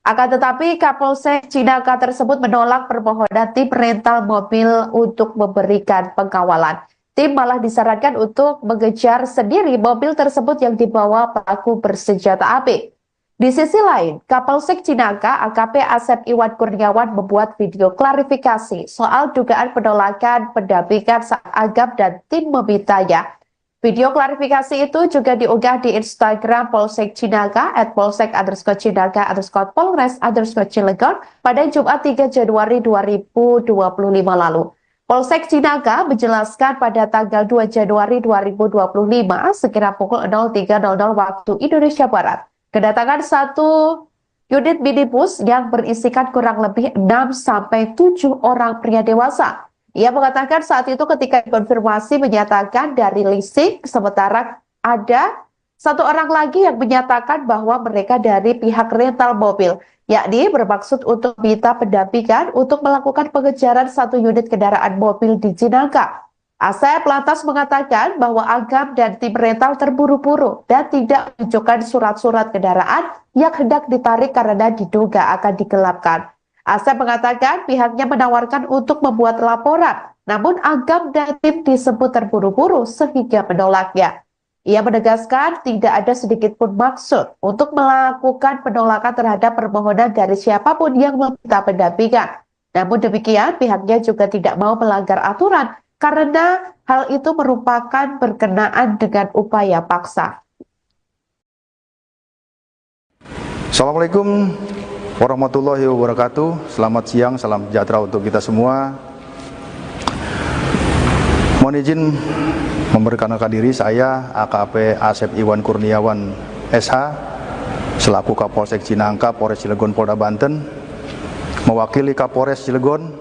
Akan tetapi Kapolsek Cinangka tersebut menolak permohonan tim rental mobil untuk memberikan pengawalan. Tim malah disarankan untuk mengejar sendiri mobil tersebut yang dibawa pelaku bersenjata api. Di sisi lain, Kapolsek Cinangka AKP Asep Iwan Kurniawan membuat video klarifikasi soal dugaan penolakan pendampingan saat Agam dan tim memintanya. Video klarifikasi itu juga diunggah di Instagram Polsek Cinangka @polsek_cinangka_polres_cilegon pada Jumat 3 Januari 2025 lalu. Polsek Cinangka menjelaskan pada tanggal 2 Januari 2025 sekira pukul 03.00 waktu Indonesia Barat, kedatangan satu unit minibus yang berisikan kurang lebih 6-7 orang pria dewasa. Ia mengatakan saat itu ketika dikonfirmasi menyatakan dari leasing, sementara ada satu orang lagi yang menyatakan bahwa mereka dari pihak rental mobil, yakni bermaksud untuk minta pendampingan untuk melakukan pengejaran satu unit kendaraan mobil di Cinangka. Asep lantas mengatakan bahwa Agam dan tim rental terburu-buru dan tidak menunjukkan surat-surat kendaraan yang hendak ditarik karena diduga akan digelapkan. Asep mengatakan pihaknya menawarkan untuk membuat laporan, namun Agam dan tim disebut terburu-buru sehingga menolaknya. Ia menegaskan tidak ada sedikit pun maksud untuk melakukan penolakan terhadap permohonan dari siapapun yang meminta pendampingan. Namun demikian, pihaknya juga tidak mau melanggar aturan karena hal itu merupakan berkenaan dengan upaya paksa. Assalamualaikum warahmatullahi wabarakatuh. Selamat siang, salam sejahtera untuk kita semua. Mohon izin memperkenalkan diri, saya AKP Asep Iwan Kurniawan SH selaku Kapolsek Cinangka, Polres Cilegon, Polda Banten, mewakili Kapolres Cilegon,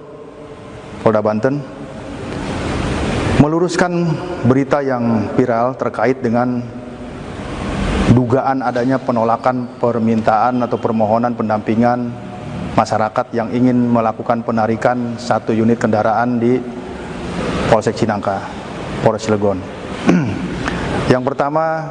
Polda Banten, meluruskan berita yang viral terkait dengan dugaan adanya penolakan permintaan atau permohonan pendampingan masyarakat yang ingin melakukan penarikan satu unit kendaraan di Polsek Cinangka, Polres Cilegon. Yang pertama,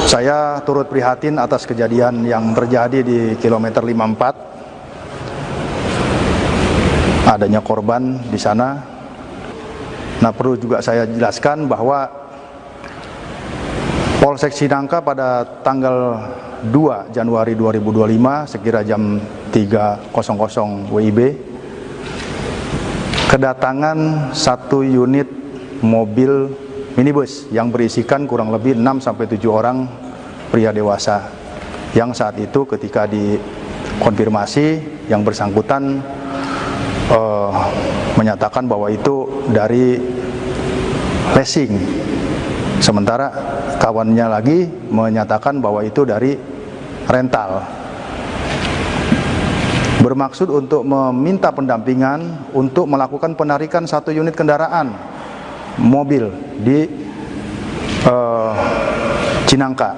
saya turut prihatin atas kejadian yang terjadi di kilometer 54. Adanya korban di sana. Nah, perlu juga saya jelaskan bahwa Polsek Cinangka pada tanggal 2 Januari 2025 sekira jam 3.00 WIB kedatangan satu unit mobil minibus yang berisikan kurang lebih 6-7 orang pria dewasa yang saat itu ketika dikonfirmasi yang bersangkutan menyatakan bahwa itu dari leasing, sementara kawannya lagi menyatakan bahwa itu dari rental, bermaksud untuk meminta pendampingan untuk melakukan penarikan satu unit kendaraan mobil di Cinangka.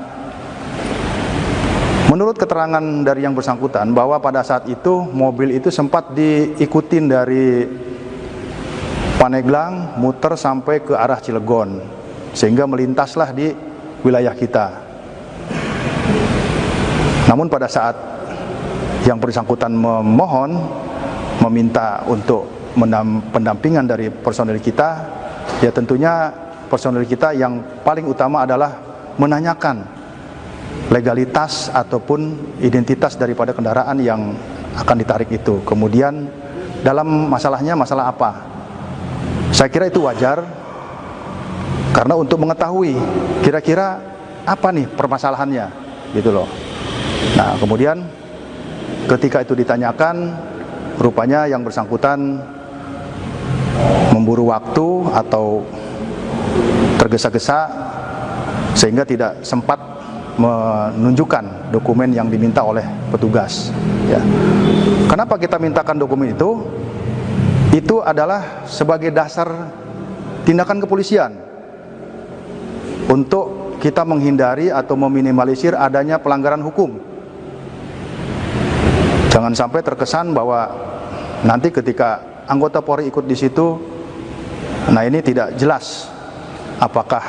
Menurut keterangan dari yang bersangkutan bahwa pada saat itu mobil itu sempat diikutin dari Paneglang muter sampai ke arah Cilegon sehingga melintaslah di wilayah kita. Namun pada saat yang bersangkutan meminta untuk pendampingan dari personel kita, ya tentunya personel kita yang paling utama adalah menanyakan legalitas ataupun identitas daripada kendaraan yang akan ditarik itu. Kemudian dalam masalahnya masalah apa? Saya kira itu wajar, karena untuk mengetahui kira-kira apa nih permasalahannya, gitu loh. Nah, kemudian ketika itu ditanyakan, rupanya yang bersangkutan memburu waktu atau tergesa-gesa sehingga tidak sempat menunjukkan dokumen yang diminta oleh petugas. Ya. Kenapa kita mintakan dokumen itu? Itu adalah sebagai dasar tindakan kepolisian untuk kita menghindari atau meminimalisir adanya pelanggaran hukum. Jangan sampai terkesan bahwa nanti ketika anggota Polri ikut di situ, nah ini tidak jelas apakah